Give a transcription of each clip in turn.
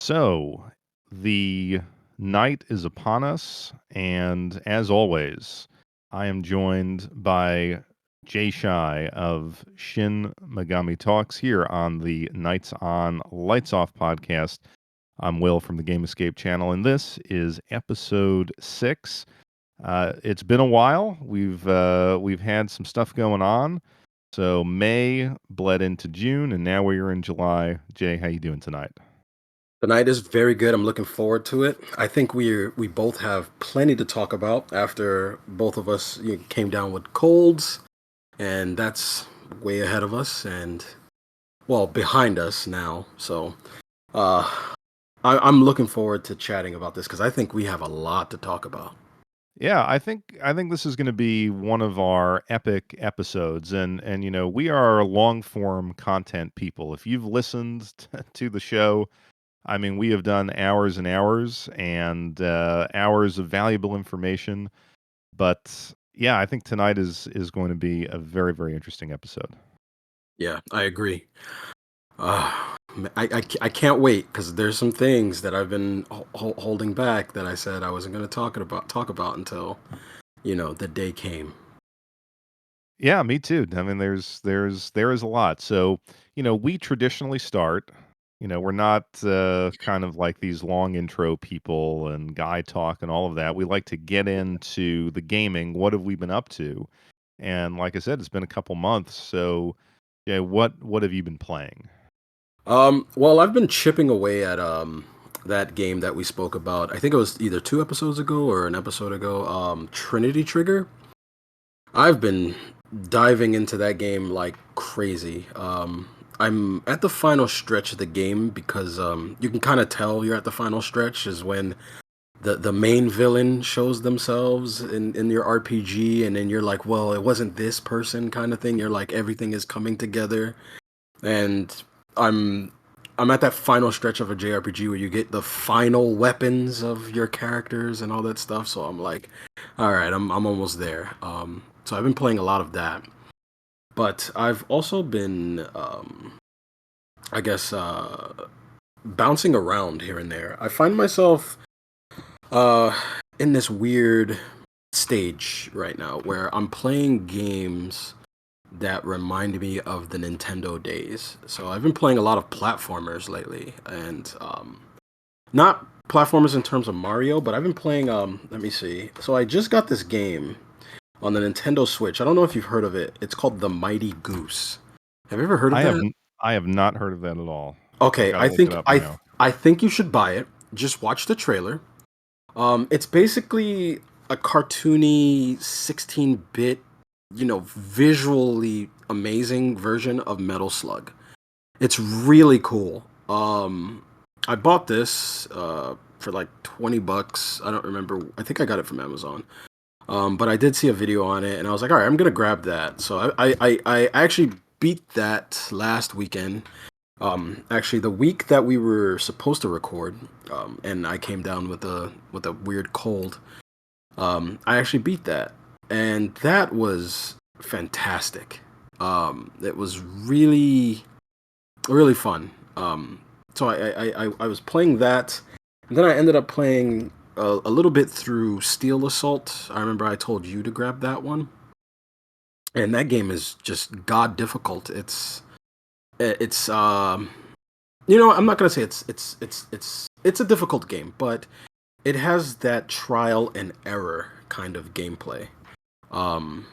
So, the night is upon us, and as always, I am joined by JayShy of ShinMegamiTalks here on the Nights On, Lights Off podcast. I'm Will from the Game Escape channel, and this is episode 6. It's been a while. We've had some stuff going on. So May bled into June, and now we're in July. Jay, how you doing tonight? The night is very good. I'm looking forward to it. I think we both have plenty to talk about after both of us came down with colds, and that's way ahead of us and well behind us now. So uh, I'm looking forward to chatting about this because I think we have a lot to talk about. Yeah, I think this is going to be one of our epic episodes, and we are long form content people. If you've listened to the show, I mean, we have done hours and hours and hours of valuable information. But yeah, I think tonight is going to be a very interesting episode. Yeah, I agree. I can't wait because there's some things that I've been holding back that I said I wasn't going to talk about until the day came. Yeah, me too. I mean, there is a lot. So, we traditionally start. We're not kind of like these long intro people and guy talk and all of that. We like to get into the gaming. What have we been up to? And like I said, it's been a couple months. So, yeah, what have you been playing? Well, I've been chipping away at that game that we spoke about. I think it was either 2 episodes ago or an episode ago. Trinity Trigger. I've been diving into that game like crazy. I'm at the final stretch of the game because you can kind of tell you're at the final stretch is when the main villain shows themselves in your RPG, and then you're like, well, it wasn't this person kind of thing. You're like everything is coming together, and I'm I'm at that final stretch of a JRPG where you get the final weapons of your characters and all that stuff. So I'm like, all right, I'm almost there. So I've been playing a lot of that, but I've also been, I guess, bouncing around here and there. I find myself uh, in this weird stage right now where I'm playing games that remind me of the Nintendo days. So I've been playing a lot of platformers lately, and not platformers in terms of Mario, but I've been playing. Let me see. So I just got this game on the Nintendo Switch. I don't know if you've heard of it. It's called The Mighty Goose. Have you ever heard of I have that? I have not heard of that at all. I Okay, got to I look it think up I now. I think you should buy it. Just watch the trailer. It's basically a cartoony 16-bit, visually amazing version of Metal Slug. It's really cool. I bought this for like $20. I don't remember. I think I got it from Amazon. But I did see a video on it, and I was like, all right, I'm gonna grab that. So I actually beat that last weekend. Actually, the week that we were supposed to record, and I came down with a weird cold. I actually beat that, and that was fantastic. It was really fun. So I was playing that, and then I ended up playing a little bit through Steel Assault. I remember I told you to grab that one, and that game is just god difficult. It's I'm not gonna say it's a difficult game, but it has that trial and error kind of gameplay. Um,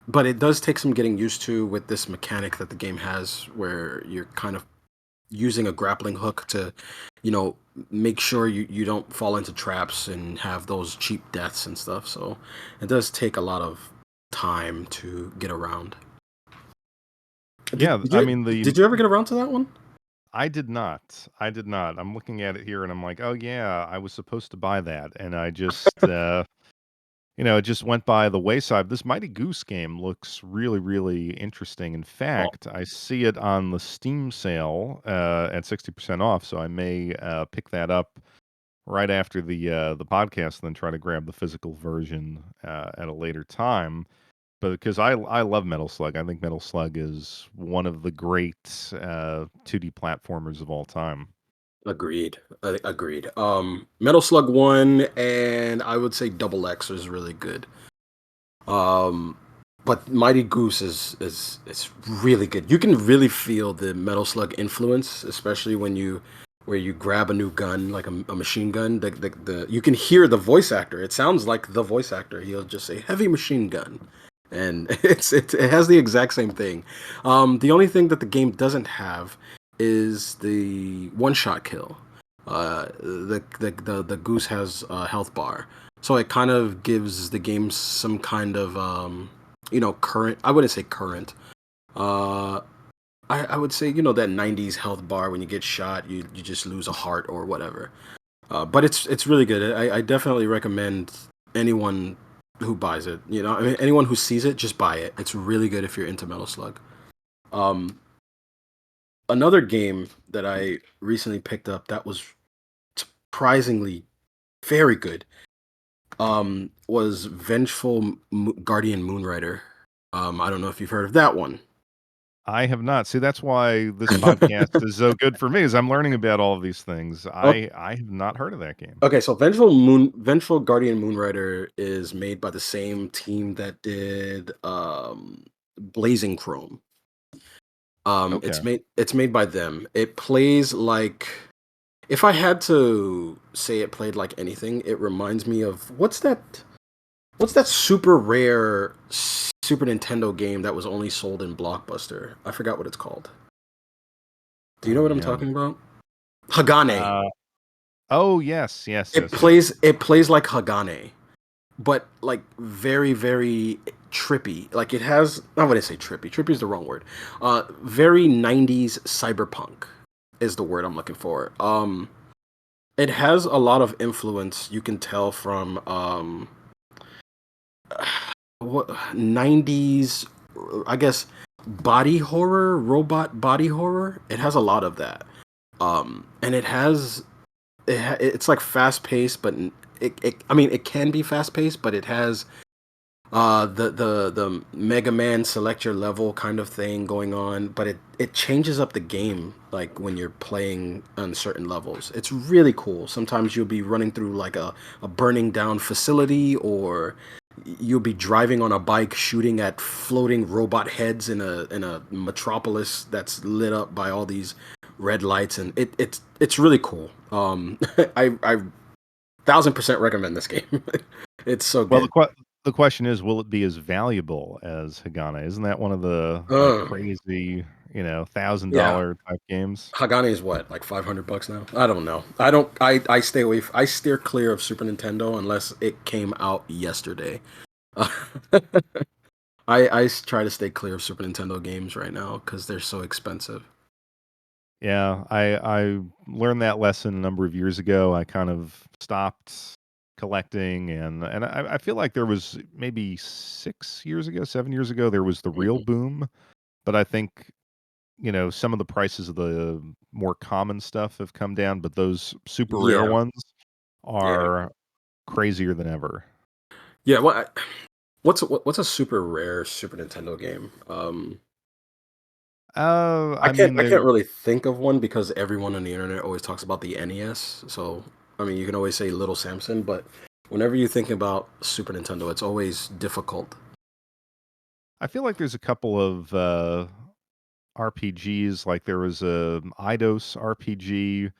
but it does take some getting used to with this mechanic that the game has, where you're kind of using a grappling hook to, you know, make sure you don't fall into traps and have those cheap deaths and stuff. So it does take a lot of time to get around. Did, Yeah, did I you mean the did you ever get around to that one? I did not. I did not. I'm looking at it here and I'm like, "Oh yeah, I was supposed to buy that." And I just it just went by the wayside. This Mighty Goose game looks really interesting. In Oh, fact, I see it on the Steam sale at 60% off, so I may pick that up right after the podcast and then try to grab the physical version at a later time. But because I love Metal Slug, I think Metal Slug is one of the great 2D platformers of all time. Agreed. Agreed. Metal Slug 1 and I would say Double X is really good. Um, but Mighty Goose is really good. You can really feel the Metal Slug influence, especially when you where you grab a new gun like a machine gun. The you can hear the voice actor. It sounds like the voice actor. He'll just say heavy machine gun, and it has the exact same thing. The only thing that the game doesn't have is the one shot kill. The goose has a health bar, so it kind of gives the game some kind of current. I wouldn't say current. Uh, I would say that '90s health bar when you get shot, you just lose a heart or whatever. But it's really good. I definitely recommend anyone who buys it. I mean, anyone who sees it, just buy it. It's really good if you're into Metal Slug. Um, Another game that I recently picked up that was surprisingly very good was Guardian Moonrider. I don't know if you've heard of that one. I have not. See, that's why this podcast is so good for me, is I'm learning about all of these things. Oh, I have not heard of that game. okay, so Vengeful Guardian Moonrider is made by the same team that did Blazing Chrome. Okay. It's made by them. It plays like, if I had to say it played like anything, it reminds me of what's that super rare Super Nintendo game that was only sold in Blockbuster? I forgot what it's called. Do you know Oh, what I'm man. talking about? Hagane. Uh, oh, yes, yes, It yes, yes. plays like Hagane, but like very very trippy. Like it has, I wouldn't say trippy. Trippy is the wrong word. Very '90s cyberpunk is the word I'm looking for. It has a lot of influence. You can tell from what '90s, I guess, body horror, robot body horror. It has a lot of that. And it's like fast paced, but I mean it can be fast paced, but it has the Mega Man select your level kind of thing going on, but it changes up the game like when you're playing on certain levels. It's really cool. Sometimes you'll be running through like a burning down facility, or you'll be driving on a bike shooting at floating robot heads in a metropolis that's lit up by all these red lights, and it's really cool. I 1,000% recommend this game. It's so Well, good. the question is, will it be as valuable as Hagana? Isn't that one of the, like, Uh, crazy, yeah, $1,000 type games? Hagane is what, like $500 now? I don't know. I stay away. I steer clear of Super Nintendo unless it came out yesterday. I try to stay clear of Super Nintendo games right now because they're so expensive. Yeah, I learned that lesson a number of years ago. I kind of stopped collecting, and I feel like there was maybe 6 years ago, 7 years ago, there was the real Hmm. boom, but I think, some of the prices of the more common stuff have come down, but those super rare Yeah, ones yeah, are crazier than ever. yeah. What's a super rare Super Nintendo game? I I can't mean, I there can't really think of one because everyone on the internet always talks about the NES. So I mean, you can always say Little Samson, but whenever you think about Super Nintendo, it's always difficult. I feel like there's a couple of, RPGs, like there was a Eidos RPG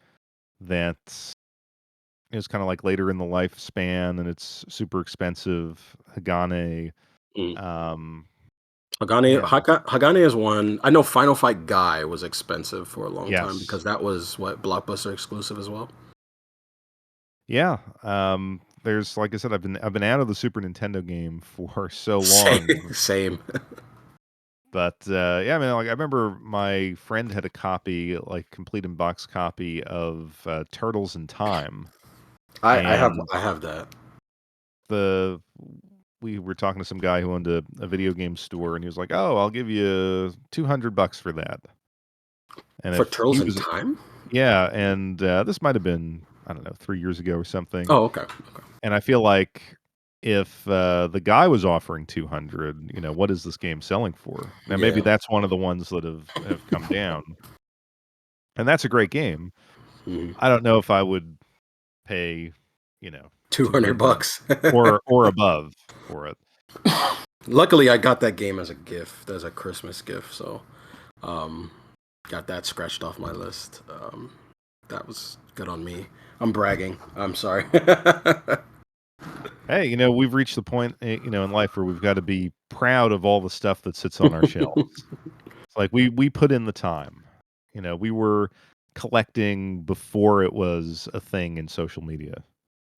that is kinda like later in the lifespan, and it's super expensive. Hagane, Mm. um, Hagane, man, Hagane is one. I know Final Fight Guy was expensive for a long time yes. because that was what Blockbuster exclusive as well. Yeah, there's like I said, I've been out of the Super Nintendo game for so Same, long, same. but, yeah, I mean, like, I remember my friend had a copy, like, complete in box copy of, Turtles in Time, and I have that. the we were talking to some guy who owned a video game store, and he was like, "Oh, I'll give you $200 for that." And For if Turtles he in was Time? yeah, and, this might have been, I don't know, 3 years ago or something, Oh, okay. Okay. and I feel like if, the guy was offering 200, what is this game selling for? Now maybe Yeah. that's one of the ones that have come down, and that's a great game, I don't know if I would pay, you know, $200 or above for it. Luckily, I got that game as a gift, as a Christmas gift, so um, got that scratched off my list. That was good on me. I'm bragging. I'm sorry. Hey, we've reached the point, in life where we've got to be proud of all the stuff that sits on our shelves. It's like we put in the time. We were collecting before it was a thing in social media.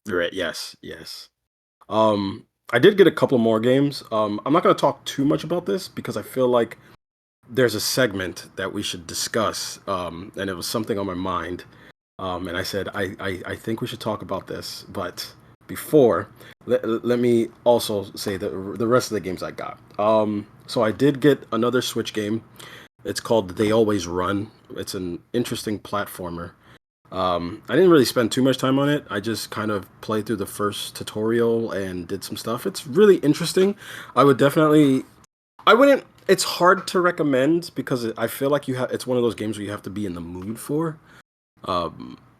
Right. Yes. Yes. I did get a couple more games. I'm not going to talk too much about this because I feel like there's a segment that we should discuss, and it was something on my mind. And I said, I think we should talk about this. But before, let me also say the rest of the games I got. So I did get another Switch game. It's called They Always Run. It's an interesting platformer. I didn't really spend too much time on it. I just kind of played through the first tutorial and did some stuff. It's really interesting. I would definitely. I wouldn't. It's hard to recommend because I feel like it's one of those games where you have to be in the mood for.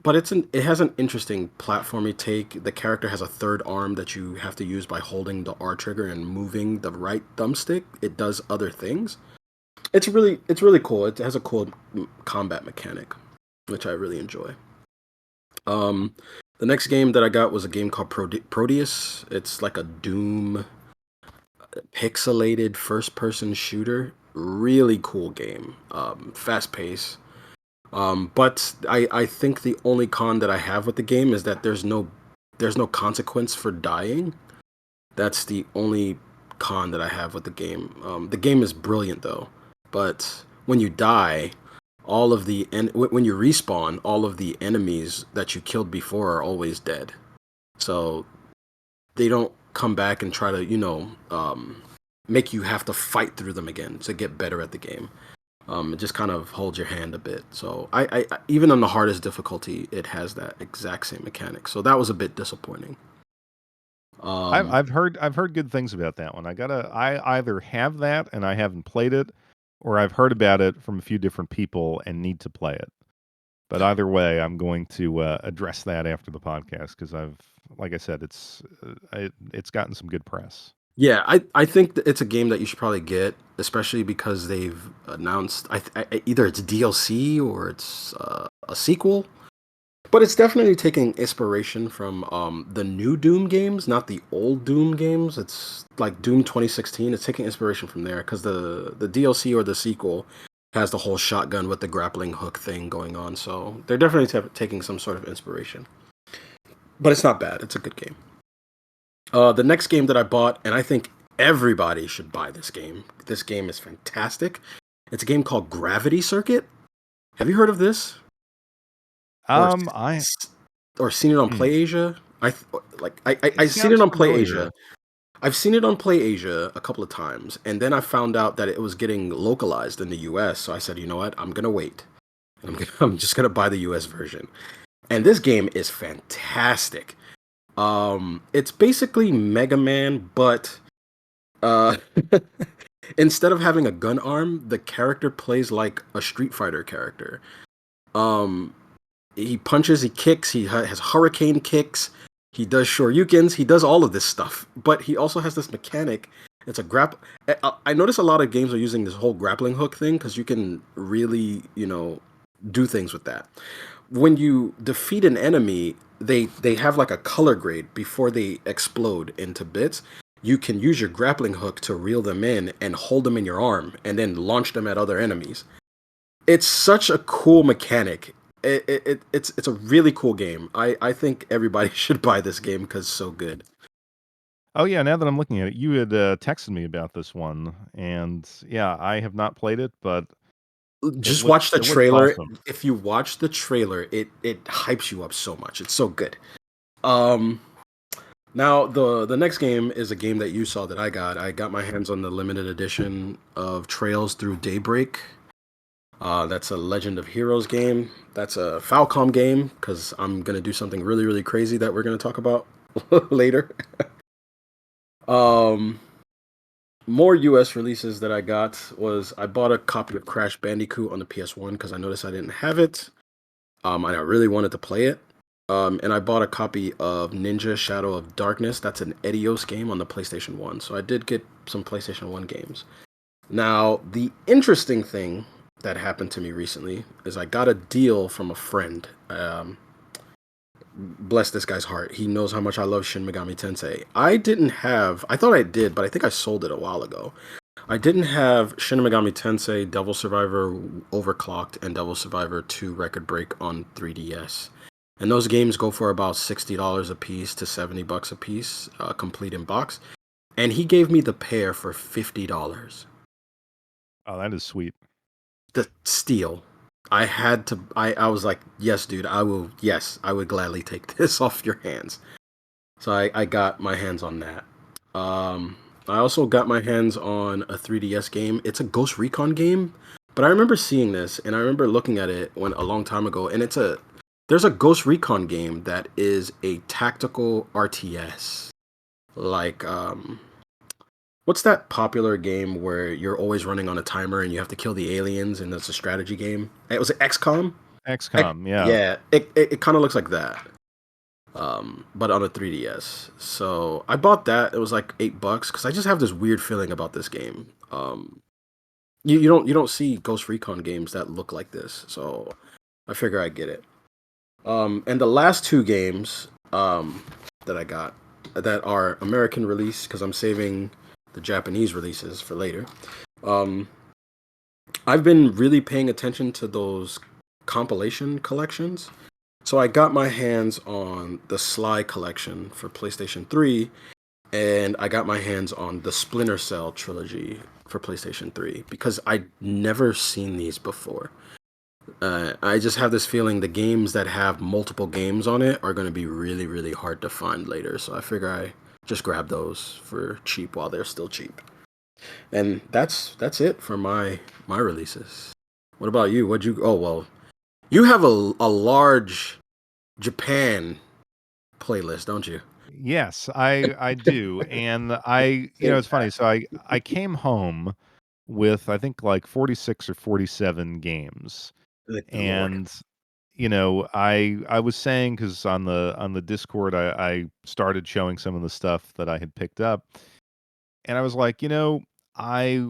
But it has an interesting platformy take. The character has a third arm that you have to use by holding the R trigger and moving the right thumbstick. It does other things. It's really cool. It has a cool combat mechanic, which I really enjoy. Um, the next game that I got was a game called Proteus. It's like a Doom pixelated first person shooter. Really cool game. Fast pace. But I think the only con that I have with the game is that there's no consequence for dying. That's the only con that I have with the game. The game is brilliant though, but when you die, when you respawn, all of the enemies that you killed before are always dead. So they don't come back and try to make you have to fight through them again to get better at the game. It just kind of holds your hand a bit. So I even on the hardest difficulty, it has that exact same mechanic. So that was a bit disappointing. I've Um, I've heard good things about that one. I either have that and I haven't played it, or I've heard about it from a few different people and need to play it. But either way, I'm going to address that after the podcast because like I said, it's gotten some good press. yeah, I think that it's a game that you should probably get, especially because they've announced either it's DLC or it's a sequel. But it's definitely taking inspiration from the new Doom games, not the old Doom games. It's like Doom 2016. It's taking inspiration from there because the DLC or the sequel has the whole shotgun with the grappling hook thing going on. So they're definitely taking some sort of inspiration. But it's not bad. It's a good game. The next game that I bought, and I think everybody should buy this game. This game is fantastic. It's a game called Gravity Circuit. Have you heard of this? Or I or seen it on hmm, PlayAsia. it I've seen it sounds on PlayAsia. familiar. I've seen it on PlayAsia a couple of times, and then I found out that it was getting localized in the US. So I said, you know what, I'm gonna wait. I'm just gonna buy the US version. And this game is fantastic. It's basically Mega Man, but uh, instead of having a gun arm, the character plays like a Street Fighter character. Um, he punches, he kicks, he has hurricane kicks, he does shoryukens, he does all of this stuff. But he also has this mechanic. It's a grap. I notice a lot of games are using this whole grappling hook thing because you can really, do things with that. When you defeat an enemy, they have like a color grade before they explode into bits. You can use your grappling hook to reel them in and hold them in your arm and then launch them at other enemies. It's such a cool mechanic. It's a really cool game. I think everybody should buy this game because it's so good. Oh yeah, now that I'm looking at it, you had texted me about this one, and yeah, I have not played it, but it Just watch looks the it looks trailer. awesome. If you watch the trailer, it hypes you up so much. It's so good. Um, Now the next game is a game that you saw that I got. I got my hands on the limited edition of Trails Through Daybreak. That's a Legend of Heroes game. That's a Falcom game because I'm gonna do something really really crazy that we're gonna talk about later. Um, More US releases that I got was I bought a copy of Crash Bandicoot on the PS1 because I noticed I didn't have it. and I really wanted to play it. And I bought a copy of Ninja Shadow of Darkness. That's an Edios game on the PlayStation 1. So I did get some PlayStation 1 games. Now, the interesting thing that happened to me recently is I got a deal from a friend. Bless this guy's heart. He knows how much I love Shin Megami Tensei. I thought I did, but I think I sold it a while ago. I didn't have Shin Megami Tensei, Devil Survivor Overclocked, and Devil Survivor 2 Record Break on 3DS. And those games go for about $60 a piece to $70 a piece, complete in box. And he gave me the pair for $50. Oh, that is sweet. The steal. I was like, yes, dude, I would gladly take this off your hands. So I got my hands on that. I also got my hands on a 3DS game. It's a Ghost Recon game, but I remember seeing this and I remember looking at it when a long time ago. And there's a Ghost Recon game that is a tactical RTS. Like what's that popular game where you're always running on a timer and you have to kill the aliens and it's a strategy game? It was XCOM. XCOM, yeah. Yeah, it kind of looks like that, but on a 3DS. So I bought that. It was like $8 because I just have this weird feeling about this game. You don't see Ghost Recon games that look like this, so I figure I get it. And the last two games that I got that are American release because I'm saving the Japanese releases for later. Um, I've been really paying attention to those compilation collections. So I got my hands on the Sly collection for PlayStation 3, and I got my hands on the Splinter Cell trilogy for PlayStation 3 because I'd never seen these before. I just have this feeling the games that have multiple games on it are going to be really, really hard to find later. So I figure I just grab those for cheap while they're still cheap. And that's it for my releases. What about you? What'd you? Oh well, you have a large Japan playlist, don't you? Yes, I do, and it's funny, so I came home with, I think, like, 46 or 47 games, Like the Lord. and, I was saying because on the Discord, I started showing some of the stuff that I had picked up, and I was like, I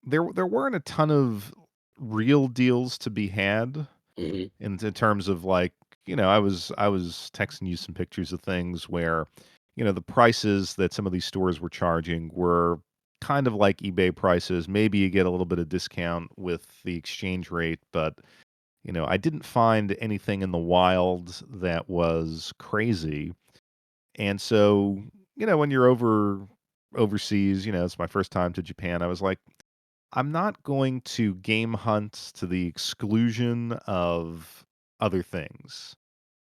there weren't a ton of real deals to be had Hmm. in terms of like, I was texting you some pictures of things where, the prices that some of these stores were charging were kind of like eBay prices. Maybe you get a little bit of discount with the exchange rate, but I didn't find anything in the wild that was crazy. And so, when you're overseas, it's my first time to Japan. I was like, I'm not going to game hunt to the exclusion of other things.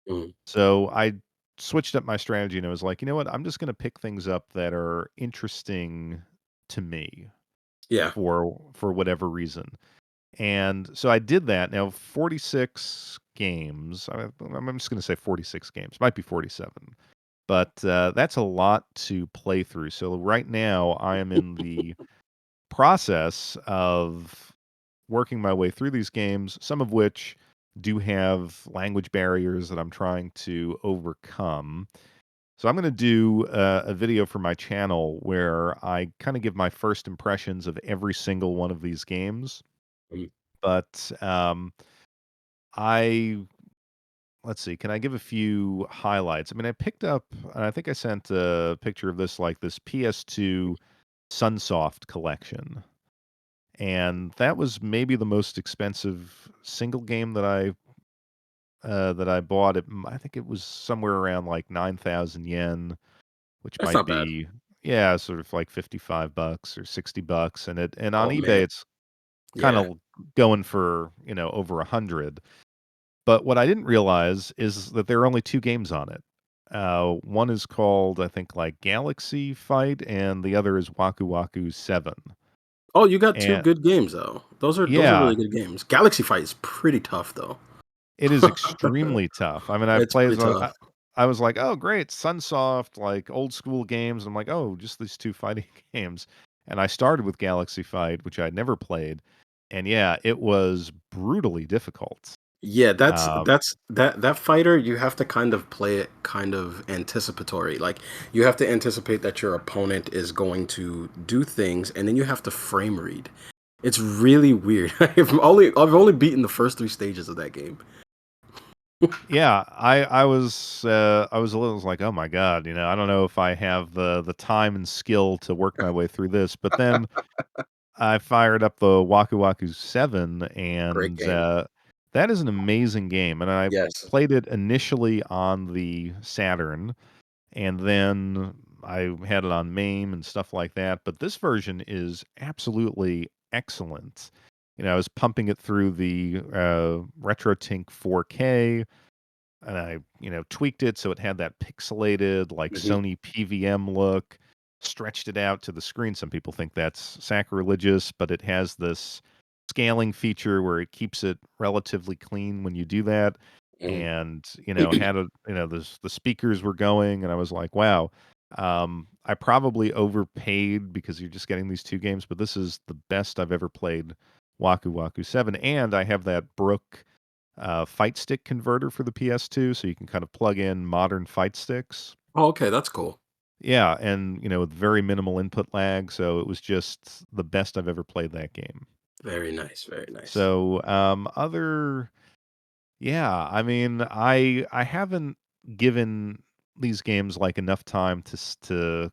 Hmm. So I switched up my strategy and I was like, you know what? I'm just going to pick things up that are interesting to me Yeah. for whatever reason. And so I did that. Now 46 games. I'm just going to say 46 games. Might be 47. But that's a lot to play through. So right now I am in the process of working my way through these games, some of which do have language barriers that I'm trying to overcome. So I'm going to do a video for my channel where I kind of give my first impressions of every single one of these games. Mhm. But I let's see, can I give a few highlights? I mean, I picked up, and I think I sent a picture of this, like this PS2 Sunsoft collection. And that was maybe the most expensive single game that I bought. I think it was somewhere around like 9,000 yen, which That's might not bad. be, yeah, sort of like $55 or $60. And on Oh eBay, man. it's kind Yeah. of going for, over 100. But what I didn't realize is that there are only two games on it. One is called, I think, like Galaxy Fight, and the other is Waku Waku 7. Oh, you got two And good games though. Those are yeah, really good games. Galaxy Fight is pretty tough though. it is extremely tough. I mean, I've It's played pretty some. tough. I was like, "Oh, great, Sunsoft, like old school games." I'm like, "Oh, just these two fighting games." And I started with Galaxy Fight, which I'd never played, and yeah, it was brutally difficult. Yeah, Uh, that fighter, you have to kind of play it kind of anticipatory. Like you have to anticipate that your opponent is going to do things and then you have to frame read. It's really weird. I've only beaten the first three stages of that game. yeah, I was a little like, oh my god, I don't know if I have the time and skill to work my way through this. But then I fired up the Waku Waku 7, Great and game. that is an amazing game. And I Yes. played it initially on the Saturn, and then I had it on MAME and stuff like that. But this version is absolutely excellent. I was pumping it through the RetroTink 4K, and I, tweaked it so it had that pixelated, like Mhm. Sony PVM look, stretched it out to the screen. Some people think that's sacrilegious, but it has this scaling feature where it keeps it relatively clean when you do that. Mhm. And, had a, the speakers were going, and I was like, wow. I probably overpaid because you're just getting these two games, but this is the best I've ever played Waku Waku 7. And I have that Brook fight stick converter for the PS2, so you can kind of plug in modern fight sticks. Oh, okay, that's cool. Yeah, and with very minimal input lag, so it was just the best I've ever played that game. Very nice, very nice. So, yeah, I mean, I haven't given these games like enough time to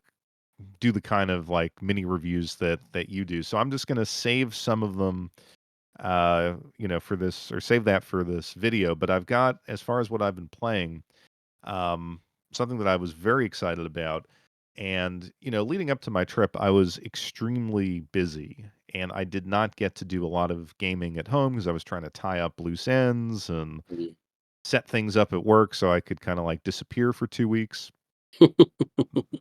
do the kind of like mini reviews that you do. So I'm just gonna save some of them for this, or save that for this video. But I've got, as far as what I've been playing, um, something that I was very excited about. And, leading up to my trip, I was extremely busy and I did not get to do a lot of gaming at home because I was trying to tie up loose ends and Mhm. set things up at work so I could kind of like disappear for 2 weeks.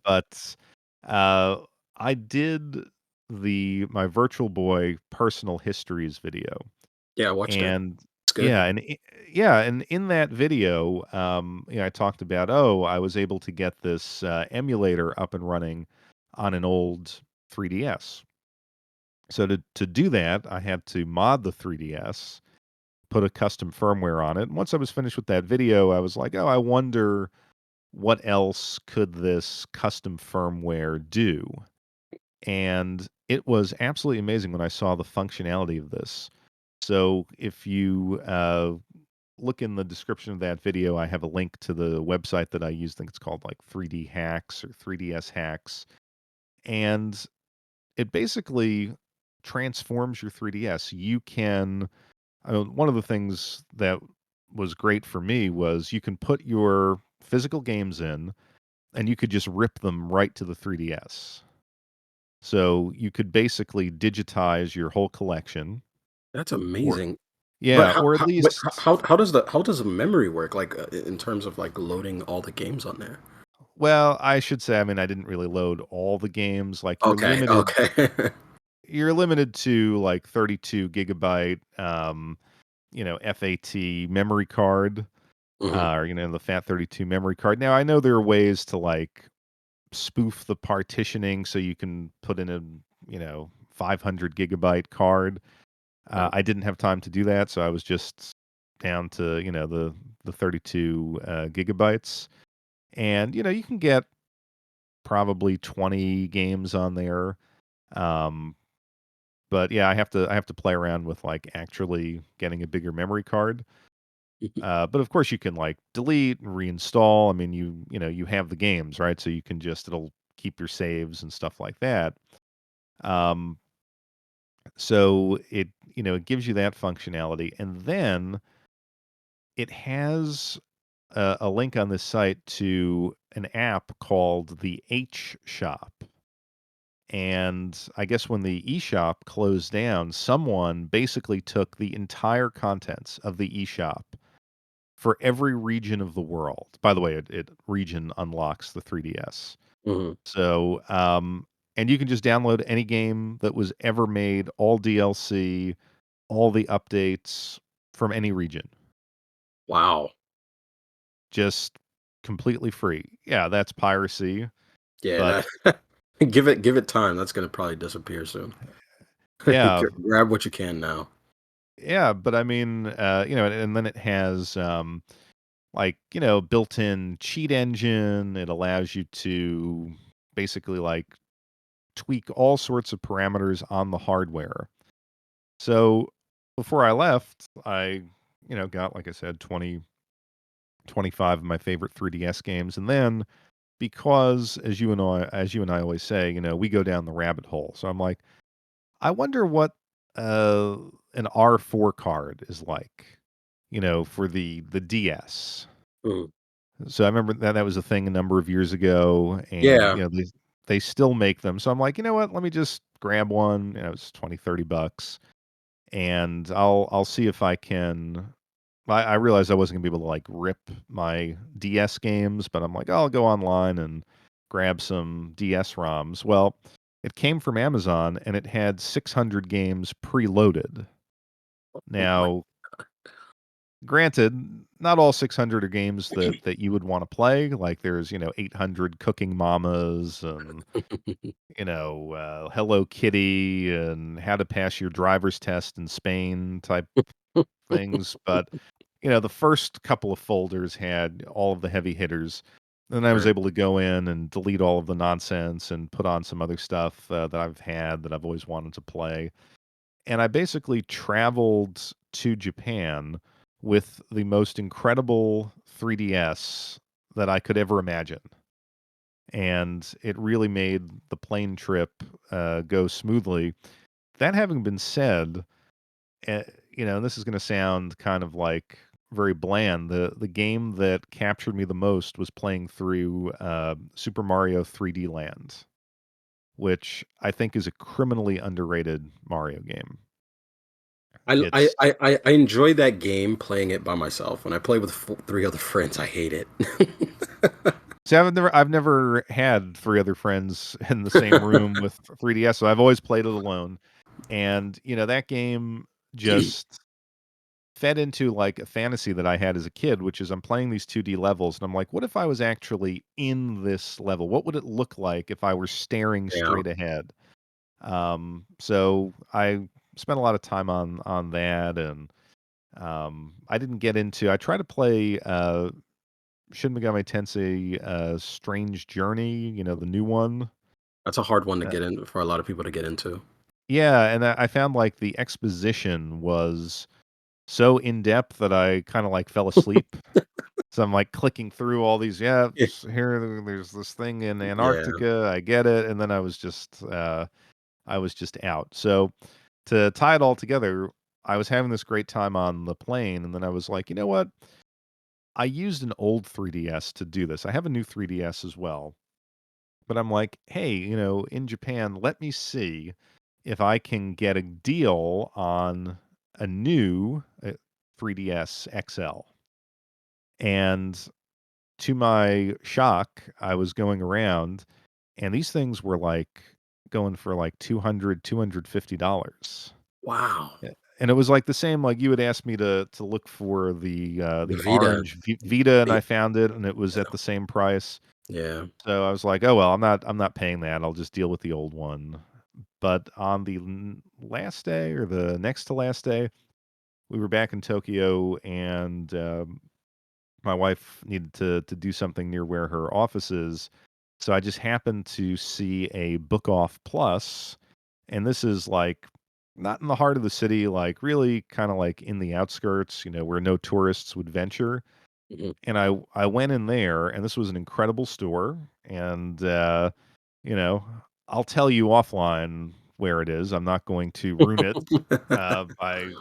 But uh, I did the my Virtual Boy personal histories video. Yeah, I watched it. And It's good. yeah, and in that video, I talked about, oh, I was able to get this emulator up and running on an old 3DS. So to do that, I had to mod the 3DS, put a custom firmware on it. And once I was finished with that video, I was like, oh, I wonder what else could this custom firmware do? And it was absolutely amazing when I saw the functionality of this. So if you look in the description of that video, I have a link to the website that I use. I think it's called like 3D Hacks or 3DS Hacks. And it basically transforms your 3DS. You can, one of the things that was great for me was you can put your physical games in and you could just rip them right to the 3DS. So you could basically digitize your whole collection, That's or amazing. But yeah, or at least, how does the memory work, like, in terms of, like, loading all the games on there? well, I should say, I mean, I didn't really load all the games. Like Okay, okay. you're limited to like 32 gigabyte, FAT memory card, Mhm. or the FAT32 memory card. Now I know there are ways to like spoof the partitioning so you can put in a 500 gigabyte card. Right. I didn't have time to do that, so I was just down to the 32 gigabytes. And you can get probably 20 games on there. Um, but yeah, I have to play around with like actually getting a bigger memory card. Mhm. But of course you can like delete and reinstall. I mean, you have the games, right? So you can just, it'll keep your saves and stuff like that. Um, so it gives you that functionality, and then it has a link on this site to an app called the H Shop. And I guess when the eShop closed down, someone basically took the entire contents of the eShop for every region of the world. By the way, it region unlocks the 3DS. Mhm. So, and you can just download any game that was ever made, all DLC, all the updates from any region, Wow. just completely free. Yeah, that's piracy, but Yeah, that give it time, that's gonna probably disappear soon. yeah, Grab what you can now. Yeah, but I mean, and then it has like, built-in cheat engine. It allows you to basically like tweak all sorts of parameters on the hardware. So before I left, I, got, like I said, 25 of my favorite 3DS games. And then because as you and I always say, we go down the rabbit hole. So I'm like, I wonder what uh an R4 card is like, for the DS. Mhm. So I remember that was a thing a number of years ago, and Yeah, they still make them. So I'm like, you know what? Let me just grab one. It's 20-30 bucks, and I'll see if I can. I realized I wasn't gonna be able to like rip my DS games, but I'm like, oh, I'll go online and grab some DS ROMs. Well, it came from Amazon and it had 600 games preloaded. oh my. Now, granted, not all 600 are games that you would want to play. Like there's 800 Cooking Mamas and Hello Kitty and How to Pass Your Driver's Test in Spain type things, but the first couple of folders had all of the heavy hitters. Then I was Right. able to go in and delete all of the nonsense and put on some other stuff that I've had that I've always wanted to play. And I basically traveled to Japan with the most incredible 3DS that I could ever imagine. And it really made the plane trip go smoothly. That having been said, uh, this is going to sound kind of like very bland. The game that captured me the most was playing through Super Mario 3D Land, which I think is a criminally underrated Mario game. It's I enjoy that game playing it by myself. When I play with three other friends, I hate it. See, I've never had three other friends in the same room with 3DS, so I've always played it alone. And that game just fed into like a fantasy that I had as a kid, which is I'm playing these 2D levels and I'm like, what if I was actually in this level? What would it look like if I were staring Yeah, straight ahead? So I spent a lot of time on that, and I didn't get into. I tried to play Shin Megami Tensei Strange Journey, the new one. that's a hard one to Uh, get in for a lot of people to get into. yeah, and I found like the exposition was so in depth that I kind of like fell asleep. So I'm like clicking through all these. Yeah, Yeah, here there's this thing in yeah, Antarctica. I get it, and then I was just out. So to tie it all together, I was having this great time on the plane, and then I was like, you know what? I used an old 3DS to do this. I have a new 3DS as well, but I'm like, hey, in Japan, let me see if I can get a deal on a new 3DS XL. And to my shock, I was going around and these things were like going for like 200, $250. wow. Yeah, and it was like the same, like you had asked me to look for The the Vita, orange Vita, and yeah, I found it and it was at the same price. yeah. So I was like, "Oh well, I'm not paying that. I'll just deal with the old one." But on the last day or the next to last day, we were back in Tokyo, and my wife needed to do something near where her office is. So I just happened to see a Book Off Plus, and this is like not in the heart of the city, like really kind of like in the outskirts, where no tourists would venture. Mhm. And I went in there, and this was an incredible store, and you know, I'll tell you offline where it is. I'm not going to ruin it by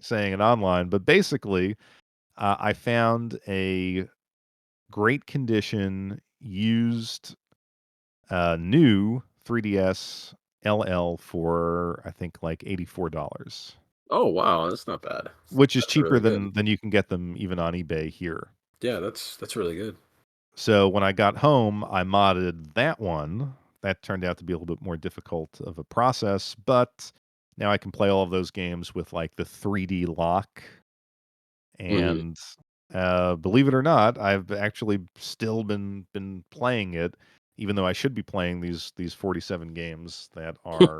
saying it online, but basically, I found a great condition, used, new 3DS LL for I think like $84, Oh wow, that's not bad. which is That's cheaper really good. than you can get them even on eBay here. Yeah, that's really good. So when I got home, I modded that one. That turned out to be a little bit more difficult of a process, but now I can play all of those games with like the 3D lock. Mhm. And believe it or not, I've actually still been playing it, even though I should be playing these 47 games that are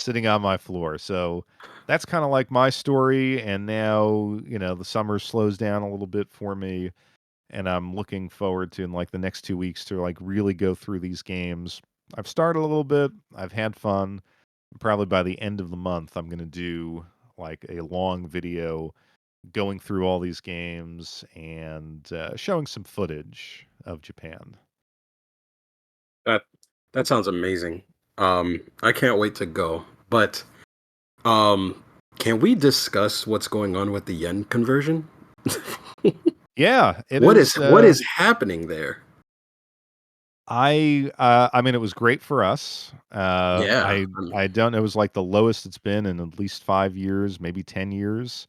sitting on my floor. So that's kind of like my story. And now, the summer slows down a little bit for me. And I'm looking forward to in like the next 2 weeks to like really go through these games. I've started a little bit, I've had fun. Probably by the end of the month, I'm going to do like a long video going through all these games and showing some footage of Japan. That that sounds amazing. I can't wait to go. But can we discuss what's going on with the yen conversion? Yeah, it What is. is what is happening there? I mean, it was great for us. Yeah. I don't. It was like the lowest it's been in at least 5 years, maybe 10 years.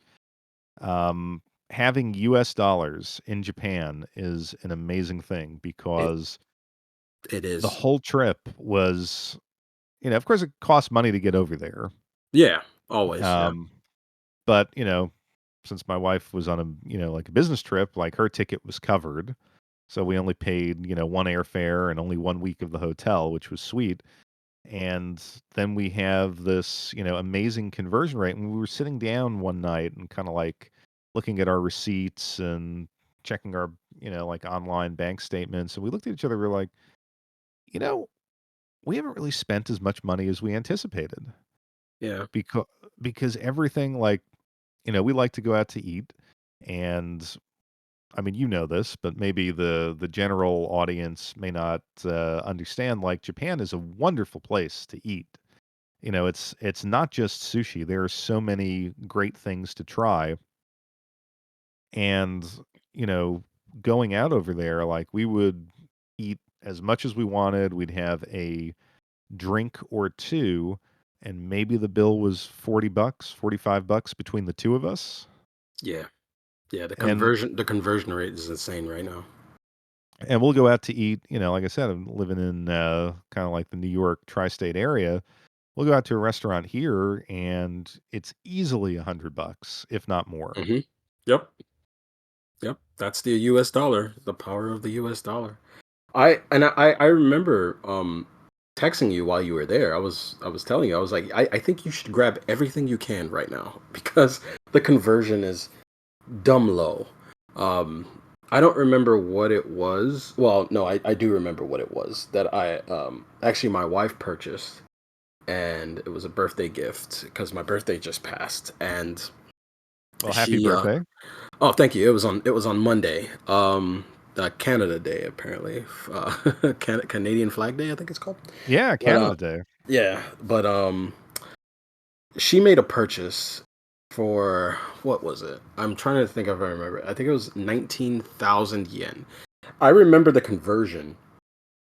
Um, Having U.S. dollars in Japan is an amazing thing It because it the is. whole trip was, of course, it costs money to get over there. Yeah, always. Yeah. Um, but since my wife was on like a business trip, like her ticket was covered. So we only paid, one airfare and only 1 week of the hotel, which was sweet. And then we have this, amazing conversion rate. And we were sitting down one night and kind of like looking at our receipts and checking our, like online bank statements. And we looked at each other, we are like, you know, we haven't really spent as much money as we anticipated Yeah. because everything like, we like to go out to eat. And I mean, you know this, but maybe the general audience may not understand. Like Japan is a wonderful place to eat. It's not just sushi. There are so many great things to try, and you know, going out over there, like we would eat as much as we wanted. We'd have a drink or two, and maybe the bill was $40, $45 between the two of us. Yeah. Yeah. The And conversion rate is insane right now. we'll go out to eat, like I said, I'm living in kind of like the New York tri-state area. We'll go out to a restaurant here and it's easily $100, if not more. Hmm. Yep. Yep. That's the US dollar, the power of the US dollar. I remember texting you while you were there. I was telling you, I was like, I think you should grab everything you can right now because the conversion is dumb low. Um I don't remember what it was. Well, no, I do remember what it was that I actually my wife purchased, and it was a birthday gift because my birthday just passed. And Well, happy she birthday. oh, thank you. It was on Monday. Canada Day apparently. Canadian Flag Day, I think it's called. Yeah, But Canada Day. yeah, but she made a purchase for, what was it? I'm trying to think if I remember. I think it was 19,000 yen. I remember the conversion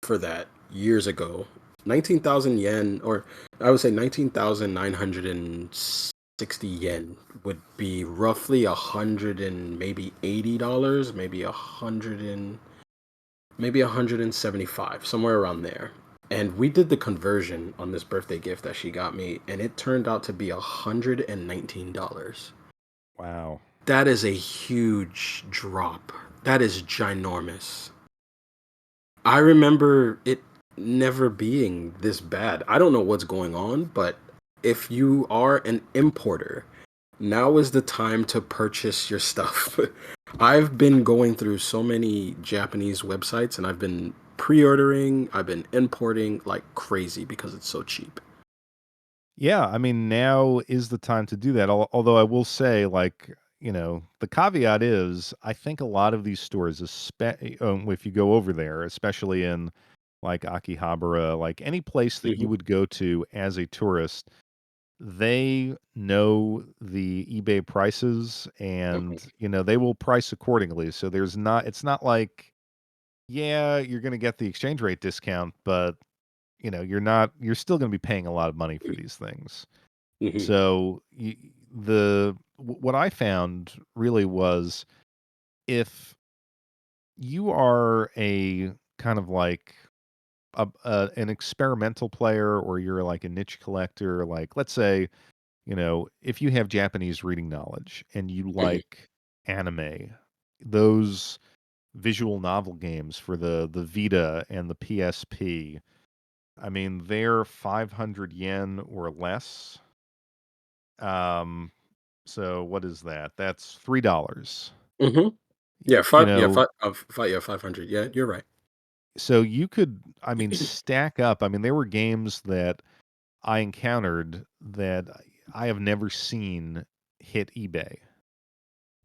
for that years ago. 19,000 yen, or I would say 19,960 yen would be roughly a hundred and maybe $80, maybe 175, somewhere around there. And we did the conversion on this birthday gift that she got me, and it turned out to be $119. Wow. That is a huge drop. That is ginormous. I remember it never being this bad. I don't know what's going on, but if you are an importer, now is the time to purchase your stuff. I've been going through so many Japanese websites and I've been pre-ordering, I've been importing like crazy because it's so cheap. Yeah, I mean, now is the time to do that. Although I will say, like, the caveat is, I think a lot of these stores, if you go over there, especially in like Akihabara, like any place that you Hmm. would go to as a tourist, they know the eBay prices and, Okay. they will price accordingly. So it's not like, yeah, you're going to get the exchange rate discount, but, you're still going to be paying a lot of money for these things. Hmm. So what I found really was if you are a kind of like an experimental player or you're like a niche collector, like let's say, if you have Japanese reading knowledge and you Hmm. like anime, those visual novel games for the Vita and the PSP, I mean, they're 500 yen or less. Um, so what is that? That's $3. Hmm. Yeah, You five. Yeah, know, 500. Yeah, you're right. so you could, I mean, stack up. I mean, there were games that I encountered that I have never seen hit eBay.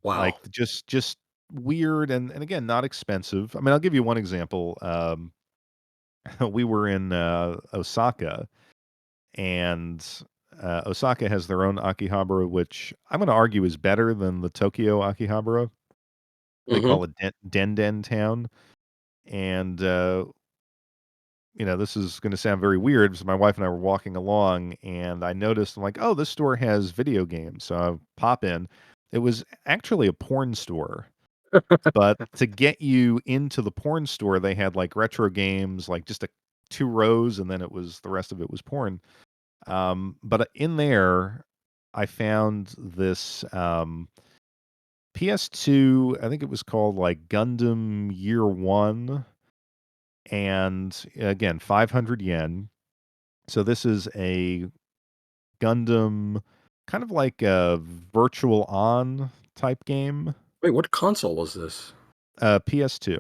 Wow. Like just weird and again, not expensive. I mean, I'll give you one example. We were in Osaka, and Osaka has their own Akihabara, which I'm going to argue is better than the Tokyo Akihabara. They Hmm. call it Den Town, and this is going to sound very weird. So my wife and I were walking along, and I noticed, I'm like, oh, this store has video games. So I pop in. It was actually a porn store. But to get you into the porn store, they had like retro games, like just two rows, and then the rest of it was porn. But in there, I found this PS2. I think it was called like Gundam Year One, and again, 500 yen. So this is a Gundam, kind of like a virtual on type game. Wait, what console was this? PS2.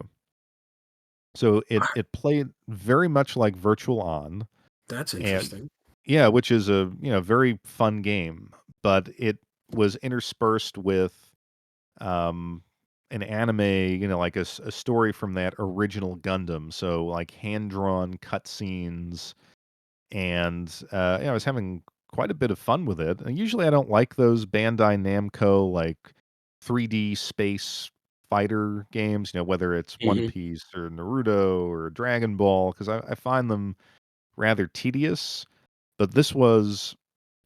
So it Ah, it played very much like Virtual On, that's and interesting. yeah, which is a very fun game, but it was interspersed with um, an anime, like a story from that original Gundam. So like hand drawn cutscenes, and I was having quite a bit of fun with it. And usually, I don't like those Bandai Namco like 3D space fighter games. Whether it's One Hmm. Piece or Naruto or Dragon Ball, because I find them rather tedious. But this was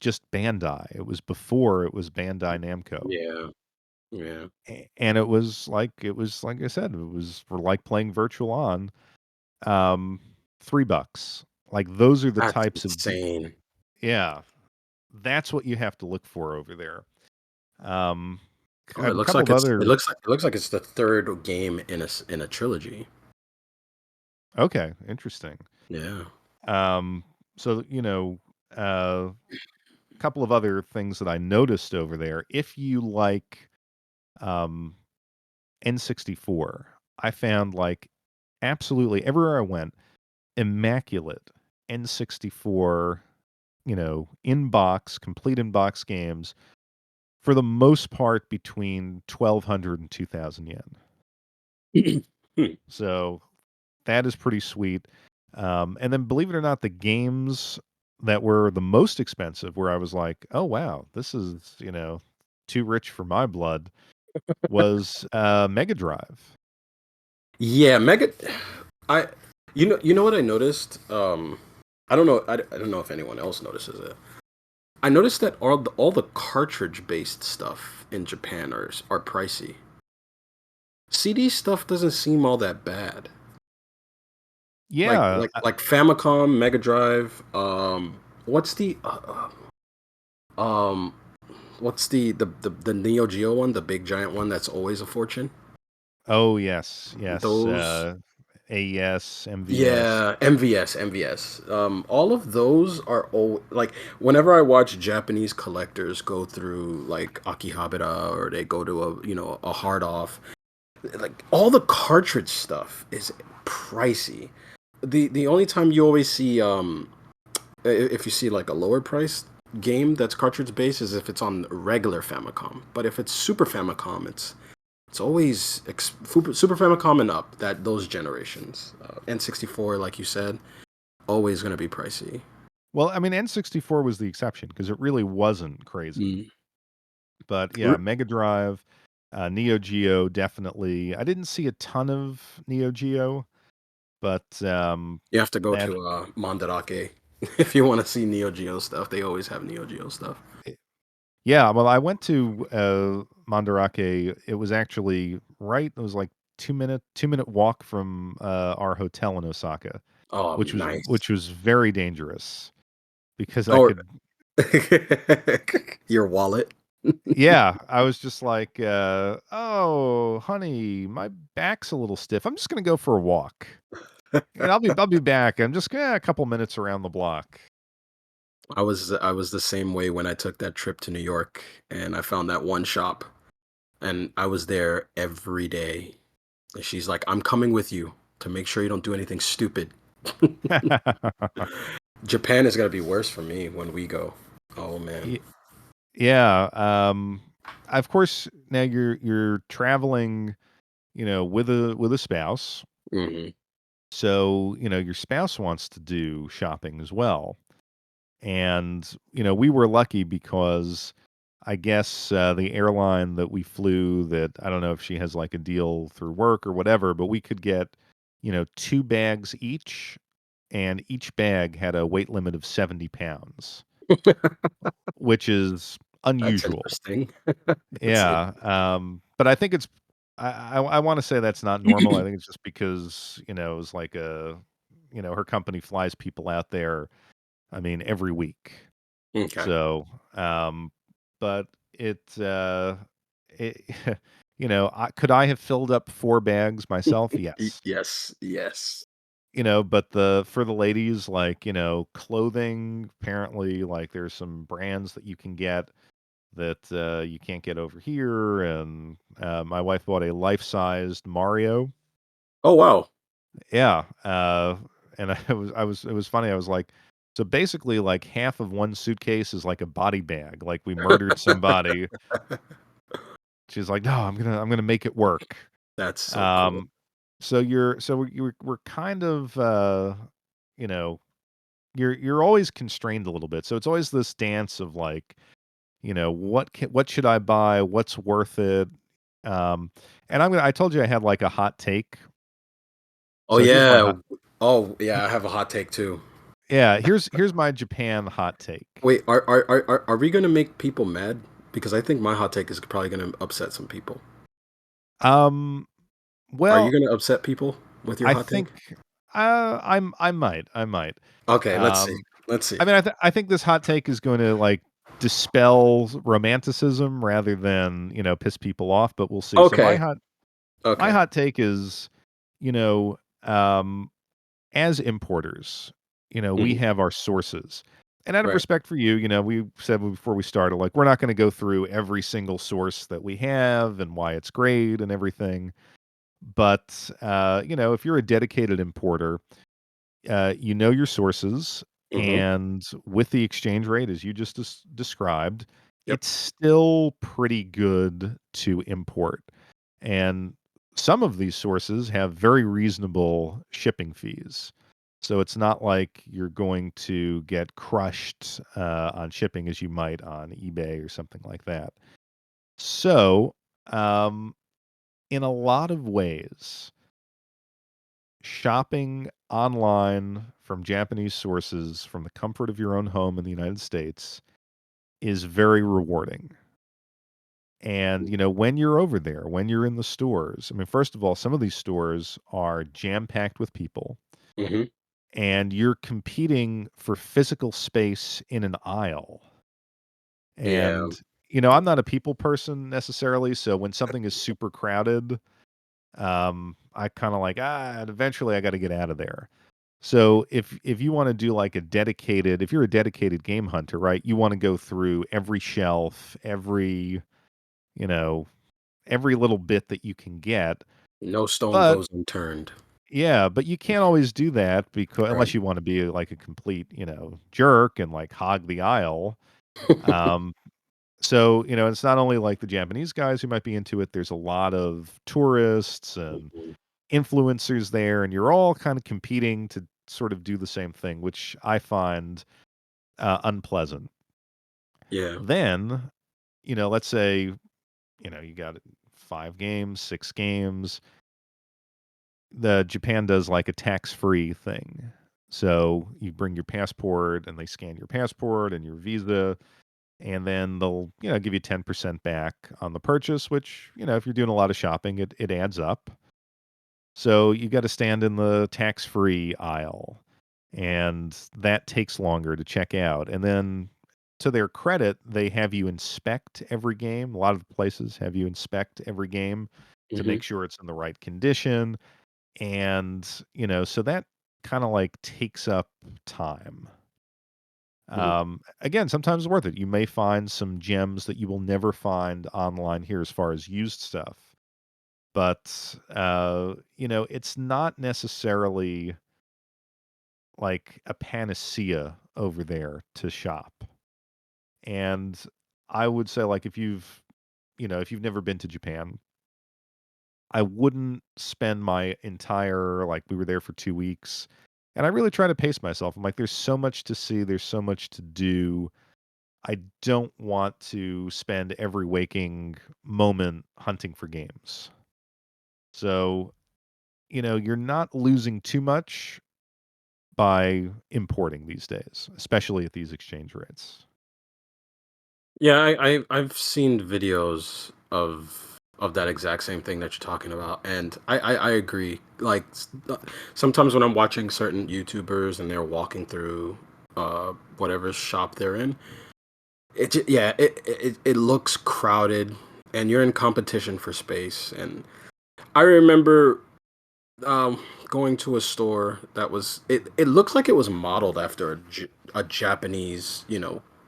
just Bandai. It was before it was Bandai Namco. Yeah, yeah. And it was like I said, it was for like playing Virtual On. Um, $3. Like those are the That's types of insane. yeah, that's what you have to look for over there. Um, Oh, a couple of other it looks like it's the third game in in a trilogy. okay, interesting. Yeah. Um, so a couple of other things that I noticed over there. If you like um N64, I found like absolutely everywhere I went, immaculate N64, complete inbox games for the most part between 1,200 and 2,000 yen. Hmm. So that is pretty sweet. And then believe it or not, the games that were the most expensive, where I was like, oh, wow, this is, too rich for my blood, was Mega Drive. Yeah, Mega. I, you know what I noticed. I don't know. I don't know if anyone else notices it. I noticed that all the cartridge based stuff in Japan are pricey. CD stuff doesn't seem all that bad. Yeah. Like Famicom, Mega Drive. What's the um, what's the Neo Geo one, the big giant one that's always a fortune? Oh, yes. Yes. Those, AES, MVS. yeah, MVS. All of those are like whenever I watch Japanese collectors go through like Akihabara or they go to a hard off, like all the cartridge stuff is pricey. The only time you always see if you see like a lower price game that's cartridge based is if it's on regular Famicom. But if it's Super Famicom, it's always Super Famicom and up, that those generations. N64, like you said, always going to be pricey. Well, I mean, N64 was the exception because it really wasn't crazy. Mm. But yeah, R- Mega Drive, Neo Geo, definitely. I didn't see a ton of Neo Geo, but You have to go that to Mandarake if you want to see Neo Geo stuff. They always have Neo Geo stuff. yeah, well, I went to Mandarake. It was actually right. It was like 2-minute walk from our hotel in Osaka, Oh, which was nice. very dangerous because I Oh, could. your wallet. Yeah, I was just like, "Oh, honey, my back's a little stiff. I'm just gonna go for a walk." And I'll be back. I'm just a couple minutes around the block. I was the same way when I took that trip to New York and I found that one shop and I was there every day. And she's like, "I'm coming with you to make sure you don't do anything stupid." Japan is gonna be worse for me when we go. Oh man. Y- yeah. Of course, now you're traveling, with a spouse. Hmm. So, your spouse wants to do shopping as well. And, we were lucky because I guess the airline that we flew, that I don't know if she has like a deal through work or whatever, but we could get, two bags each, and each bag had a weight limit of 70 pounds, which is That's unusual. interesting. That's Yeah. But I think I want to say that's not normal. I think it's just because, it was like her company flies people out there, I mean, every week. okay. So, but it, could I have filled up 4 bags myself? Yes. Yes, yes. But for the ladies, like, clothing, apparently, like, there's some brands that you can get that, you can't get over here, and, my wife bought a life-sized Mario. Oh wow. Yeah, and it was funny, I was like, so basically, like, half of one suitcase is like a body bag, like we murdered somebody. She's like, "No, I'm gonna make it work." That's so cool. Um, we're kind of, you know, you're always constrained a little bit, so it's always this dance of, like, what should I buy? What's worth it? Um, and I told you I had, like, a hot take, Oh so here's my yeah. hot Oh yeah, I have a hot take too. yeah, here's my Japan hot take. Wait, are we gonna make people mad? Because I think my hot take is probably gonna upset some people. Um, Are you well, gonna upset people with your I hot take? think, I might. Okay, let's see. Um, Let's see. I mean, I think this hot take is going to, like, dispel romanticism rather than, piss people off, but we'll see. So Okay. my Okay. hot take is, you know, um, as importers, we Mhm. have our sources. And out of Right. respect for you, we said before we started, like, we're not going to go through every single source that we have and why it's great and everything. But, if you're a dedicated importer, you know your sources, Mhm. and with the exchange rate, as you just described, Yep. it's still pretty good to import. And some of these sources have very reasonable shipping fees. So it's not like you're going to get crushed on shipping as you might on eBay or something like that. So, um, in a lot of ways, shopping online from Japanese sources from the comfort of your own home in the United States is very rewarding. And, when you're over there, when you're in the stores, I mean, first of all, some of these stores are jam packed with people, Mhm. and you're competing for physical space in an aisle. Yeah. And, I'm not a people person necessarily. So when something is super crowded, I kind of like, eventually I got to get out of there. So if you wanna do like if you're a dedicated game hunter, right, you wanna go through every shelf, you know, every little bit that you can get, No stone but goes unturned. yeah, but you can't always do that because Right. unless you wanna be like a complete, jerk and like hog the aisle. Um, so, it's not only like the Japanese guys who might be into it, there's a lot of tourists and Mhm. influencers there, and you're all kind of competing to sort of do the same thing, which I find unpleasant. Yeah. Then, let's say, you got 5 games, 6 games. The Japan does like a tax-free thing. So you bring your passport and they scan your passport and your visa, and then they'll, give you 10% back on the purchase, which, if you're doing a lot of shopping, it adds up. So you got to stand in the tax-free aisle, and that takes longer to check out. And then, to their credit, they have you inspect every game. A lot of places have you inspect every game to Mhm. make sure it's in the right condition. And, so that kinda, like, takes up time. Mhm. Again, sometimes it's worth it. You may find some gems that you will never find online here as far as used stuff. But, it's not necessarily like a panacea over there to shop. And I would say, like, if you've never been to Japan, I wouldn't spend my entire, like, we were there for 2 weeks, and I really try to pace myself. I'm like, there's so much to see, there's so much to do. I don't want to spend every waking moment hunting for games. So, you're not losing too much by importing these days, especially at these exchange rates. Yeah, I've seen videos of that exact same thing that you're talking about, and I agree. Like sometimes when I'm watching certain YouTubers and they're walking through whatever shop they're in, it looks crowded, and you're in competition for space. And I remember going to a store that was it looks like it was modeled after a Japanese,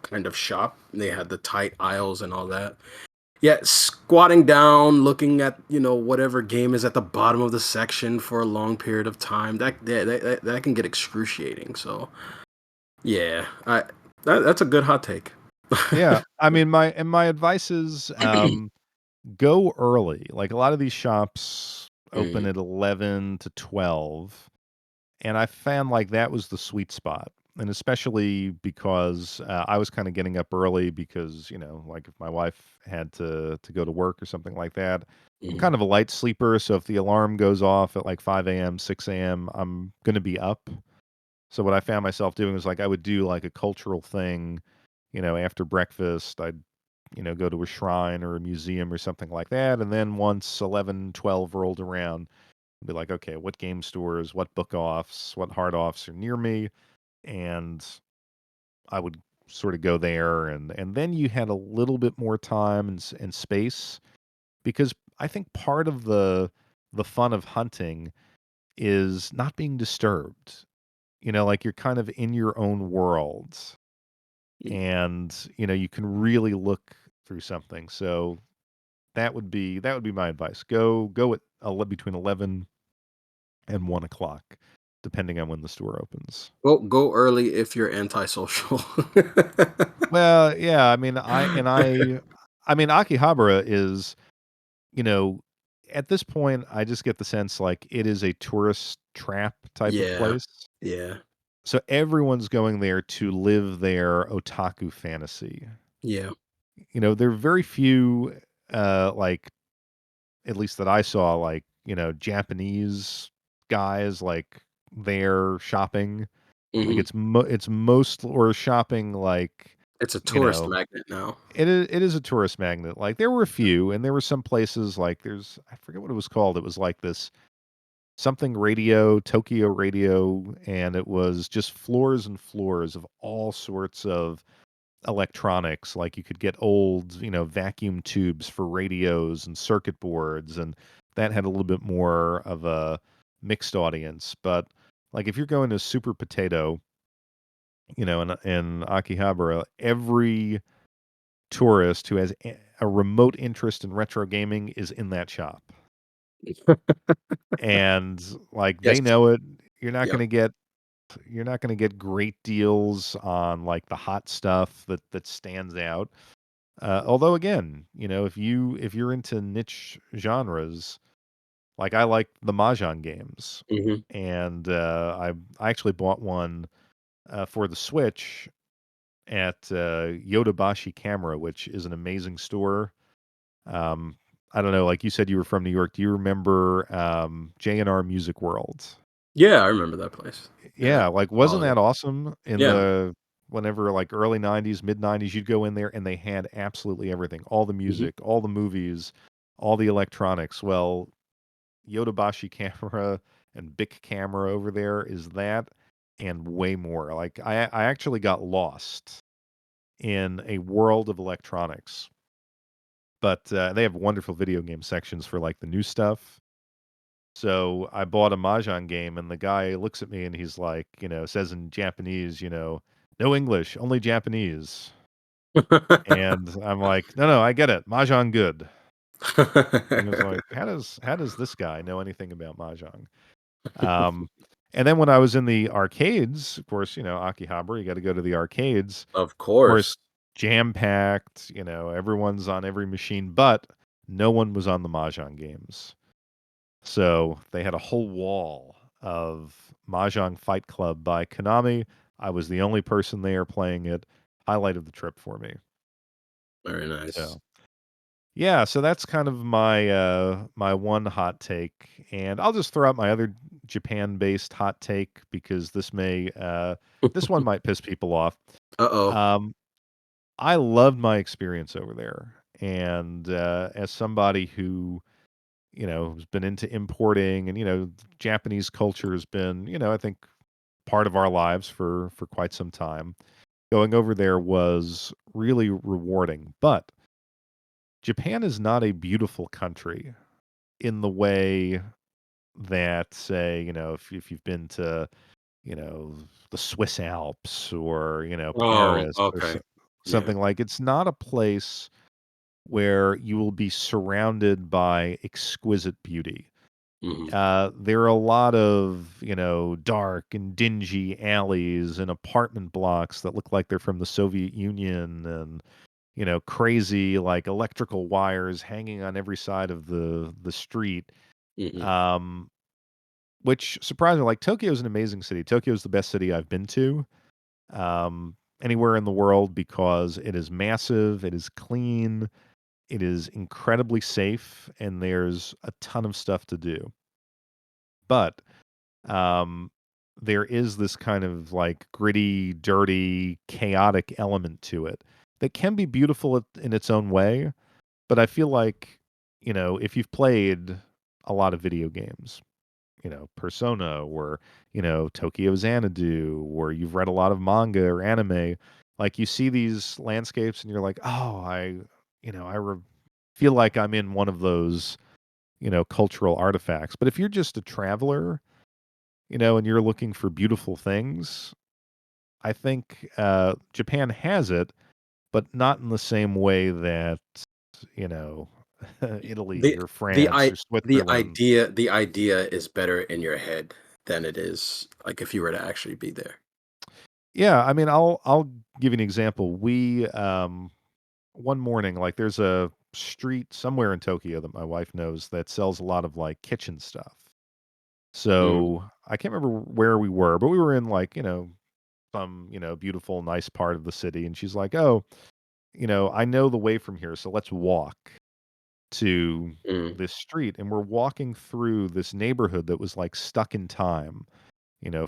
kind of shop. They had the tight aisles and all that. Yeah, squatting down, looking at, whatever game is at the bottom of the section for a long period of time, that can get excruciating. So yeah, that's a good hot take. Yeah, I mean, my advice is, go early. Like, a lot of these shops open Mm, at 11 to 12, and I found, like, that was the sweet spot, and especially because, I was kinda getting up early because, like, if my wife had to go to work or something like that, I'm mhm. kind of a light sleeper, so if the alarm goes off at, like, 5 AM, 6 AM, I'm gonna be up. So what I found myself doing was, like, I would do, like, a cultural thing, after breakfast. I'd, go to a shrine or a museum or something like that, and then once 11, 12 rolled around, I'd be like, "Okay, what game stores, what book offs, what hard offs are near me?" And I would sorta go there, and then you had a little bit more time and space because I think part of the fun of hunting is not being disturbed. Like, you're kind of in your own world, and, you can really look through something. So that would be my advice. Go at between 11 and 1 o'clock, depending on when the store opens. Go early if you're antisocial. Well, yeah, I mean, Akihabara is, you know, at this point, I just get the sense like it is a tourist trap type of Yeah, place. yeah, So everyone's going there to live their otaku fantasy. yeah. There are very few, like, at least that I saw, like, Japanese guys, like, there shopping. Like, Hmm. it's most or shopping, like, It's a you tourist know, magnet now. it is a tourist magnet. Like, there were a few, and there were some places, like, I forget what it was called. It was like this something radio, Tokyo Radio, and it was just floors and floors of all sorts of electronics. Like, you could get old, vacuum tubes for radios and circuit boards, and that had a little bit more of a mixed audience. But, like, if you're going to Super Potato, in Akihabara, every tourist who has a remote interest in retro gaming is in that shop. And, like, they Yes. know it. You're not Yep. gonna get you're not gonna get great deals on, like, the hot stuff that stands out. Although again, if you're into niche genres, like I like the mahjong games, Hmm. and I actually bought one for the Switch at Yodobashi Camera, which is an amazing store. Um, I don't know, like you said, you were from New York. Do you remember J&R Music World? Yeah, I remember that place. Yeah. Yeah, like, wasn't Oh, that awesome in yeah. the whenever, like, early '90s, mid-90s, you'd go in there and they had absolutely everything, all the Hmm. music, all the movies, all the electronics. Well, Yodobashi Camera and Bic Camera over there is that and way more. Like, I actually got lost in a world of electronics, but, they have wonderful video game sections for, like, the new stuff. So I bought a mahjong game, and the guy looks at me and he's like, says in Japanese, no English, only Japanese. And I'm like, no, no, I get it. Mahjong good. And he was like, how does this guy know anything about mahjong? Um, and then when I was in the arcades, of course, Akihabara, you got to go to the arcades. Of Of course, course. jam packed. Everyone's on every machine, but no one was on the mahjong games. So they had a whole wall of Mahjong Fight Club by Konami. I was the only person there playing it. Highlight of the trip for me. Very nice. So yeah, so that's kind of my one hot take, and I'll just throw out my other Japan-based hot take because this one might piss people off. Uh-oh. Um, I loved my experience over there, and as somebody who who's been into importing and Japanese culture has been I think part of our lives for quite some time. Going over there was really rewarding, but Japan is not a beautiful country in the way that, say, if you've been to, you know, the Swiss Alps or, Oh, Paris or okay. Yeah. something. Like, it's not a place where you will be surrounded by exquisite beauty. Mhm. There are a lot of, dark and dingy alleys and apartment blocks that look like they're from the Soviet Union and, crazy like electrical wires hanging on every side of the street. Mhm. Um, which surprisingly, like Tokyo is an amazing city. Tokyo is the best city I've been to anywhere in the world because it is massive, it is clean, it is incredibly safe, and there's a ton of stuff to do. But um, there is this kind of like gritty, dirty, chaotic element to it that can be beautiful in its own way. But I feel like, if you've played a lot of video games, Persona or, Tokyo Xanadu, or you've read a lot of manga or anime, like you see these landscapes and you're like, oh, feel like I'm in one of those, cultural artifacts. But if you're just a traveler, and you're looking for beautiful things, I think Japan has it, but not in the same way that, you know, Italy The or the France I or Switzerland. the idea is better in your head than it is like if you were to actually be there. Yeah, I mean, I'll give you an example. We one morning, like there's a street somewhere in Tokyo that my wife knows that sells a lot of like kitchen stuff. Mhm. So I can't remember where we were, but we were in like, some, beautiful, nice part of the city. And she's like, oh, I know the way from here, so let's walk to Mm. this street. And we're walking through this neighborhood that was like stuck in time,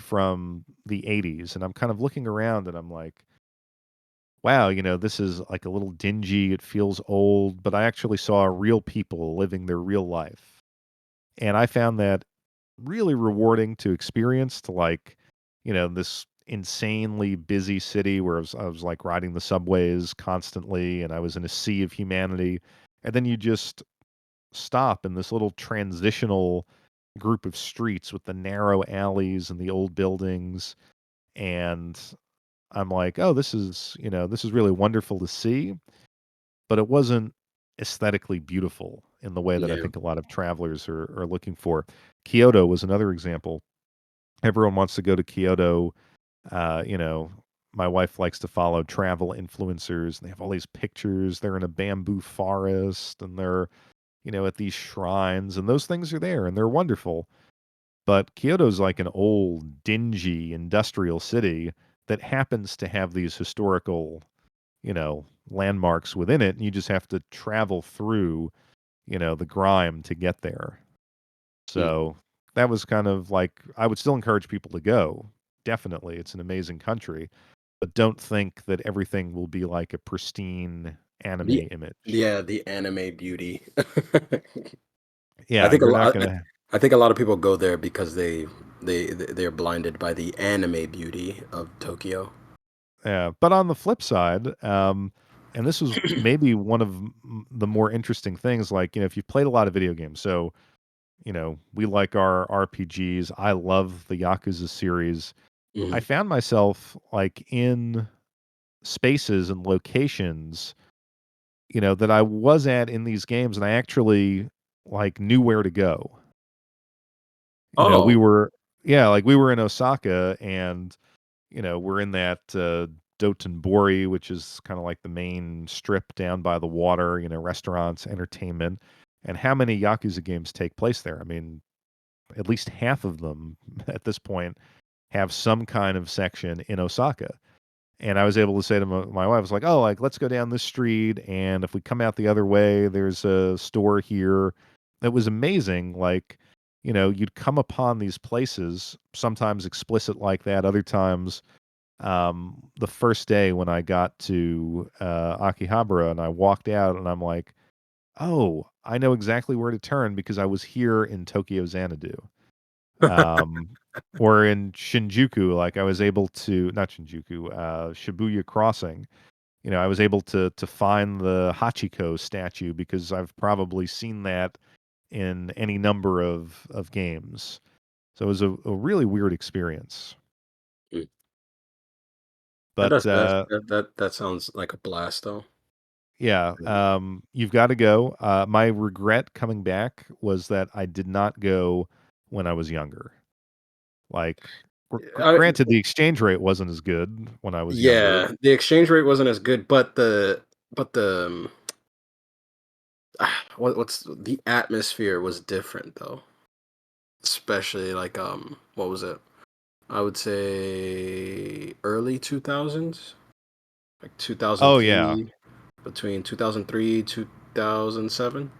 from the 80s. And I'm kind of looking around and I'm like, wow, this is like a little dingy. It feels old, but I actually saw real people living their real life. And I found that really rewarding to experience to like, this insanely busy city where I was like riding the subways constantly and I was in a sea of humanity. And then you just stop in this little transitional group of streets with the narrow alleys and the old buildings. And I'm like, oh, this is really wonderful to see, but it wasn't aesthetically beautiful in the way that I Yeah. think a lot of travelers are looking for. Kyoto was another example. Everyone wants to go to Kyoto. Uh, you know, my wife likes to follow travel influencers, and they have all these pictures. They're in a bamboo forest, and they're, at these shrines, and those things are there, and they're wonderful. But Kyoto's like an old, dingy industrial city that happens to have these historical, landmarks within it, and you just have to travel through, the grime to get there. Mm. So that was kind of like I would still encourage people to go. Definitely, it's an amazing country, but don't think that everything will be like a pristine anime The image. yeah, the anime beauty. I Yeah, think a you're not lot gonna. I think a lot of people go there because they're blinded by the anime beauty of Tokyo. Yeah, but on the flip side, and this was maybe one of the more interesting things. Like, if you've played a lot of video games, so we like our RPGs. I love the Yakuza series. I Mhm. found myself like in spaces and locations, that I was at in these games, and I actually like knew where to go. We Oh. were yeah, like we were in Osaka, and we're in that Dotonbori, which is kind of like the main strip down by the water, restaurants, entertainment. And how many Yakuza games take place there? I mean, at least half of them at this point have some kind of section in Osaka. And I was able to say to my wife, I was like, "Oh, like let's go down this street, and if we come out the other way, there's a store here." It was amazing. Like, you'd come upon these places, sometimes explicit like that, other times. The first day when I got to Akihabara and I walked out, and I'm like, "Oh, I know exactly where to turn because I was here in Tokyo Xanadu." Um, or in Shinjuku, like I was able to not Shinjuku, Shibuya Crossing. I was able to find the Hachiko statue because I've probably seen that in any number of games. So it was a really weird experience. Mm. That But does that sounds like a blast, though. yeah, Mhm. you've got to go. My regret coming back was that I did not go when I was younger. Like, I granted, the exchange rate wasn't as good when I was younger. Yeah, the exchange rate wasn't as good, but the what's the atmosphere was different though. Especially like what was it? I would say early 2000s, like Oh yeah. 2003, between 2003 2007.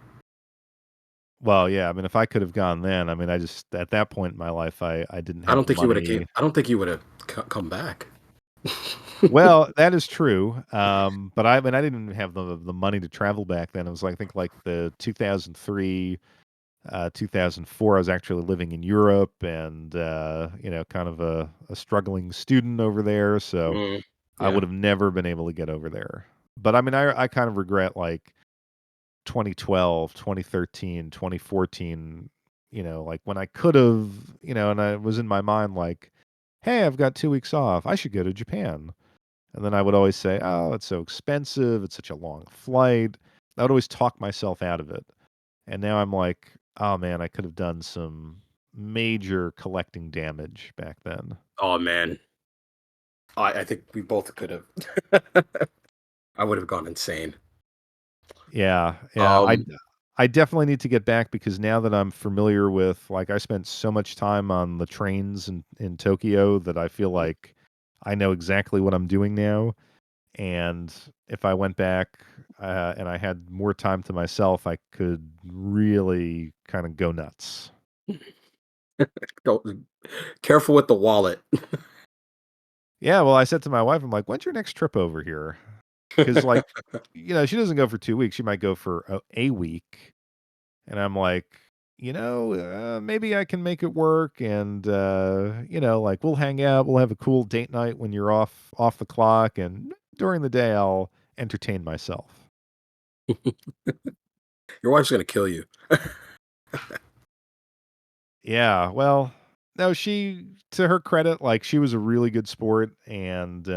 Well, yeah. I mean, if I could have gone then, I mean, I just at that point in my life, I didn't I have don't the think you would have came. money. I don't think you would have come back. Well, that is true. But I mean, I didn't even have the money to travel back then. It was like, I think like the 2003, 2004. I was actually living in Europe, and kind of a struggling student over there. So Mm, I yeah. would have never been able to get over there. But I mean, I kind of regret like 2012, 2013, 2014. Like when I could have, and I was in my mind like, hey, I've got 2 weeks off. I should go to Japan. And then I would always say, oh, it's so expensive. It's such a long flight. I would always talk myself out of it. And now I'm like, oh man, I could have done some major collecting damage back then. Oh man, I think we both could have. I would have gone insane. Yeah, yeah. I Um, I definitely need to get back because now that I'm familiar with like I spent so much time on the trains in Tokyo that I feel like I know exactly what I'm doing now. And if I went back and I had more time to myself, I could really kind of go nuts. go careful with the wallet. Yeah, well, I said to my wife, I'm like, "When's your next trip over here?" Because like, she doesn't go for 2 weeks. She might go for a week. And I'm like, maybe I can make it work, and like we'll hang out, we'll have a cool date night when you're off the clock, and during the day I'll entertain myself. Your wife's gonna kill you. Yeah, well, no, she to her credit, like she was a really good sport, and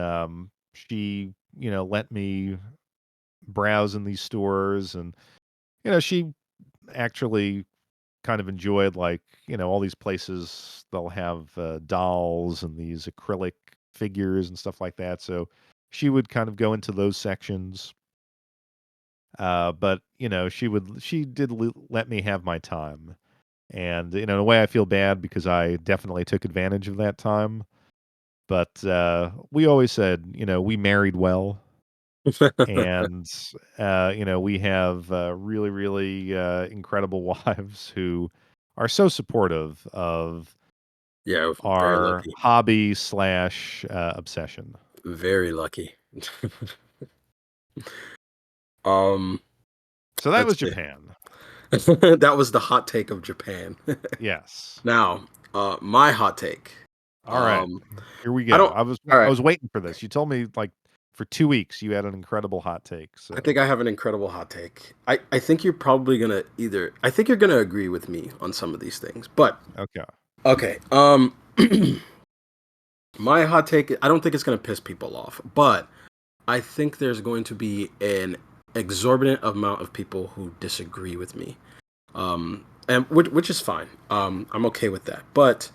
she, let me browse in these stores, and she actually kind of enjoyed like all these places they'll have dolls and these acrylic figures and stuff like that, so she would kind of go into those sections, but she did let me have my time, and in a way I feel bad because I definitely took advantage of that time, but we always said we married well, and we have really really incredible wives who are so supportive of Yeah, very our lucky. hobby slash obsession. Very lucky. Um, So that let's was see. Japan. That was the hot take of Japan. Yes. Now, my hot take. All right. Um, Here we I go. don't. I was All I right. was waiting for this. You told me like For 2 weeks, you had an incredible hot take, I so think I have an incredible hot take. I think you're probably gonna I think you're gonna agree with me on some of these things. But okay. okay. My hot take, I don't think it's gonna piss people off, but I think there's going to be an exorbitant amount of people who disagree with me. And which is fine. I'm okay with that. But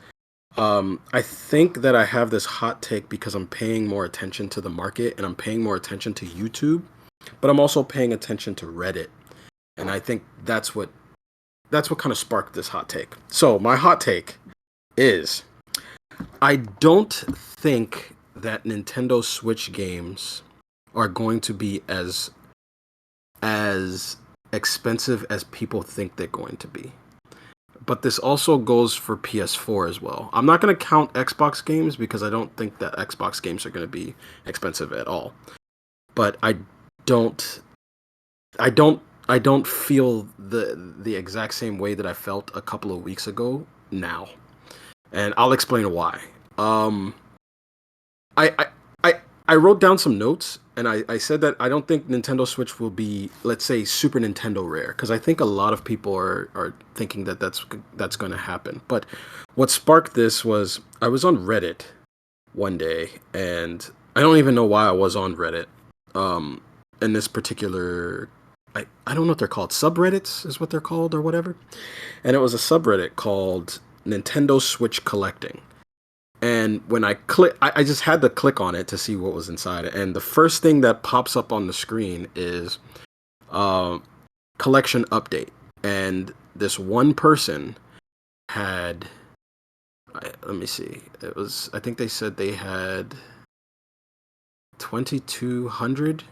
I think that I have this hot take because I'm paying more attention to the market and I'm paying more attention to YouTube, but I'm also paying attention to Reddit. And I think that's what kind of sparked this hot take. So my hot take is I don't think that Nintendo Switch games are going to be as expensive as people think they're going to be. But this also goes for PS4 as well. I'm not going to count Xbox games because I don't think that Xbox games are going to be expensive at all. But don't I don't feel the exact same way that I felt a couple of weeks ago now. And I'll explain why. Um I I I, I wrote down some notes and I said that I don't think Nintendo Switch will be, let's say, Super Nintendo rare, because I think a lot of people are thinking that that's going to happen. But what sparked this was I was on Reddit one day, and I don't even know why I was on Reddit. Um, in this particular, I don't know what they're called. Subreddits is what they're called or whatever. And it was a subreddit called Nintendo Switch Collecting. And when I click, I just had to click on it to see what was inside it. And the first thing that pops up on the screen is uh, collection update. And this one person had, let me see, it was, I think they said they had 2,200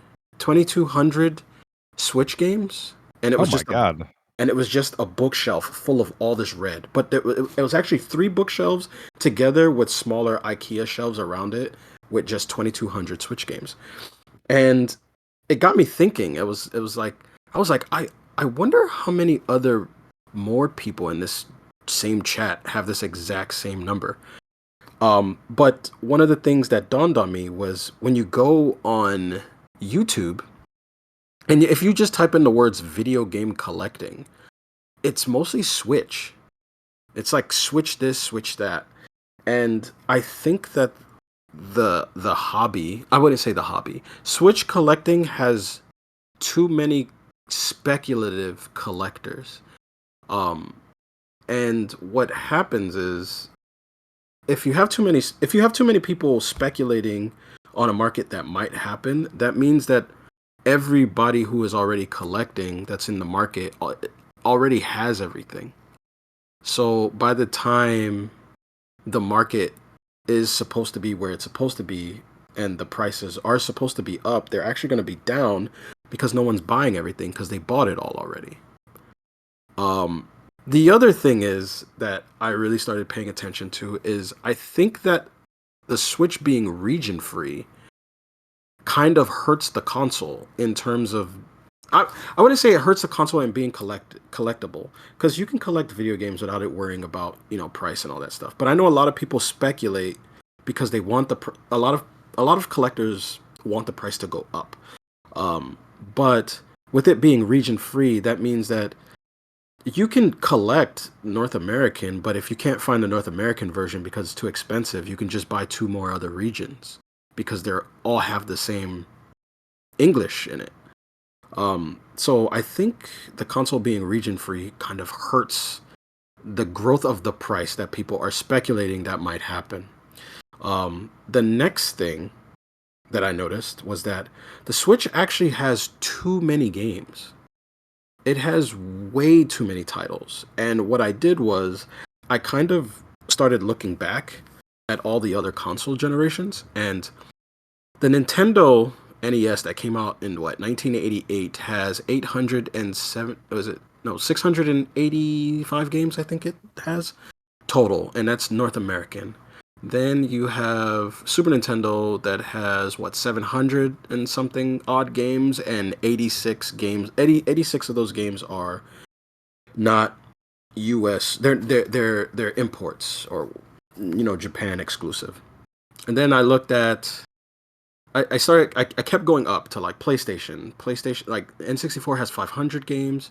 Switch games. And it Oh was my just god. and it was just a bookshelf full of all this red. But it was actually three bookshelves together with smaller IKEA shelves around it with just 2,200 Switch games. And it got me thinking. It was like I wonder how many other more people in this same chat have this exact same number. But one of the things that dawned on me was when you go on YouTube and if you just type in the words video game collecting, it's mostly Switch. It's like switch this, switch that. And I think that the hobby, I wouldn't say the hobby. Switch collecting has too many speculative collectors. Um and what happens is if you have too many people speculating on a market that might happen, that means that everybody who is already collecting that's in the market already has everything. So by the time the market is supposed to be where it's supposed to be and the prices are supposed to be up, they're actually going to be down because no one's buying everything because they bought it all already. Um, the other thing is that I really started paying attention to is I think that the Switch being region free kind of hurts the console in terms of I wouldn't say it hurts the console and being collectible because you can collect video games without it worrying about price and all that stuff. But I know a lot of people speculate because they want a lot of collectors want the price to go up. But with it being region free, that means that you can collect North American, but if you can't find the North American version because it's too expensive, you can just buy two more other regions because they're all have the same English in it. So I think the console being region free kind of hurts the growth of the price that people are speculating that might happen. The next thing that I noticed was that the Switch actually has too many games. It has way too many titles. And what I did was I kind of started looking back at all the other console generations, and the Nintendo NES that came out in 1988 has 807, was it, no, 685 games, I think it has total, and that's North American. Then you have Super Nintendo that has 700 and something odd games, and 86 games. 86 of those games are not US. They're imports or Japan exclusive. And then I looked at I kept going up to like PlayStation, like N64 has 500 games,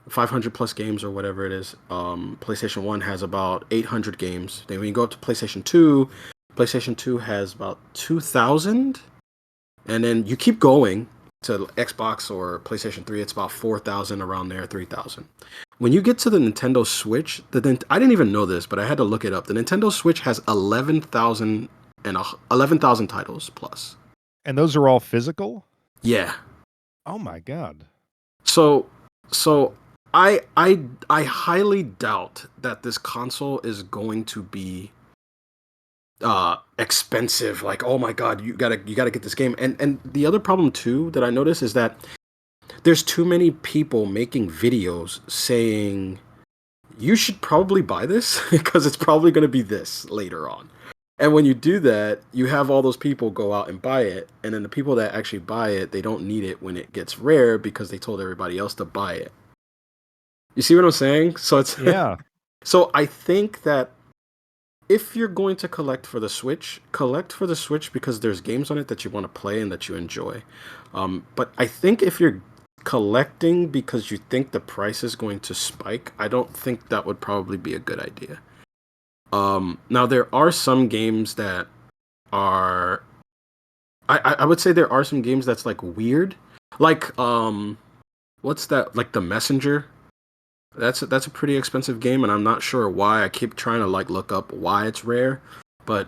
500 plus games or whatever it is. PlayStation 1 has about 800 games. Then when you go up to PlayStation 2 has about 2,000. And then you keep going to Xbox or PlayStation 3, it's about 4,000 around there, 3,000. When you get to the Nintendo Switch, I didn't even know this, but I had to look it up. The Nintendo Switch has 11,000 titles plus. And those are all physical? Yeah. Oh my god. So so I highly doubt that this console is going to be expensive. Like, oh my god, you gotta get this game. And the other problem too that I notice is that there's too many people making videos saying you should probably buy this because it's probably going to be this later on. And when you do that, you have all those people go out and buy it, and then the people that actually buy it, they don't need it when it gets rare because they told everybody else to buy it. You see what I'm saying? So it's Yeah. so I think that if you're going to collect for the Switch because there's games on it that you want to play and that you enjoy. But I think if you're collecting because you think the price is going to spike, I don't think that would probably be a good idea. Now there are some games that are, I would say there are some games that's like weird, like what's that? Like The Messenger. That's a pretty expensive game, and I'm not sure why. I keep trying to like look up why it's rare, but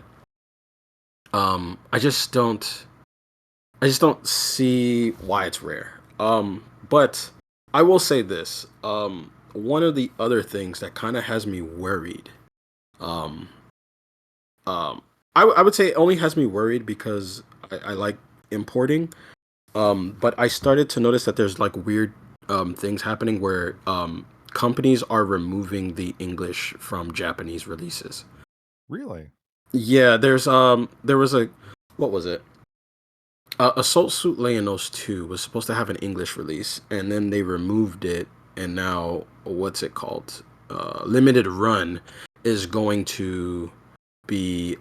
I just don't see why it's rare. But I will say this. One of the other things that kind of has me worried. Um, I would say it only has me worried because I like importing. But I started to notice that there's like weird things happening where companies are removing the English from Japanese releases. Really? Yeah, there was a what was it? Assault Suit Leonos 2 was supposed to have an English release, and then they removed it, and now what's it called? Limited Run is going to be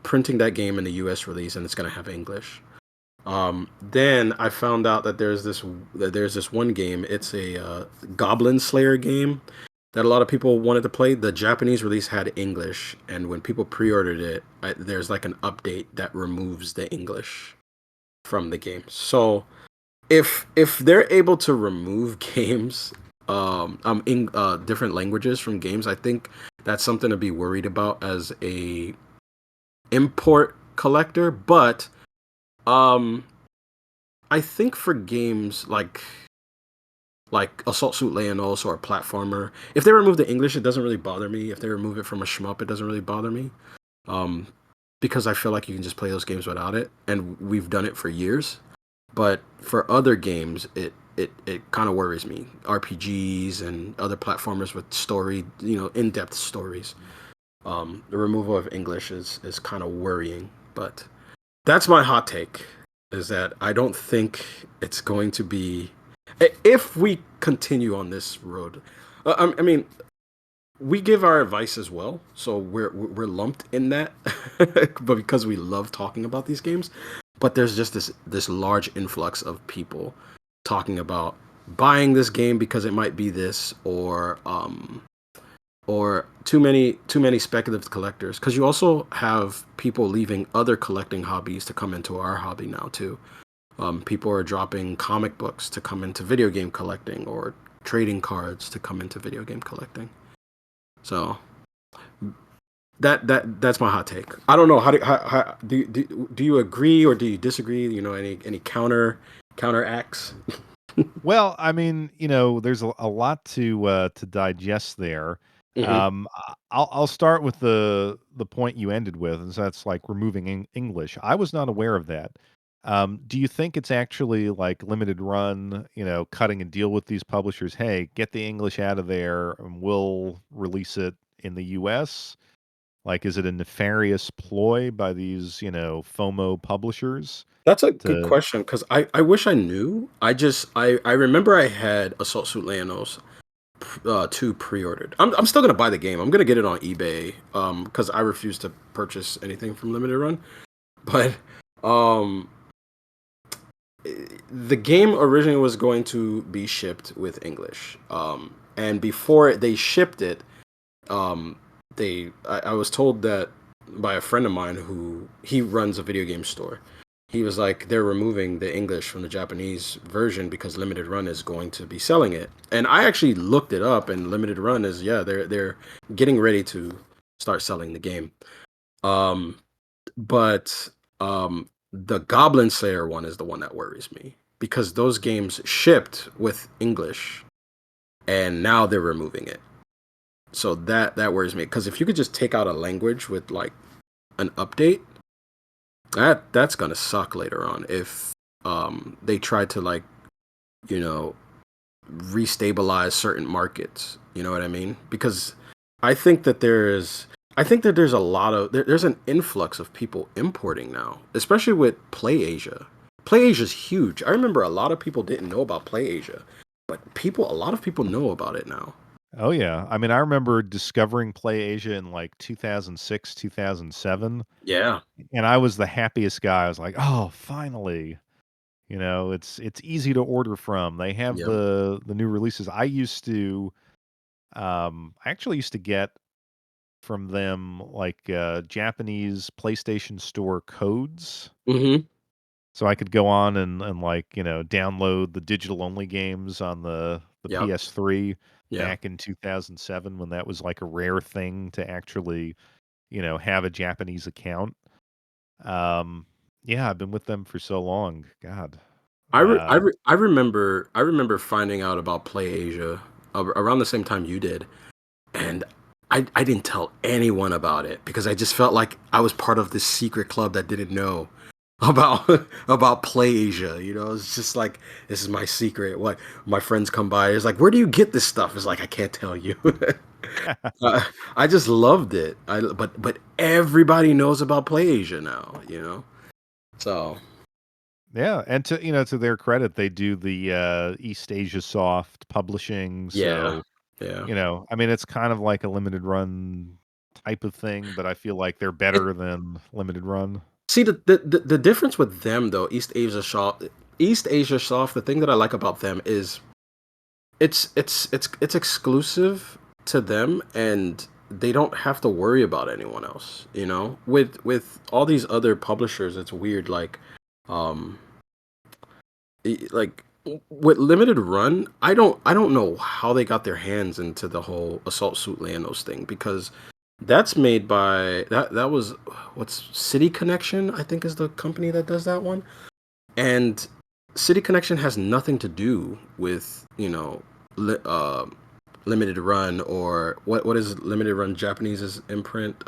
printing that game in the U.S. release, and it's going to have English. Then I found out that there's this one game. It's a Goblin Slayer game that a lot of people wanted to play. The Japanese release had English, and when people pre-ordered it, there's like an update that removes the English from the game. So if they're able to remove games in different languages from games, I think that's something to be worried about as a import collector. But um I think for games like Assault Suit Leonos or a platformer, if they remove the English, it doesn't really bother me. If they remove it from a shmup, it doesn't really bother me. Um, because I feel like you can just play those games without it, and we've done it for years. But for other games, it kind of worries me. RPGs and other platformers with story, in-depth stories. The removal of English is kind of worrying. But that's my hot take. Is that I don't think it's going to be if we continue on this road. I mean, we give our advice as well, so we're lumped in that, but because we love talking about these games. But there's just this large influx of people talking about buying this game because it might be this, or too many speculative collectors. Because you also have people leaving other collecting hobbies to come into our hobby now too. People are dropping comic books to come into video game collecting, or trading cards to come into video game collecting. So that's my hot take. I don't know do you agree or do you disagree? Any counter acts? Well, I mean, there's a lot to digest there. Hmm. I'll start with the point you ended with, and so that's like removing English. I was not aware of that. Do you think it's actually like limited run, cutting a deal with these publishers? Hey, get the English out of there, and we'll release it in the U.S. Like, is it a nefarious ploy by these, FOMO publishers That's a good to? question because I wish I knew. I remember I had Assault Suit Leonos 2 pre-ordered. I'm still gonna buy the game. I'm gonna get it on eBay because I refuse to purchase anything from Limited Run. But um, the game originally was going to be shipped with English. And before they shipped it, um, I was told that by a friend of mine who he runs a video game store. He was like, they're removing the English from the Japanese version because Limited Run is going to be selling it. And I actually looked it up, and Limited Run is, yeah, they're getting ready to start selling the game. Um, but the Goblin Slayer one is the one that worries me because those games shipped with English, and now they're removing it. So that worries me because if you could just take out a language with like an update, that's gonna suck later on if they try to like you know restabilize certain markets. You know what I mean? Because I think that there's a lot of there's an influx of people importing now, especially with Play Asia. Play Asia's huge. I remember a lot of people didn't know about Play Asia, but a lot of people know about it now. Oh yeah. I mean, I remember discovering Play Asia in like 2006, 2007, Yeah. and I was the happiest guy. I was like, "Oh, finally." It's easy to order from. They have Yep. the new releases. I actually used to get from them like Japanese PlayStation Store codes. Mm-hmm. So I could go on and like, download the digital only games on the Yep. PS3 Yeah. back in 2007 when that was like a rare thing to actually, have a Japanese account. Um, yeah, I've been with them for so long. God. Uh, I remember finding out about Play Asia around the same time you did, and I didn't tell anyone about it because I just felt like I was part of this secret club that didn't know about about Play Asia. You know, it's just like this is my secret. What my friends come by, it's like, where do you get this stuff? It's like I can't tell you. uh, I just loved it. But everybody knows about Play Asia now. You know, so yeah, and to their credit, they do the East Asia Soft publishing, yeah, so yeah. I mean, it's kind of like a limited run type of thing, but I feel like they're better than limited run. See the difference with them though, East Asia Soft, the thing that I like about them is it's exclusive to them and they don't have to worry about anyone else, you know? With all these other publishers, it's weird um like with limited run, I don't know how they got their hands into the whole Assault Suit Landos thing because that's made by that was what's City Connection, I think is the company that does that one. And City Connection has nothing to do with, limited run or what is limited run Japanese's imprint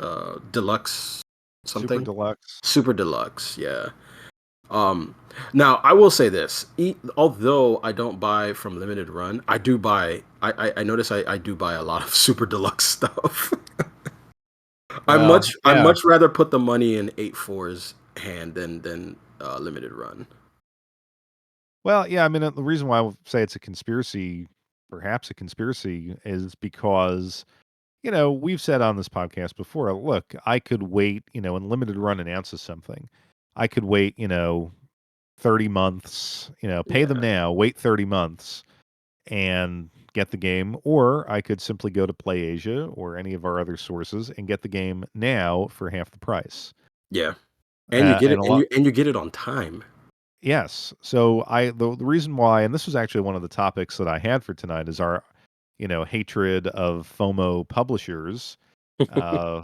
deluxe Super something deluxe. super deluxe, yeah. um, Now I will say this: although I don't buy from Limited Run, I do buy. I notice I do buy a lot of Super Deluxe stuff. Well, I yeah. much rather put the money in 8-4's hand than Limited Run. Well, yeah, I mean, the reason why I would say it's a conspiracy, perhaps a conspiracy, is because, we've said on this podcast before, look, I could wait, when limited run announces something. I could wait, 30 months, pay them Yeah, now, wait 30 months and get the game, or I could simply go to Play Asia or any of our other sources and get the game now for half the price. yeah, and you get And it, a lot, and you get it on time. yes. So the reason why, and this was actually one of the topics that I had for tonight, is our, hatred of FOMO publishers,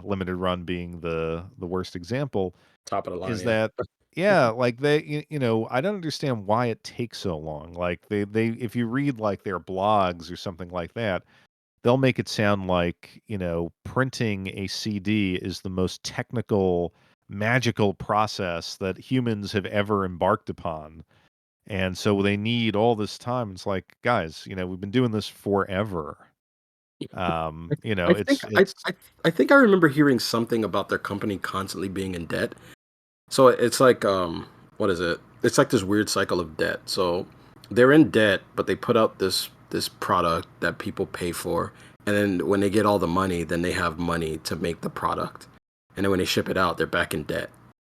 limited run being the worst example, Top of the line, is yeah. that yeah, like I don't understand why it takes so long. Like they if you read like their blogs or something like that, they'll make it sound like, printing a CD is the most technical, magical process that humans have ever embarked upon. And so they need all this time. It's like, guys, we've been doing this forever. I think it's I think I remember hearing something about their company constantly being in debt. So it's like what is it? It's like this weird cycle of debt. So they're in debt, but they put out this product that people pay for, and then when they get all the money, then they have money to make the product. And then when they ship it out, they're back in debt.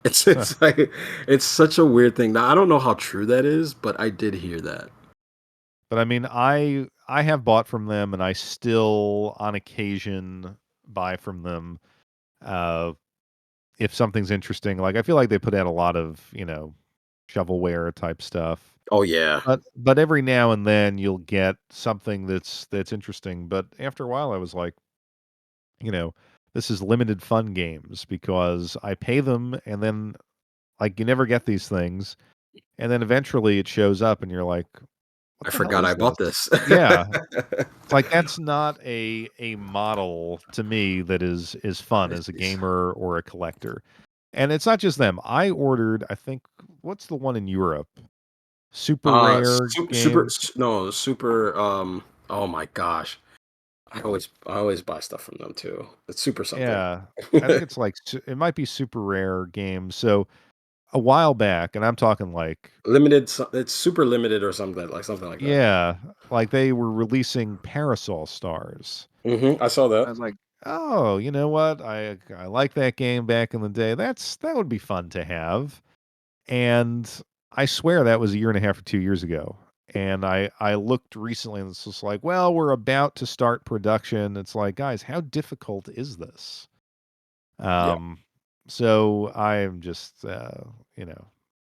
It's like it's such a weird thing. Now I don't know how true that is, but I did hear that. But I mean, I have bought from them, and I still, on occasion, buy from them. Uh, if something's interesting, like I feel like they put out a lot of shovelware type stuff. Oh yeah, But every now and then you'll get something that's interesting. But after a while, I was like, you know, this is limited fun games because I pay them, and then like you never get these things, and then eventually it shows up, and you're like, what I the hell forgot is I bought this? this. Yeah. It's like that's not a model to me that is fun as a It's, gamer or a collector. And it's not just them. I ordered, I think, what's the one in Europe? Super rare games. no, super. Oh my gosh, I always buy stuff from them too. It's super something. Yeah. I think it's like it might be super rare games. So a while back, and I'm talking like, Limited. It's super limited or something like that. yeah, like they were releasing Parasol Stars. I saw I that. was like, "Oh, you know what? I like that game back in the day. That would be fun to have." And I swear that was a year and a half or 2 years ago. And I looked recently and it's just like, "Well, we're about to start production." It's like, "Guys, how difficult is this?" Yeah, Um, so I'm just, you know,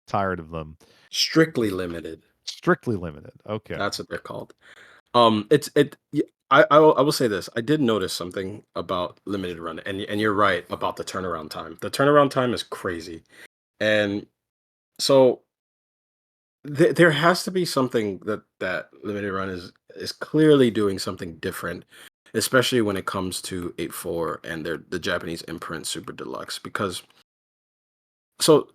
tired of them. strictly limited. Strictly limited. Okay. That's what they're called. It's it. I will say this. I did notice something about limited run, and you're right about the turnaround time. The turnaround time is crazy, and so there has to be something that limited run is clearly doing something different, especially when it comes to 8.4 and the Japanese imprint Super Deluxe. Because so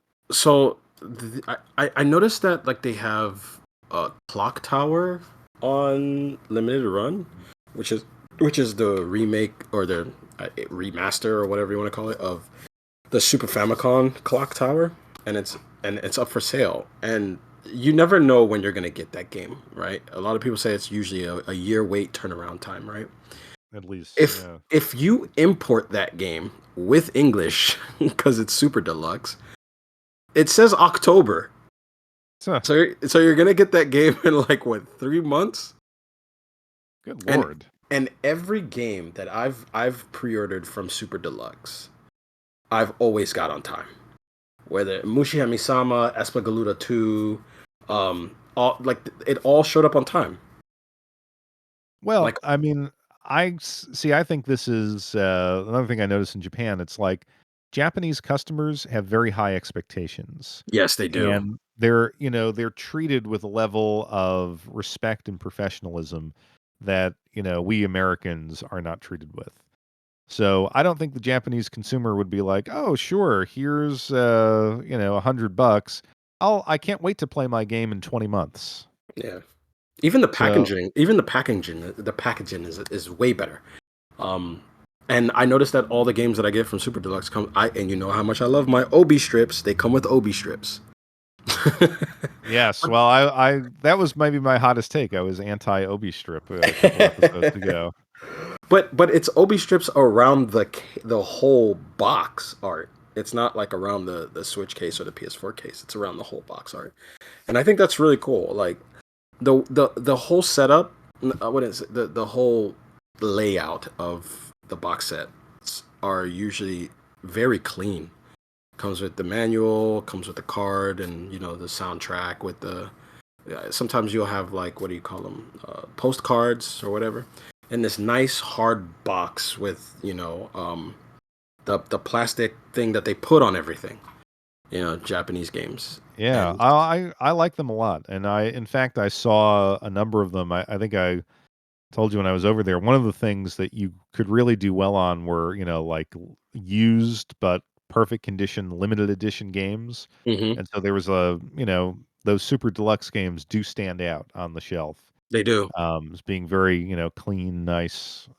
I noticed that like they have a clock tower on limited run, which is the remake or the remaster or whatever you want to call it of the Super Famicom clock tower, and it's up for sale. And you never know when you're gonna get that game, right? A lot of people say it's usually a year wait turnaround time, right? At least, If yeah. you import that game with English because it's super deluxe, it says October. So, So you're gonna get that game in like what 3 months? good And lord. every game that I've pre-ordered from Super Deluxe, I've always got on time. Whether Mushihamisama, Espagaluda 2, all like it all showed up on time. Well, Like I mean, see, I think this is another thing I noticed in Japan. It's like Japanese customers have very high expectations, yes, they do. and they're treated with a level of respect and professionalism that we Americans are not treated with. So I don't think the Japanese consumer would be like, "Oh, sure, here's $100. I can't wait to play my game in 20 months." Yeah. So Even the packaging is way better. Um, and I noticed that all the games that I get from Super Deluxe come. And you know how much I love my Obi strips. They come with Obi strips. yes, well, I that was maybe my hottest take. I was anti Obi strip a couple episodes ago. But it's Obi strips around the whole box art. It's not like around the Switch case or the PS4 case. It's around the whole box art, and I think that's really cool. Like the whole setup. What is it? The whole layout of the box sets are usually very clean. Comes with the manual, comes with the card, and the soundtrack with the. Sometimes you'll have like what do you call them? Postcards or whatever, in this nice hard box with the plastic thing that they put on everything. Japanese games, Yeah, and I like them a lot, and in fact I saw a number of them. I think I told you when I was over there. One of the things that you could really do well on were like used but perfect condition limited edition games, hmm and so there was those super deluxe games do stand out on the shelf. they do. As being very, clean, nice,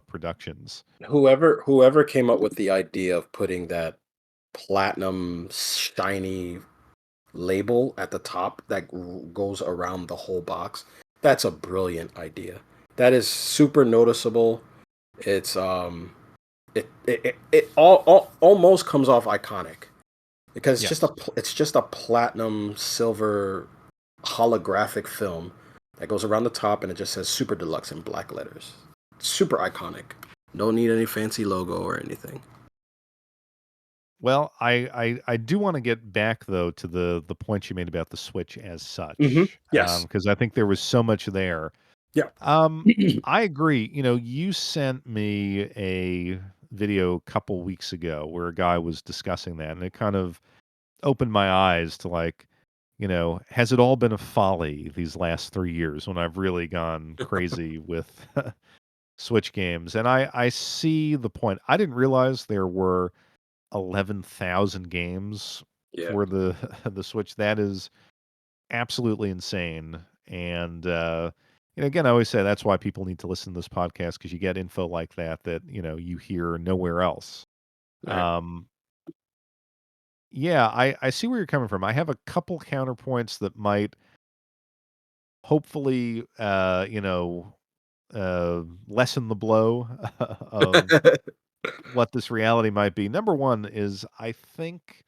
productions. Whoever came up with the idea of putting that platinum shiny label at the top that goes around the whole box, that's a brilliant idea. That is super noticeable. It's it almost comes off iconic. because Yes. it's just a platinum silver holographic film that goes around the top and it just says Super Deluxe in black letters. Super iconic. Don't need any fancy logo or anything. Well, I do wanna get back, though, to the point you made about the Switch as Hmm. such, Yes. because I think there was so much there. Yeah. Um, I agree. You sent me a video a couple weeks ago where a guy was discussing that, and it kind of opened my eyes to, like, has it all been a folly these last 3 years when I've really gone crazy with Switch games? And I see the point. I didn't realize there were 11,000 games Yeah. for the the Switch. That is absolutely insane. And again, I always say that's why people need to listen to this podcast because you get info like that you hear nowhere else. Right. Um, yeah, I see where you're coming from. I have a couple counterpoints that might hopefully lessen the blow of what this reality might be. Number one is I think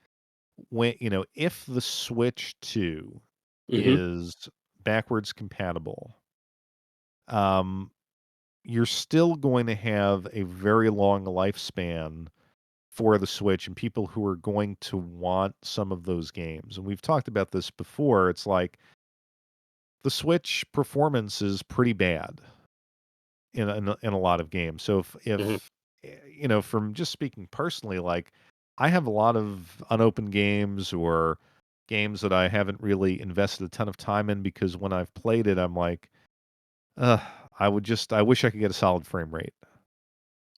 when if the Switch 2 Hmm. is backwards compatible, um, you're still going to have a very long lifespan for the Switch and people who are going to want some of those games. And we've talked about this before. It's like the Switch performance is pretty bad in a lot of games. So Hmm. if from just speaking personally, like I have a lot of unopened games or games that I haven't really invested a ton of time in because when I've played it, I'm like, Ugh, I wish I could get a solid frame rate.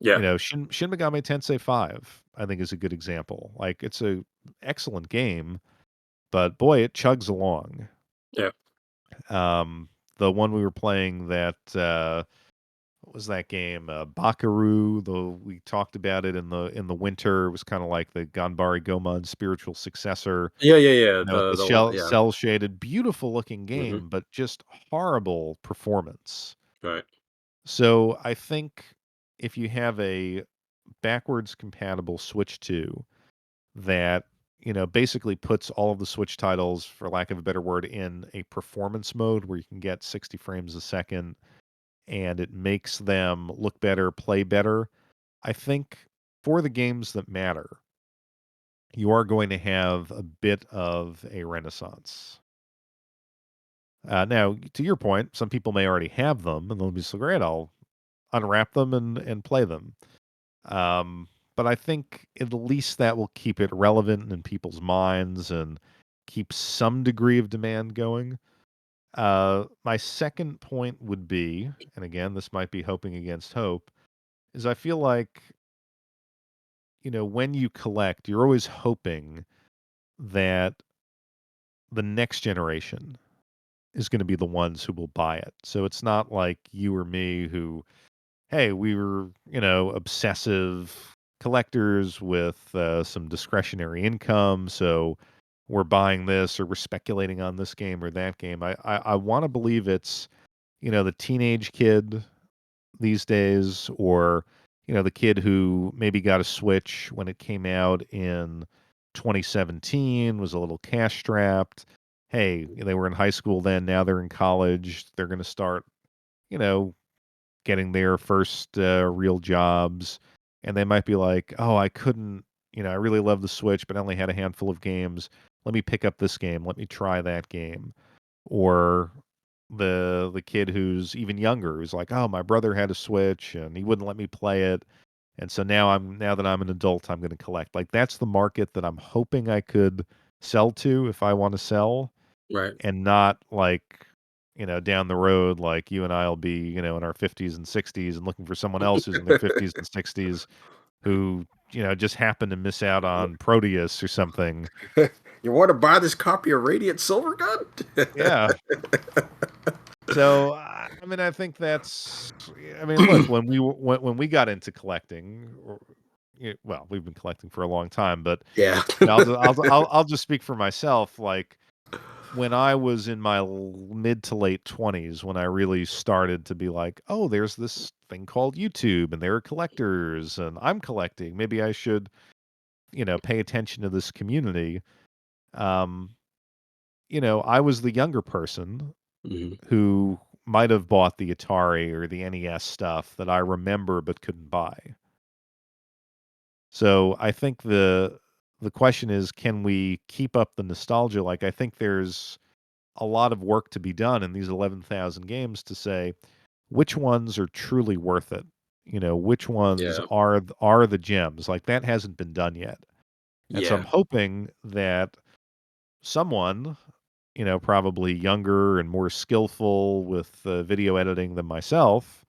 Yeah. Shin Megami Tensei 5, I think is a good example. Like it's a excellent game, but boy, it chugs along. Yeah. Um, the one we were playing that what was that game? Bakaru. Though we talked about it in the winter. It was kind of like the Ganbare Goemon spiritual successor. Yeah. Yeah. Yeah. With the The one. Yeah. cell shaded, beautiful looking Hmm. game, but just horrible performance. Right. So I think if you have a backwards compatible Switch 2 that basically puts all of the Switch titles, for lack of a better word, in a performance mode where you can get 60 frames a second and it makes them look better, play better. I think for the games that matter, you are going to have a bit of a renaissance. Now, to your point, some people may already have them, and they'll be so great. I'll unwrap them and play them. But I think at least that will keep it relevant in people's minds and keep some degree of demand going. My second point would be, and again, this might be hoping against hope, is I feel like, when you collect, you're always hoping that the next generation is going to be the ones who will buy it. So it's not like you or me who, hey, we were, obsessive collectors with some discretionary income. So we're buying this or we're speculating on this game or that game. I want to believe it's, the teenage kid these days or, the kid who maybe got a Switch when it came out in 2017, was a little cash strapped. Hey, they were in high school then. Now they're in college. They're going to start, you know, getting their first real jobs, and they might be like, "Oh, I couldn't, I really love the Switch, but I only had a handful of games. Let me pick up this game. Let me try that game." Or the kid who's even younger, who's like, "Oh, my brother had a Switch and he wouldn't let me play it, and so now that I'm an adult, I'm going to collect." Like that's the market that I'm hoping I could sell to if I want to sell Right. and not like, down the road, like you and I'll be, in our 50s and 60s and looking for someone else who's in their 50s and 60s who, just happen to miss out on Proteus or something. You want to buy this copy of Radiant Silvergun? Yeah. So, I mean, I think that's, I mean, look, when we got into collecting, well, we've been collecting for a long time, but Yeah. I'll just speak for myself. Like when I was in my mid to late 20s, when I really started to be like, oh, there's this thing called YouTube and there are collectors and I'm collecting. Maybe I should pay attention to this community, um, I was the younger person Hmm. who might have bought the Atari or the NES stuff that I remember but couldn't buy. So I think the question is, can we keep up the nostalgia? Like, I think there's a lot of work to be done in these 11,000 games to say which ones are truly worth it. Which ones Yeah. are the gems. Like, that hasn't been done yet. And so I'm Yeah. hoping that someone, probably younger and more skillful with video editing than myself,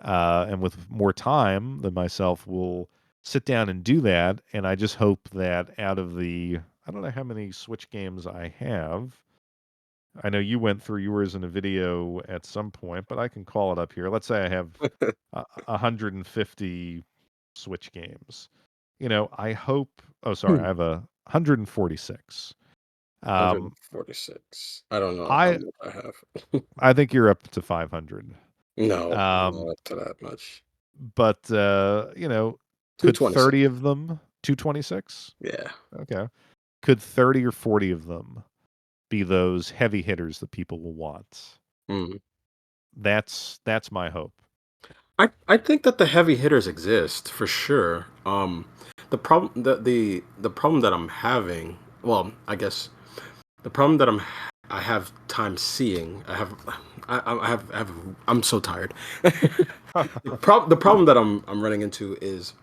and with more time than myself, will sit down and do that. And I just hope that out of I don't know how many Switch games I have. I know you went through yours in a video at some point, but I can call it up here. Let's say I have 150 Switch games. I hope. Oh, sorry, I have 146. Um, 146. I don't know how I much I have. I think you're up to 500. No, I'm not Um, up to that much. but could 226. 30 of them 226? Yeah. Okay. Could 30 or 40 of them be those heavy hitters that people will want? Mm. That's my hope. I think that the heavy hitters exist for sure. The problem that I'm having, well, I guess the problem that I have time seeing. I have I'm so tired. The problem that I'm running into is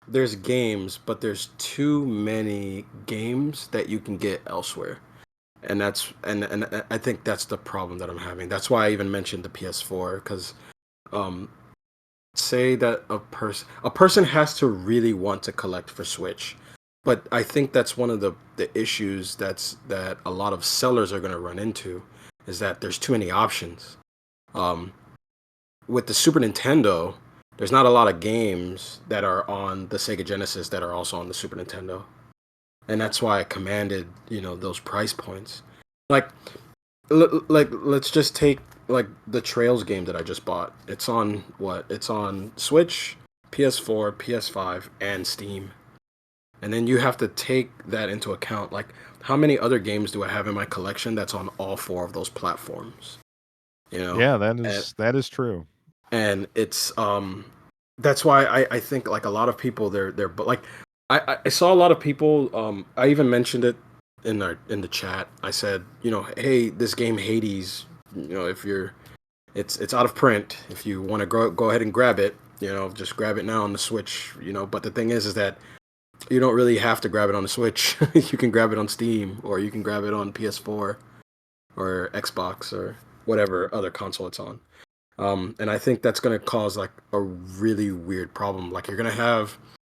there's games, but there's too many games that you can get elsewhere. And and I think that's the problem that I'm having. That's why I even mentioned the PS4 because um say that a person has to really want to collect for Switch. But I think that's one of the issues that a lot of sellers are going to run into is that there's too many options. Um, with the Super Nintendo, there's not a lot of games that are on the Sega Genesis that are also on the Super Nintendo, and that's why I commanded those price points. Like like let's just take like the Trails game that I just bought. It's on what? It's on Switch, PS4, PS5, and Steam. And then you have to take that into account. Like, how many other games do I have in my collection that's on all four of those platforms? You know, Yeah, that and is that is true. it's that's why I think like a lot of people they're but like I saw a lot of people I even mentioned it in the chat. I said, hey, this game Hades, if you're it's out of print. If you want to go ahead and grab it, just grab it now on the Switch, but the thing is that you don't really have to grab it on the Switch. You can grab it on Steam or you can grab it on PS4 or Xbox or whatever other console it's on. And I think that's going to cause like a really weird problem. Like you're going to have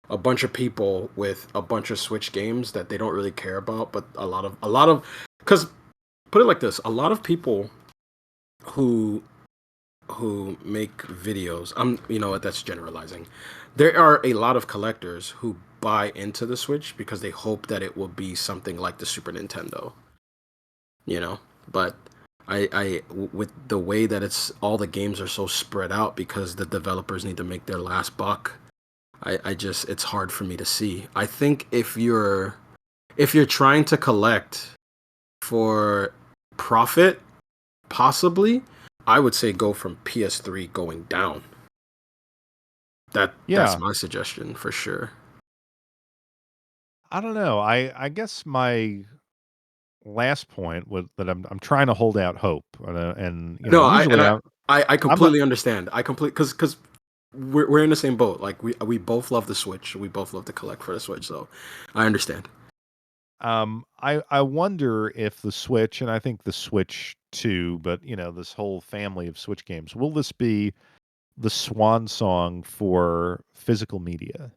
a bunch of people with a bunch of Switch games that they don't really care about, but a lot of because put it like this, a lot of people who make videos, you know what, that's generalizing. There are a lot of collectors who buy into the Switch because they hope that it will be something like the Super Nintendo, but with the way that it's all the games are so spread out because the developers need to make their last buck. I just it's hard for me to see. I think if you're trying to collect for profit, possibly, I would say go from PS3 going down. That's Yeah. my suggestion for sure. I don't know. I guess my last point was that I'm trying to hold out hope, and No, I and usually I I I'm a completely understand. I complete because we're in the same boat. Like we both love the Switch. We both love to collect for the Switch. So I understand. I wonder if the Switch, and I think the Switch too, but this whole family of Switch games, will this be the swan song for physical media?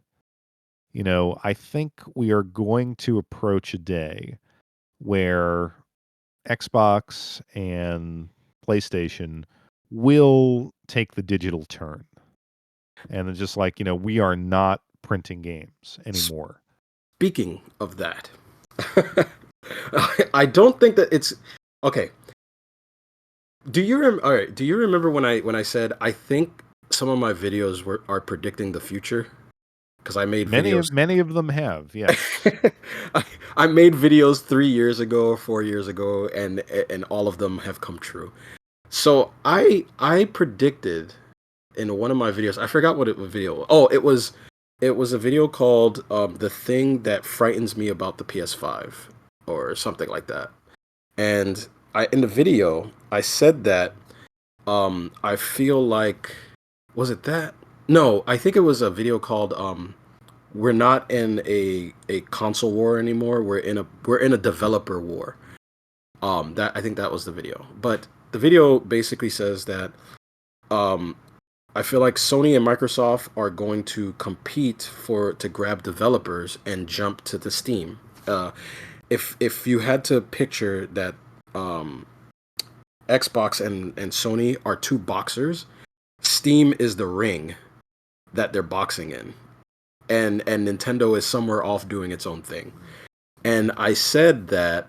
I think we are going to approach a day where Xbox and PlayStation will take the digital turn. And it's just like, we are not printing games anymore. Speaking of that, I don't think that it's okay. All right? Do you remember when I said I think some of my videos are predicting the future? because I made Many videos. of many of them have, yes. I, I made videos 3 years ago or 4 years ago, and all of them have come true. So I predicted in one of my videos. I forgot what video. Oh, it was a video called "The Thing That Frightens Me About the PS5" or something like that. And I in the video I said that I feel like, was it that? No, I think it was a video called we're not in a console war anymore. We're in a developer war. That I think that was the video. But the video basically says that um I feel like Sony and Microsoft are going to compete to grab developers and jump to the Steam. If you had to picture that um Xbox and Sony are two boxers, Steam is the ring that they're boxing in. And Nintendo is somewhere off doing its own thing. And I said that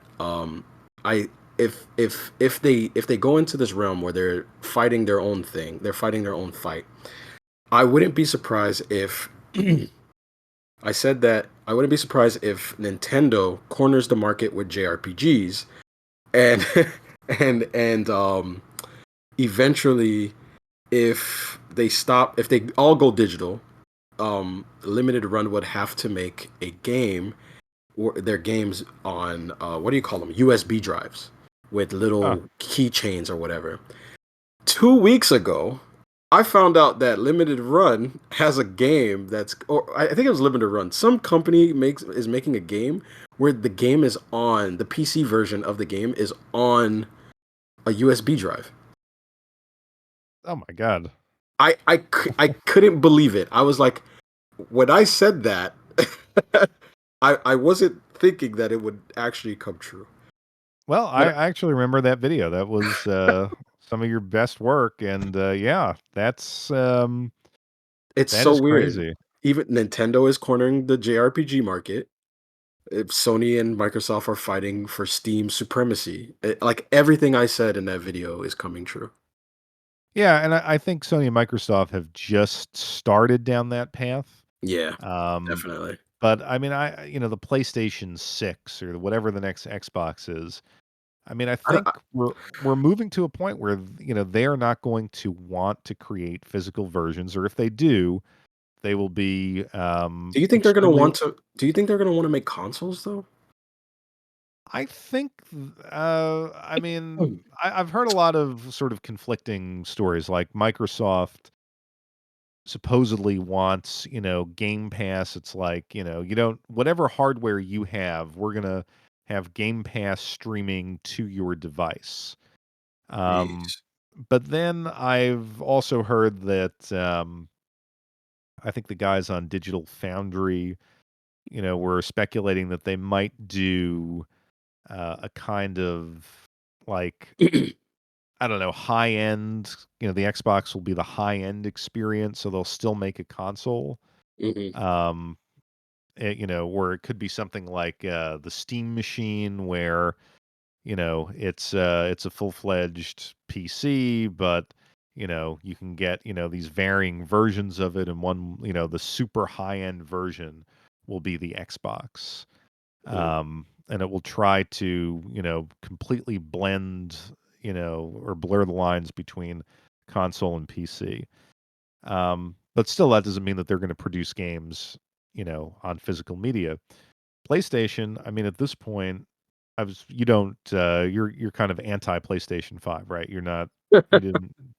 I if they go into this realm where they're fighting their own thing, they're fighting their own fight. I wouldn't be surprised if I said that I wouldn't be surprised if Nintendo corners the market with JRPGs and and eventually if they all go digital, Limited Run would have to make a game or their games on what do you call them, USB drives with Huh. little keychains or whatever. 2 weeks ago, I found out that Limited Run has a game or I think it was Limited Run. Some company is making a game where the game is on the PC version of the game is on a USB drive. Oh my god. I couldn't believe it. I was like, when I said that, I wasn't thinking that it would actually come true. Well, I But actually remember that video. That was, some of your best work, and, yeah, it's that so is weird. crazy. Even Nintendo is cornering the JRPG market. If Sony and Microsoft are fighting for Steam supremacy. Like everything I said in that video is coming true. Yeah, and I think Sony and Microsoft have just started down that path. Yeah, Um, definitely. but I mean, the PlayStation 6 or whatever the next Xbox is, I mean, I I don't, think we're moving to a point where, they are not going to want to create physical versions, or if they do, they will be, do you think they're gonna extremely. want to? Do you think they're gonna want to make consoles though? I think, I mean, Hmm. I've heard a lot of sort of conflicting stories, like Microsoft supposedly wants, Game Pass. It's like, you don't whatever hardware you have, we're gonna have Game Pass streaming to your device. Um, Jeez. but then I've also heard that I think the guys on Digital Foundry, were speculating that they might do a kind of like, I don't know, high end. The Xbox will be the high end experience, so they'll still make a console. Hmm. Um, where it could be something like the Steam Machine, where it's a full fledged PC, but you can get these varying versions of it, and one the super high end version will be the Xbox, and it will try to completely blend or blur the lines between console and PC. But still, that doesn't mean that they're going to produce games on physical media. PlayStation, I mean, at this point, I was you don't you're kind of anti PlayStation 5, right? You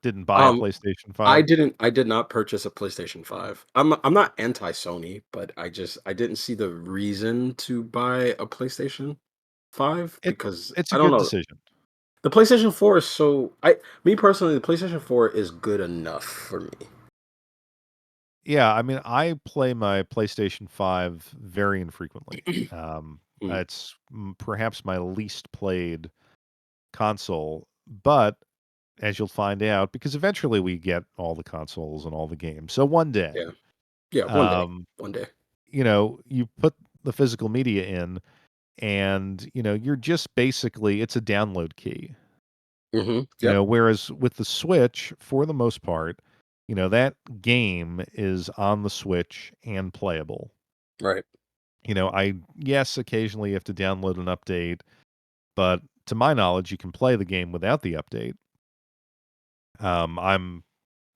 didn't buy a um, PlayStation 5? I did not purchase a PlayStation 5. I'm not anti Sony, but I didn't see the reason to buy a PlayStation 5 It because it's a I don't good know. decision. The PlayStation 4 is so I me personally, the PlayStation 4 is good enough for me. Yeah, I mean, I play my PlayStation 5 very infrequently. Mm, It's perhaps my least played console, but as you'll find out, because eventually we get all the consoles and all the games. So one yeah. day, Yeah, one day. um, One day. you put the physical media in, and you're just basically it's a download key. Mhm. Yep. Whereas with the Switch, for the most part, that game is on the Switch and playable. Right. Yes, occasionally you have to download an update, but to my knowledge, you can play the game without the update. I'm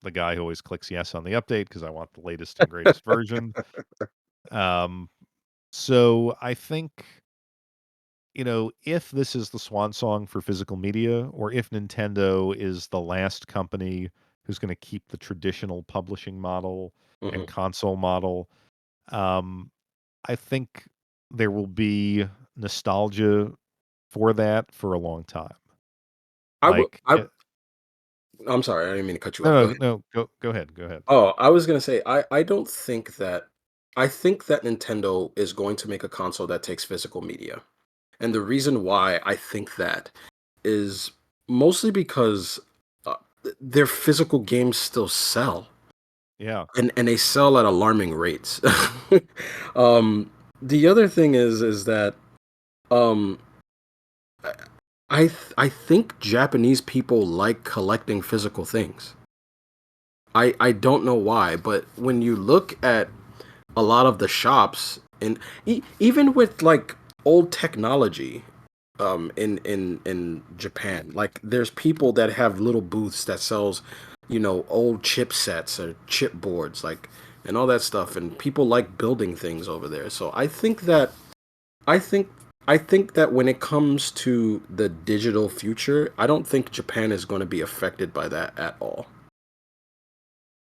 the guy who always clicks yes on the update because I want the latest and greatest version. Um, so I think, if this is the swan song for physical media, or if Nintendo is the last company who's going to keep the traditional publishing model and Hmm. console model, um, I think there will be nostalgia for that for a long time. I would. Like, I'm sorry, I didn't mean to cut you off. no, Go no, ahead. no, go ahead, go ahead. Oh, I was gonna say I don't think that I think that Nintendo is going to make a console that takes physical media. And the reason why I think that is mostly because their physical games still sell, Yeah, and they sell at alarming rates. um, the other thing is that um, I I think Japanese people like collecting physical things. I don't know why, but when you look at a lot of the shops and even with like old technology in Japan, like there's people that have little booths that sells old chipsets or chipboards, like, and all that stuff, and people like building things over there. So I think I think that when it comes to the digital future, I don't think Japan is going to be affected by that at all.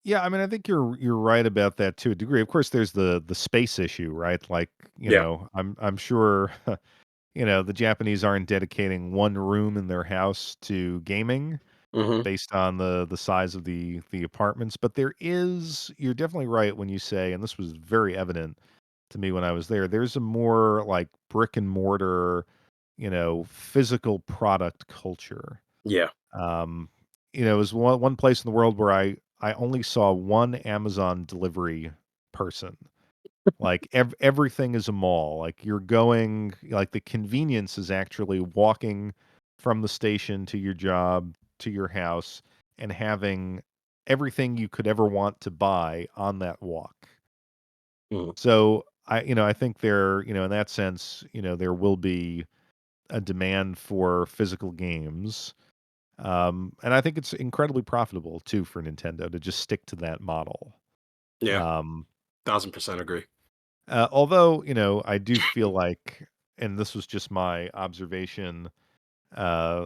yeah. I mean, I think you're right about that to a degree. Of course, there's the space issue, right? Like, Yeah. I'm sure the Japanese aren't dedicating one room in their house to gaming Hmm. based on the size of the apartments. But you're definitely right when you say, and this was very evident to me when I was there. There's a more like brick and mortar, physical product culture. Yeah. Um, it was one place in the world where I only saw one Amazon delivery person. Like everything is a mall. Like the convenience is actually walking from the station to your job to your house and having everything you could ever want to buy on that walk. Mhm. So I think in that sense, there will be a demand for physical games. And I think it's incredibly profitable too for Nintendo to just stick to that model. Yeah. Um, 1000% agree. although, I do feel like, and this was just my observation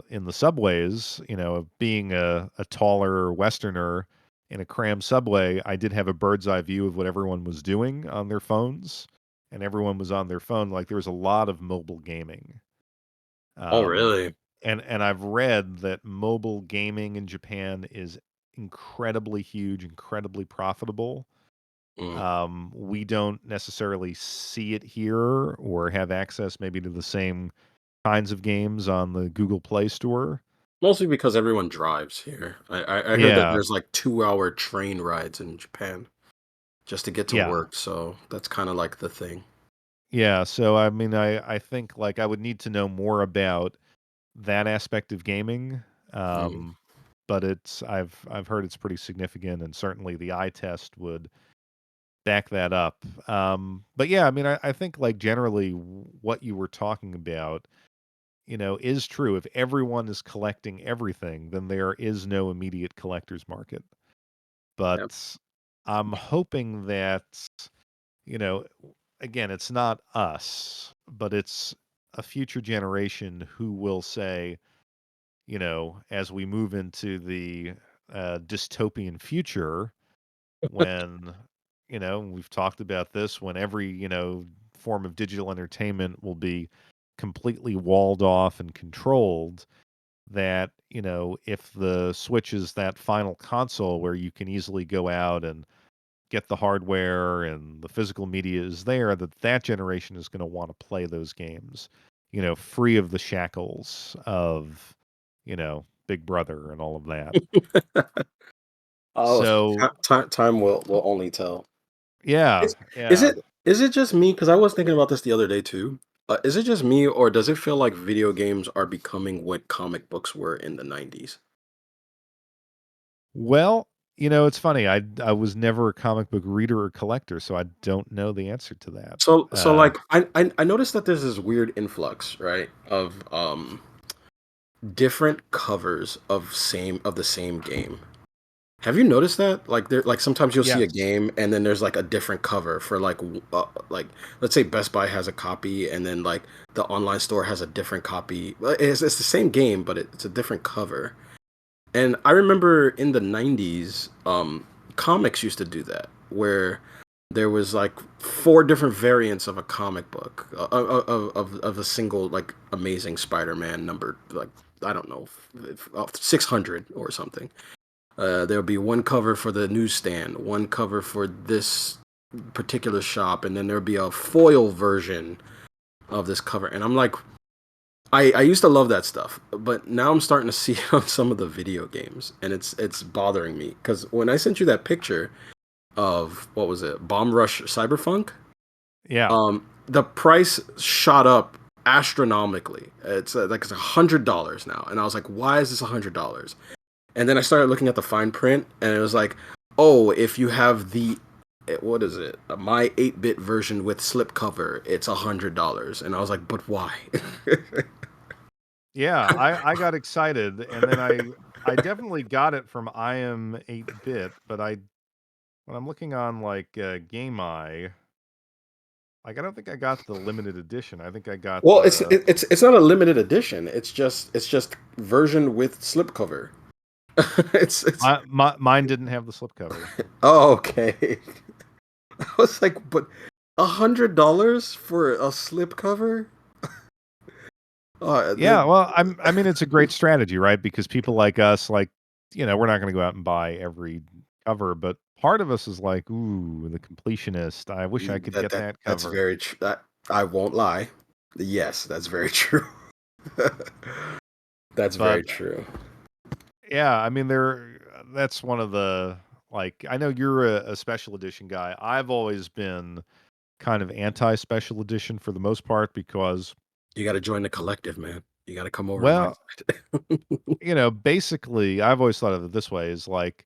in the subways, of being a taller Westerner in a cram subway, I did have a bird's eye view of what everyone was doing on their phones, and everyone was on their phone. Like there was a lot of mobile gaming. Oh, Um, really? and I've read that mobile gaming in Japan is incredibly huge, incredibly profitable. Mm. We don't necessarily see it here or have access maybe to the same kinds of games on the Google Play Store. Mostly because everyone drives here. I heard that Yeah, there's like 2-hour train rides in Japan just to get to yeah, work. So that's kind of like the thing. yeah. So I mean, I think like I would need to know more about that aspect of gaming. Mm. Um, but I've heard it's pretty significant, and certainly the eye test would back that up. But yeah, I mean, I think like generally what you were talking about, is true. If everyone is collecting everything, then there is no immediate collector's market. Yep. But I'm hoping that, you know, again, it's not us, but it's a future generation who will say, as we move into the dystopian future, when, we've talked about this, when every, form of digital entertainment will be completely walled off and controlled, that, if the Switch is that final console where you can easily go out and get the hardware and the physical media is there, that generation is going to want to play those games, free of the shackles of, Big Brother and all of that. Oh, So, time will only tell. yeah, Is is yeah. it is it just me? Because I was thinking about this the other day too. Is it just me, or does it feel like video games are becoming what comic books were in the 90s? Well, It's funny. I was never a comic book reader or collector, so I don't know the answer to that. So like I noticed that there's this weird influx, right, of different covers of the same game. Have you noticed that? Like there, like sometimes you'll see a Yes. game and then there's like a different cover for like let's say Best Buy has a copy and then like the online store has a different copy. It's the same game, but it's a different cover. And I remember in the 90s, comics used to do that, where there was like four different variants of a comic book of a single like Amazing Spider-Man number, like I don't know, 600 or something. There'll be one cover for the newsstand, one cover for this particular shop, and then there'll be a foil version of this cover. And I'm like, I used to love that stuff, but now I'm starting to see it on some of the video games, and it's bothering me because when I sent you that picture of what was it, Bomb Rush Cyberpunk, Yeah. the price shot up astronomically. It's like it's $100 now, and I was like, why is this $100? And then I started looking at the fine print, and it was like, oh, if you have the what is it, my 8-bit version with slipcover, it's $100, and I was like, but why? Yeah, I got excited, and then I definitely got it from I am 8-bit, but I when I'm looking on, like, GameEye, like, I don't think I got the limited edition. I think I got Well, the it's not a limited edition. It's just version with slipcover. It's mine didn't have the slipcover. oh, okay. I was like, but $100 for a slipcover? Yeah, well, I mean, it's a great strategy, right? Because people like us, like, we're not gonna go out and buy every cover, but part of us is like, "Ooh, the completionist. I wish I could that get that that that's cover." very true. That I won't lie. Yes, that's very true. That's very But true. yeah, I mean, that's one of the like, I know you're a special edition guy. I've always been kind of anti-special edition for the most part because, You got to join the collective, man. You got to come over to my well, side. basically, I've always thought of it this way, is like,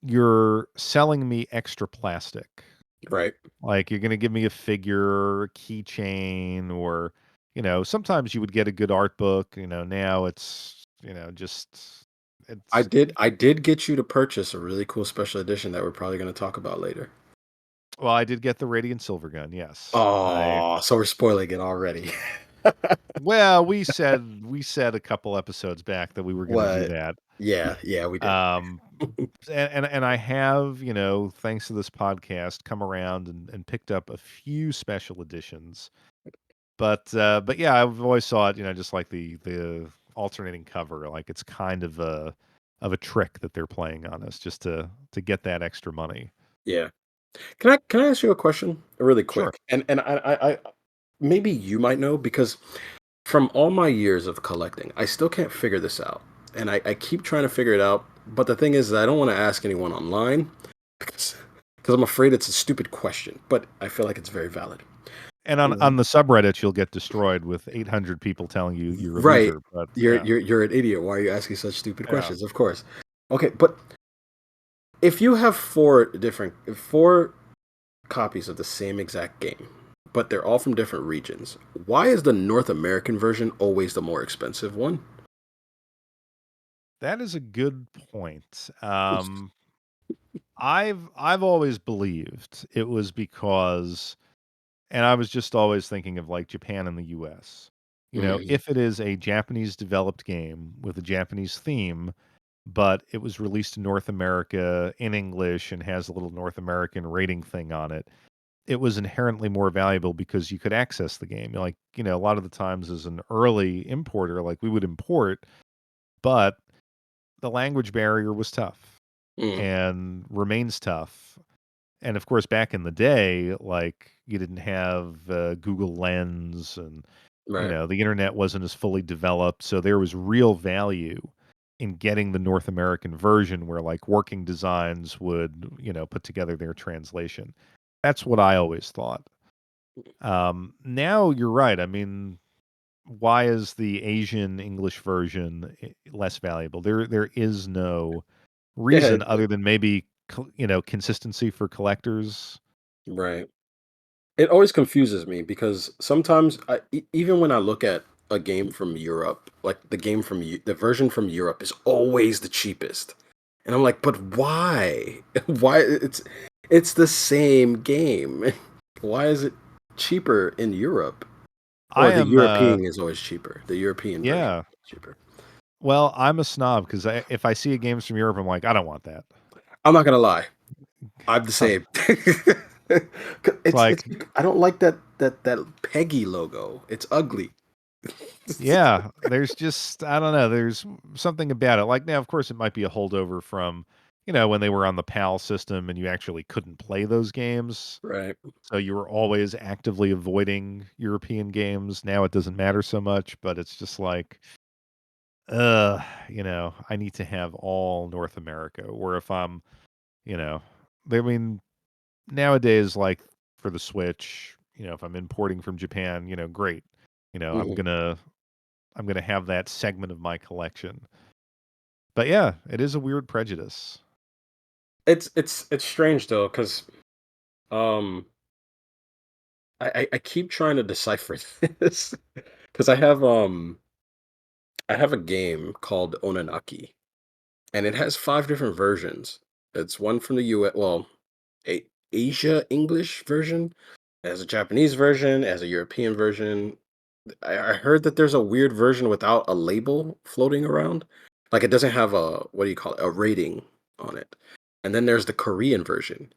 you're selling me extra plastic. Right. Like, you're gonna give me a figure or a keychain or, sometimes you would get a good art book, now it's, just I it's did I did get you to purchase a really cool special edition that we're probably going to talk about later. well, I did get the Radiant Silver Gun, yes. Oh, so we're spoiling it already. Well, we said a couple episodes back that we were gonna do What? that. Yeah, yeah, we did. Um, and I have, thanks to this podcast, come around and picked up a few special editions. But yeah, I've always thought, just like the alternating cover, like it's kind of a trick that they're playing on us just to get that extra money. Yeah. Can I ask you a question really Sure. quick? And I maybe you might know because from all my years of collecting, I still can't figure this out. And I keep trying to figure it out. But the thing is, I don't want to ask anyone online because I'm afraid it's a stupid question, but I feel like it's very valid. And on the subreddit, you'll get destroyed with 800 people telling you you're a Right. loser, but You're yeah. you're you're an idiot. Why are you asking such stupid Yeah. questions? Of course. Okay, but if you have four copies of the same exact game, but they're all from different regions, why is the North American version always the more expensive one? That is a good point. I've always believed it was because, and I was just always thinking of like Japan and the US. Mhm. If it is a Japanese developed game with a Japanese theme, but it was released in North America in English and has a little North American rating thing on it, it was inherently more valuable because you could access the game. Like, a lot of the times as an early importer, like we would import, but the language barrier was tough Mm, and remains tough. And of course, back in the day, like you didn't have Google Lens and, right. the internet wasn't as fully developed. So there was real value in getting the North American version where like working designs would, put together their translation. That's what I always thought. Now you're right. I mean, why is the Asian English version less valuable? There is no Yeah, reason other than maybe consistency for collectors. right. It always confuses me because sometimes even when I look at a game from Europe, like the version from Europe is always the cheapest. And I'm like, "But why? Why it's the same game. Why is it cheaper in Europe?" I Or the am European is always cheaper. The European version yeah. is cheaper. Well, I'm a snob because if I see a games from Europe, I'm like, I don't want that. I'm not gonna lie. I'm the same. It's like, I don't like that Peggy logo. It's ugly. yeah, there's just I don't know, there's something about it. Like now, of course, it might be a holdover from when they were on the PAL system and you actually couldn't play those games. Right. So you were always actively avoiding European games. Now it doesn't matter so much, but it's just like, I need to have all North America. Or if I'm, you know, I mean, nowadays, like for the Switch, if I'm importing from Japan, great. I'm Mhm. gonna have that segment of my collection. But yeah, it is a weird prejudice. It's strange though, because um I keep trying to decipher this because I have a game called Onanaki, and it has 5 different versions. It's one from the US, well, a Asia English version, it has a Japanese version, it has a European version. I heard that there's a weird version without a label floating around. Like, it doesn't have a, what do you call it, a rating on it. And then there's the Korean version.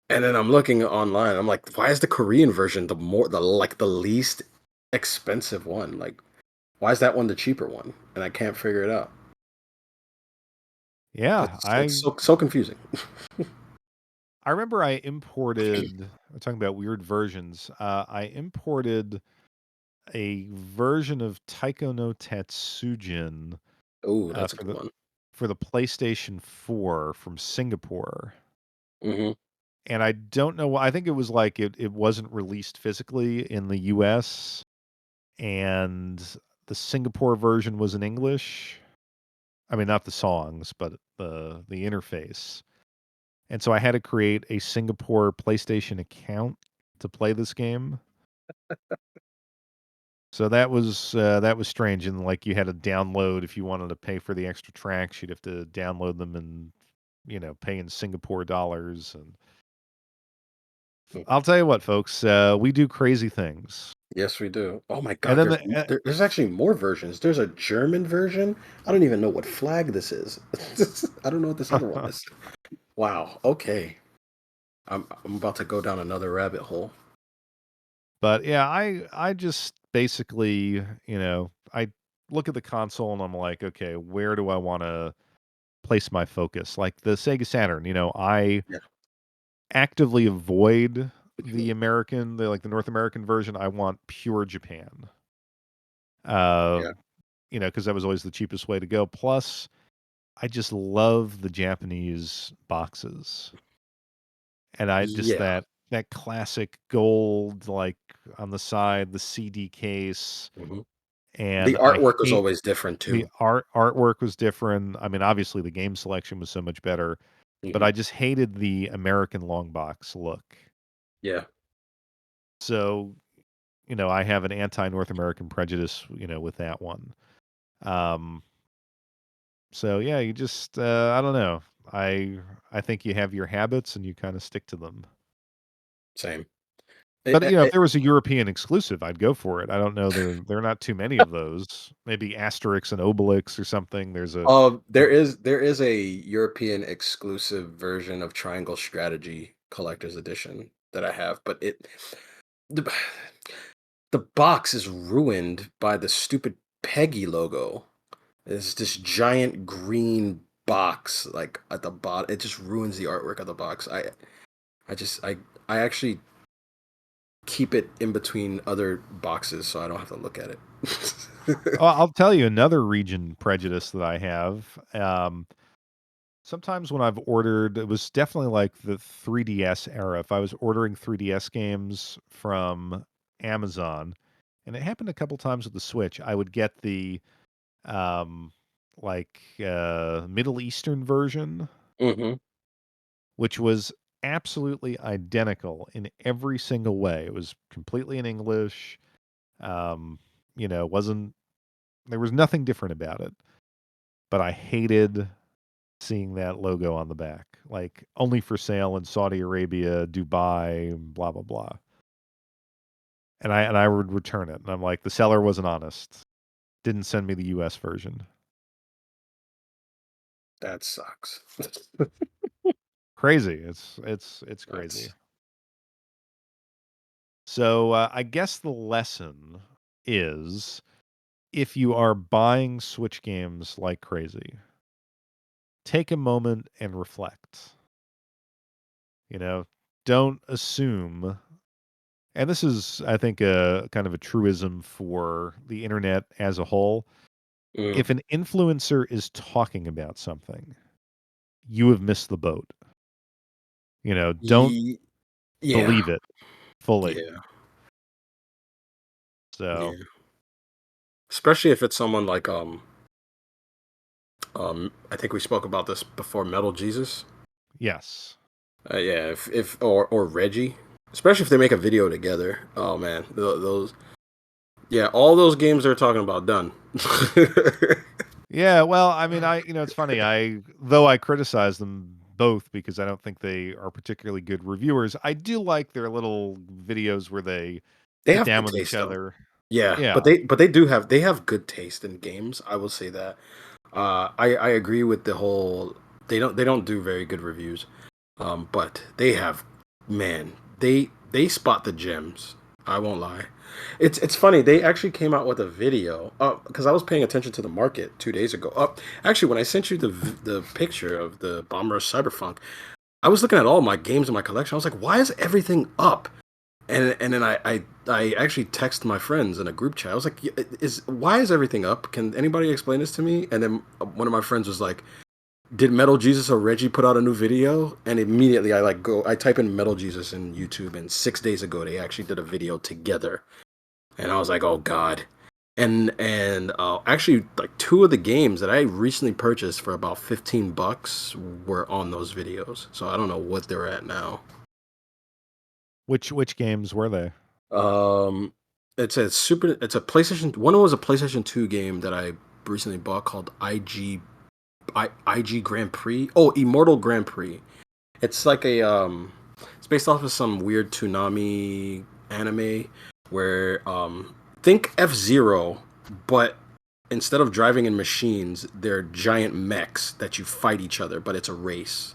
And then I'm looking online, I'm like, why is the Korean version the least expensive one? Like, why is that one the cheaper one? And I can't figure it out. Yeah, It's I so confusing. I remember I imported. We're talking about weird versions. I imported a version of Taiko no Tatsujin Oh, that's a for good one. the PlayStation 4 from Singapore. Hmm. And I don't know why. I think it was like it wasn't released physically in the US and the Singapore version was in English. I mean, not the songs, but the interface. And so I had to create a Singapore PlayStation account to play this game. So that was strange, and like you had to download if you wanted to pay for the extra tracks, you'd have to download them and pay in Singapore dollars. And I'll tell you what, folks, we do crazy things. Yes, we do. Oh my And God, then there's actually more versions. There's a German version. I don't even know what flag this is. I don't know what this other one is. Wow. Okay. I'm about to go down another rabbit hole. but yeah, I just basically I look at the console and I'm like, okay, where do I want to place my focus? Like the Sega Saturn, I Yeah. actively avoid the North American version. I want pure Japan. Uh, Yeah. because that was always the cheapest way to go. Plus, I just love the Japanese boxes. And I just Yeah. that classic gold like on the side, the CD case, Hmm. and The I artwork was hate always different the too. artwork was different. I mean, obviously the game selection was so much better, but Hmm. I just hated the American long box look. Yeah. So, I have an anti-North American prejudice, with that one. Um, so yeah, you just I don't know. I think you have your habits and you kind of stick to them. Same. But if there was a European exclusive, I'd go for it. I don't know there are not too many of those. Maybe Asterix and Obelix or something. There's a There is a European exclusive version of Triangle Strategy Collector's Edition that I have, but the, the box is ruined by the stupid Peggy logo. It's this giant green box like at the bottom. It just ruins the artwork of the box. I just I actually keep it in between other boxes so I don't have to look at it. oh, I'll tell you another region prejudice that I have. Sometimes when I've ordered, it was definitely like the 3DS era. If I was ordering 3DS games from Amazon, and it happened a couple times with the Switch, I would get um like Middle Eastern version, Mm-hmm. which was absolutely identical in every single way. It was completely in English. Um, wasn't there was nothing different about it. But I hated seeing that logo on the back, like only for sale in Saudi Arabia, Dubai, blah blah blah. And I would return it, and I'm like, the seller wasn't honest. Didn't send me the U.S. version. That sucks. Crazy. It's crazy. That's So I guess the lesson is if you are buying Switch games like crazy, take a moment and reflect. You know, don't assume. And this is, I think, a kind of a truism for the internet as a whole. mm. If an influencer is talking about something, you have missed the boat. Don't Ye- yeah, believe it fully. yeah, So, yeah. Especially if it's someone like I think we spoke about this before, Metal Jesus. yes. Yeah, if or Reggie, especially if they make a video together. Oh man, those yeah, all those games they're talking about done. Yeah, well, I mean, it's funny. Though I criticize them both because I don't think they are particularly good reviewers, I do like their little videos where they They sit have down good with each taste though. other. Yeah, Yeah. but they do have they have good taste in games. I will say that. I agree with the whole. They don't do very good reviews, but they have, man, they spot the gems. I won't lie. It's funny. They actually came out with a video. Because I was paying attention to the market 2 days ago. Actually, when I sent you the picture of the Bomber Cyberpunk, I was looking at all my games in my collection. I was like, why is everything up? And then I actually text my friends in a group chat. I was like, is why is everything up? Can anybody explain this to me? And then one of my friends was like, did Metal Jesus or Reggie put out a new video? And immediately I type in Metal Jesus in YouTube, and 6 days ago they actually did a video together. And I was like, oh god. And actually, like, two of the games that I recently purchased for about $15 were on those videos. So I don't know what they're at now. Which games were they? Um, it's a PlayStation. One was a PlayStation 2 game that I recently bought called IG Grand Prix. Oh, Immortal Grand Prix. It's like it's based off of some weird Toonami anime where think F-Zero, but instead of driving in machines, they're giant mechs that you fight each other, but it's a race.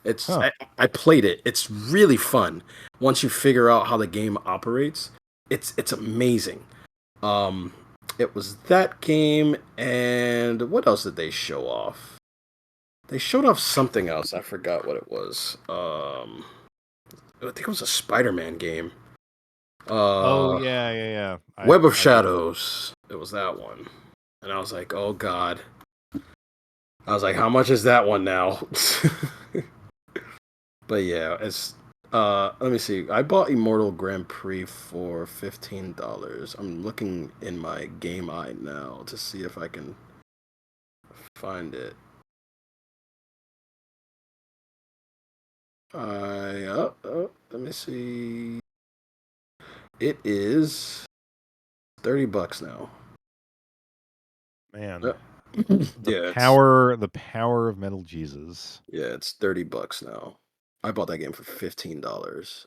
It's Huh. I played it. It's really fun. Once you figure out how the game operates, it's amazing. Um, it was that game, and what else did they show off? They showed off something else. I forgot what it was. I think it was a Spider-Man game. Oh Uh, yeah, yeah, yeah. Web of I do. Shadows. It was that one, and I was like, oh god. I was like, how much is that one now? But yeah, it's let me see. I bought Immortal Grand Prix for $15. I'm looking in my game eye now to see if I can find it. Let me see. It is $30 now. Man, Uh, the yeah, power of Metal Jesus. it's $30 now. I bought that game for $15.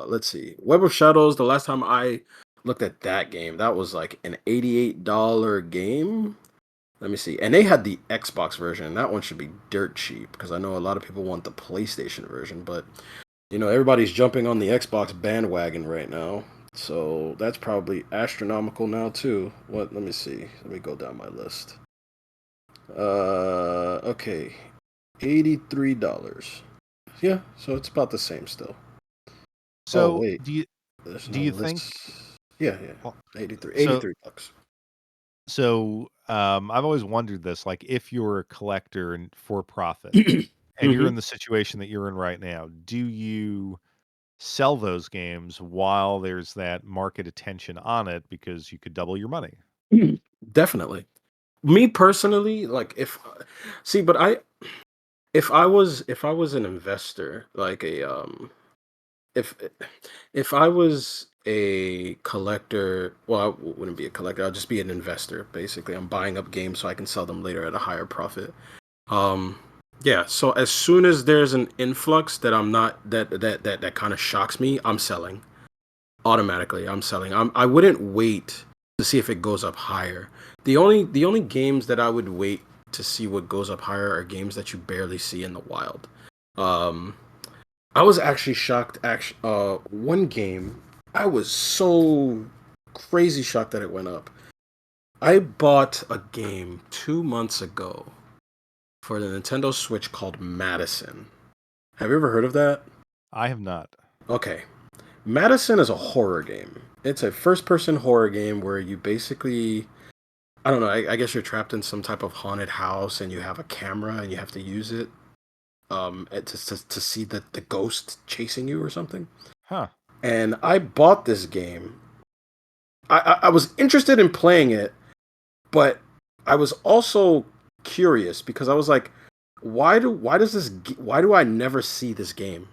Let's see. Web of Shadows, the last time I looked at that game, that was like an $88 game. Let me see. And they had the Xbox version. That one should be dirt cheap because I know a lot of people want the PlayStation version, but everybody's jumping on the Xbox bandwagon right now. So that's probably astronomical now too. Let me see. Let me go down my list. Okay. $83. Yeah, so it's about the same still. Oh So wait, do you there's do no you think? list. Yeah, yeah. Well, 83. so $83. I've always wondered this. Like, if you're a collector and for profit, and you're Hmm. in the situation that you're in right now, do you sell those games while there's that market attention on it because you could double your money? Definitely. Me personally, like if see, but I if I was an investor, like a if if I was a collector, well, I wouldn't be a collector. I'll just be an investor. Basically, I'm buying up games so I can sell them later at a higher profit. Um, yeah. So as soon as there's an influx that I'm not that kind of shocks me, I'm selling automatically. I'm selling. I wouldn't wait to see if it goes up higher. The only games that I would wait to see what goes up higher are games that you barely see in the wild. Um, I was actually shocked. Actually, one game I was so crazy shocked that it went up. I bought a game 2 months ago for the Nintendo Switch called Madison. Have you ever heard of that? I have not. Okay. Madison is a horror game. It's a first person horror game where you basically, I don't know, I guess you're trapped in some type of haunted house and you have a camera and you have to use it to see the ghost chasing you or something. Huh. And I bought this game. I was interested in playing it, but I was also curious because I was like, why do I never see this game?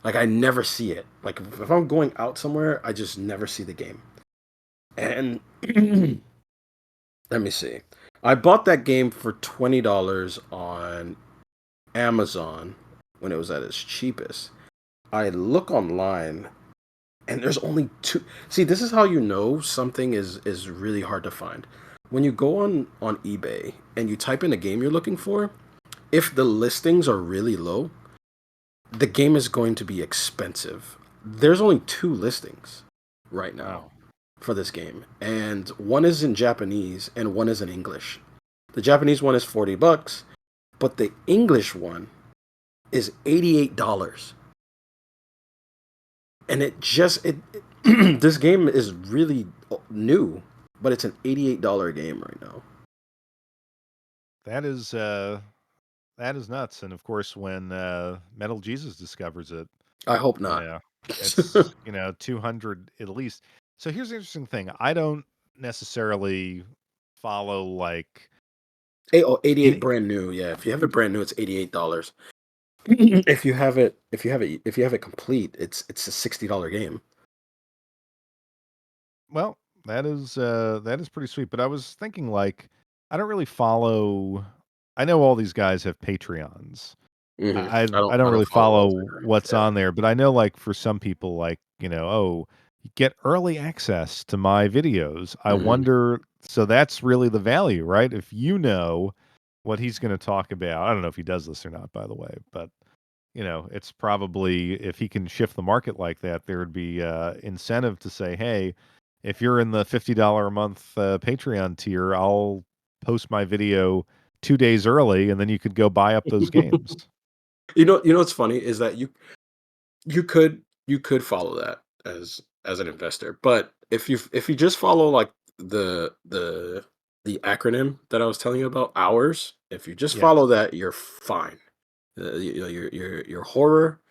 Like I never see it. Like if I'm going out somewhere, I just never see the game. And let me see. I bought that game for $20 on Amazon when it was at its cheapest. I look online and there's only two. See, this is how you know something is really hard to find. When you go on eBay and you type in a game you're looking for, if the listings are really low, the game is going to be expensive. There's only two listings right now Wow. for this game, and one is in Japanese and one is in English. The Japanese one is $40, but the English one is $88. And this game is really new, but it's an $88 game right now. That is that is nuts. And of course, when Metal Jesus discovers it, I hope not. yeah, it's 200 at least. So here's the interesting thing. I don't necessarily follow like 88 any. brand new. Yeah, if you have it brand new, it's $88. If you have it complete, it's a $60 game. Well, that is pretty sweet. But I was thinking like I don't really follow. I know all these guys have Patreons. I don't I don't really follow those follow either. what's Yeah. on there, but I know like for some people, like oh, you get early access to my videos. I Hmm. wonder. So that's really the value, right? If you know what he's going to talk about, I don't know if he does this or not, by the way, but it's probably if he can shift the market like that, there would be incentive to say, hey, if you're in the $50 a month Patreon tier, I'll post my video 2 days early, and then you could go buy up those games. What's funny is that you could follow that as an investor, but if you just follow like the acronym that I was telling you about, hours, if you just Yes. follow that, you're fine. Your horror,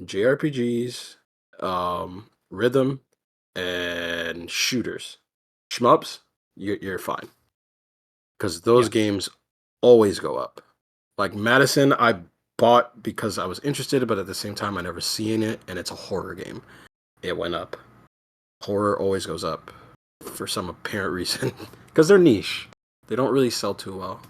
JRPGs, rhythm, and shooters, shmups, you're fine because those Yes. games always go up. Like Madison, I bought because I was interested, but at the same time, I never seen it, and it's a horror game. It went up. Horror always goes up for some apparent reason because they're niche. They don't really sell too well.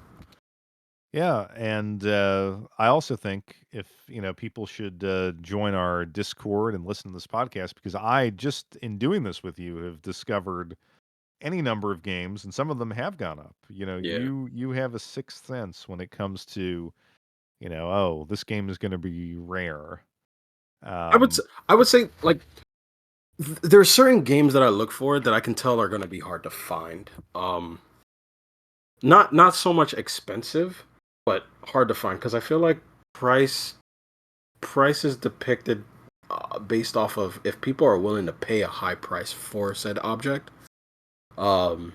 Yeah, and I also think if people should join our Discord and listen to this podcast because I just in doing this with you have discovered any number of games, and some of them have gone up. Yeah, You have a sixth sense when it comes to oh, this game is going to be rare. I would s- Um, I would say like there are certain games that I look for that I can tell are going to be hard to find. Not so much expensive, but hard to find because I feel like price price is depicted based off of if people are willing to pay a high price for said object. Um,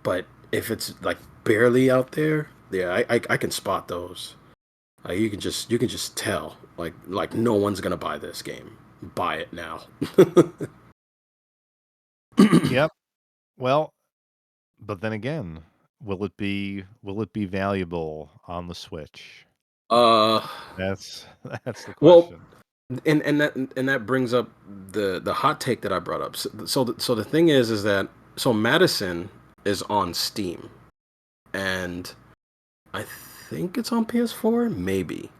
but if it's like barely out there, yeah, I can spot those. You can just tell like no one's gonna buy this game. Buy it now. yep. Well, but then again, will it be valuable on the Switch? Uh, That's that's the well, question. and that brings up the hot take that I brought up. So the thing is that so Madison is on Steam, and I think it's on PS4, maybe.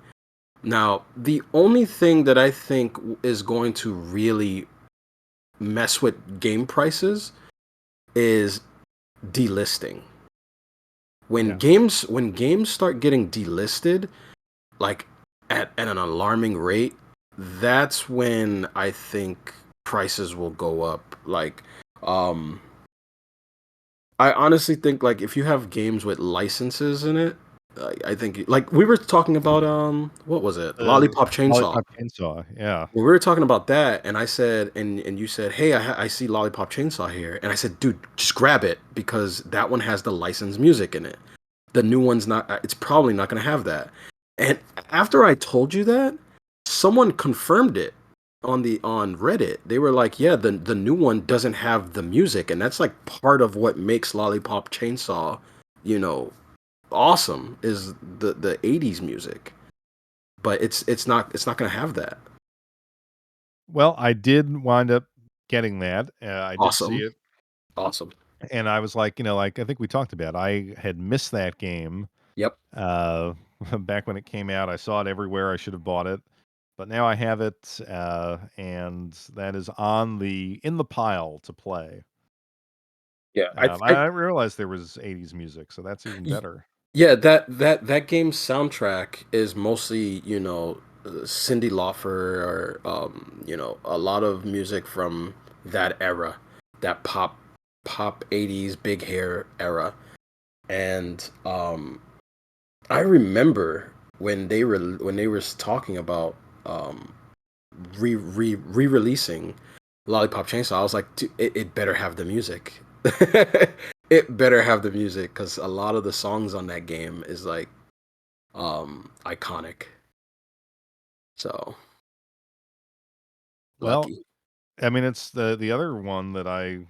Now, the only thing that I think is going to really mess with game prices is delisting. Yeah. When games start getting delisted, like at an alarming rate, that's when I think prices will go up. Like, um, I honestly think like if you have games with licenses in it, I think like we were talking about what was it? The Lollipop Chainsaw. Lollipop Chainsaw, yeah. We were talking about that, and I said, and you said, "Hey, I see Lollipop Chainsaw here," and I said, "Dude, just grab it because that one has the licensed music in it. The new one's not. It's probably not going to have that." And after I told you that, someone confirmed it on Reddit. They were like, "Yeah, the new one doesn't have the music, and that's like part of what makes Lollipop Chainsaw, you know, awesome is the '80s music, but it's not going to have that." Well, I did wind up getting that, I did see Awesome, it, awesome. and I was like, like I think we talked about, I had missed that game, Yep. uh, back when it came out. I saw it everywhere, I should have bought it, but now I have it, and that is in the pile to play. Yeah, I didn't realize there was '80s music, so that's even y- better. yeah, that game's soundtrack is mostly, Cyndi Lauper or a lot of music from that era, that pop 80s big hair era. And I remember when they were talking about um re-releasing Lollipop Chainsaw. I was like, "Dude, it better have the music. It better have the music because a lot of the songs on that game is like iconic." So Well, lucky. I mean, it's the other one that I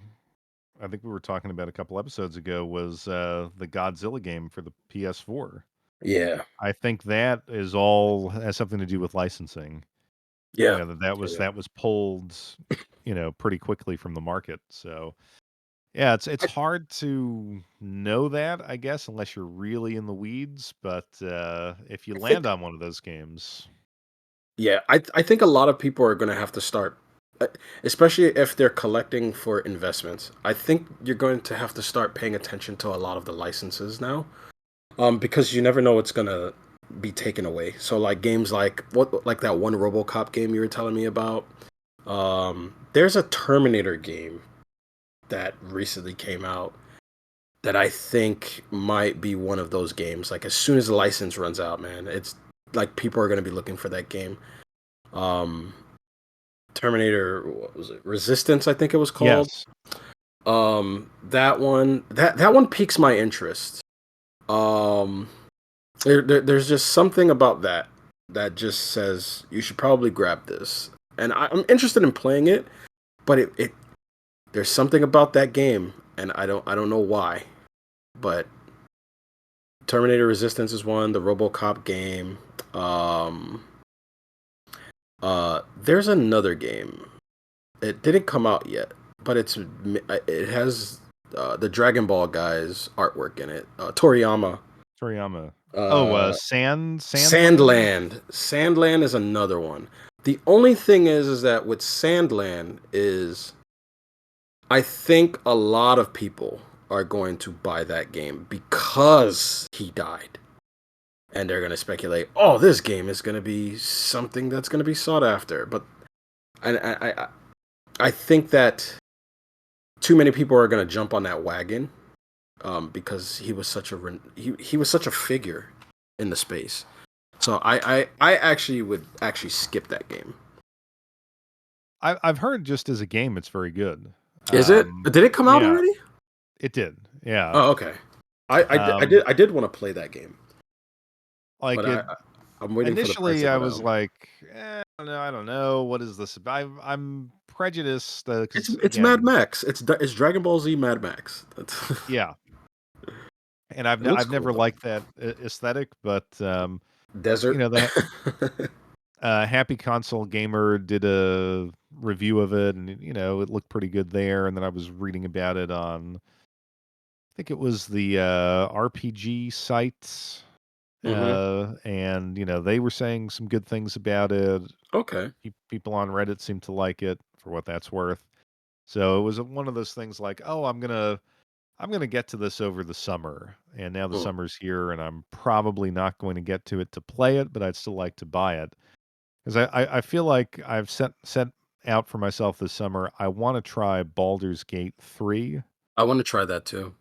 think we were talking about a couple episodes ago was, the Godzilla game for the PS4. Yeah. I think that is all has something to do with licensing. Yeah. Yeah. That was pulled, pretty quickly from the market. So, yeah, it's I, hard to know that, I guess, unless you're really in the weeds, but, if you I land think on one of those games. yeah, I think a lot of people are gonna have to start, especially if they're collecting for investments. I think you're going to have to start paying attention to a lot of the licenses now. Because you never know what's gonna be taken away. So like games like that one RoboCop game you were telling me about. There's a Terminator game that recently came out that I think might be one of those games. Like as soon as the license runs out, man, it's like people are gonna be looking for that game. Um, Terminator, what was it? Resistance, I think it was called. Yes. That one piques my interest. Um, there's just something about that just says you should probably grab this, and I'm interested in playing it, but it there's something about that game, and I don't know why, but Terminator Resistance is one, the RoboCop game. Um, there's another game. It didn't come out yet, but it has the Dragon Ball guys artwork in it. Toriyama. Toriyama. Oh, Uh, Sandland? Sandland is another one. The only thing is that with Sandland is I think a lot of people are going to buy that game because he died. And they're going to speculate, oh, this game is going to be something that's going to be sought after. But I think that too many people are going to jump on that wagon because he was such a figure in the space. So I actually would actually skip that game. I've heard just as a game, it's very good. Is it? Did it come out Yeah, already? it did. Yeah. Oh, okay. Um, I did want to play that game, but like it I'm waiting for the price initially to I go was down. like, I don't know. What is this about? I'm prejudiced It's because it's Mad again, Max. It's Dragon Ball Z Mad Max. That's yeah. and It looks I've cool never though. liked that aesthetic, but you Desert. know, the Happy Console Gamer did a review of it, and you know, it looked pretty good there. And then I was reading about it on, I think it was the RPG sites, Hmm. and you know, they were saying some good things about it. Okay. People on Reddit seem to like it for what that's worth. So it was one of those things like, oh, I'm gonna get to this over the summer, and now the Mm. summer's here, and I'm probably not going to get to it to play it, but I'd still like to buy it because I feel like I've set out for myself this summer. I want to try Baldur's Gate 3 I want to try that too.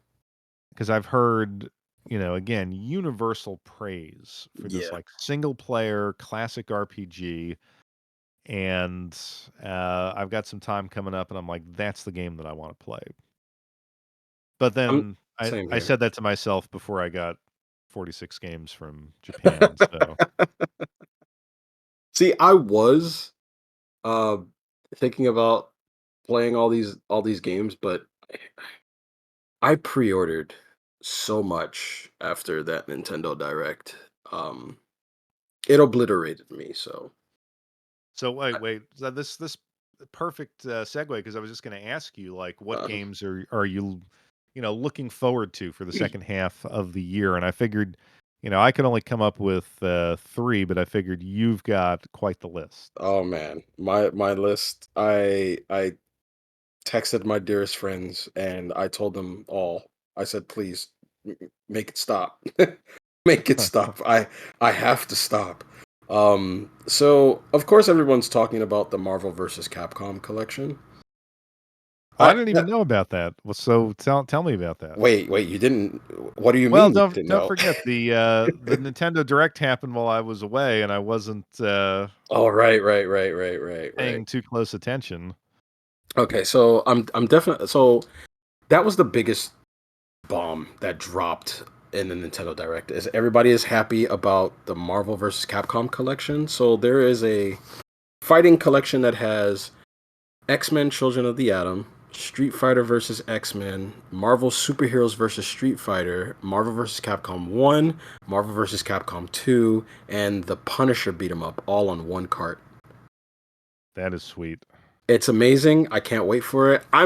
because I've heard, you know, again, universal praise for this Yeah. like single player classic RPG. And I've got some time coming up, and I'm like, that's the game that I want to play. But I'm then same I here. said that to myself before I got 46 games from Japan, so See, I was uh thinking about playing all these games, but I pre-ordered so much after that Nintendo Direct. Um, it obliterated me. So so I, wait, so this perfect, segue because I was just gonna ask you, like, what uh, games are you, you know, looking forward to for the second half of the year? And I figured, you know, I could only come up with, 3, but I figured you've got quite the list. oh man, my list. I texted my dearest friends and I told them all. I said, please make it stop. Make it stop. I have to stop. So of course everyone's talking about the Marvel versus Capcom collection. Oh, I I didn't even that, know about that. Well, so tell me about that. wait, you didn't, what do you Well, mean you didn't don't know? forget the Nintendo Direct happened while I was away, and I wasn't, Oh, right. paying too close attention. Okay, so I'm definitely, so that was the biggest bomb that dropped in the Nintendo Direct. Is everybody is happy about the Marvel vs. Capcom collection? So there is a fighting collection that has X-Men Children of the Atom, Street Fighter versus X-Men, Marvel Superheroes versus Street Fighter, Marvel vs. Capcom 1, Marvel vs. Capcom 2, and the Punisher beat 'em up all on one cart. That is sweet. It's amazing. I can't wait for it. I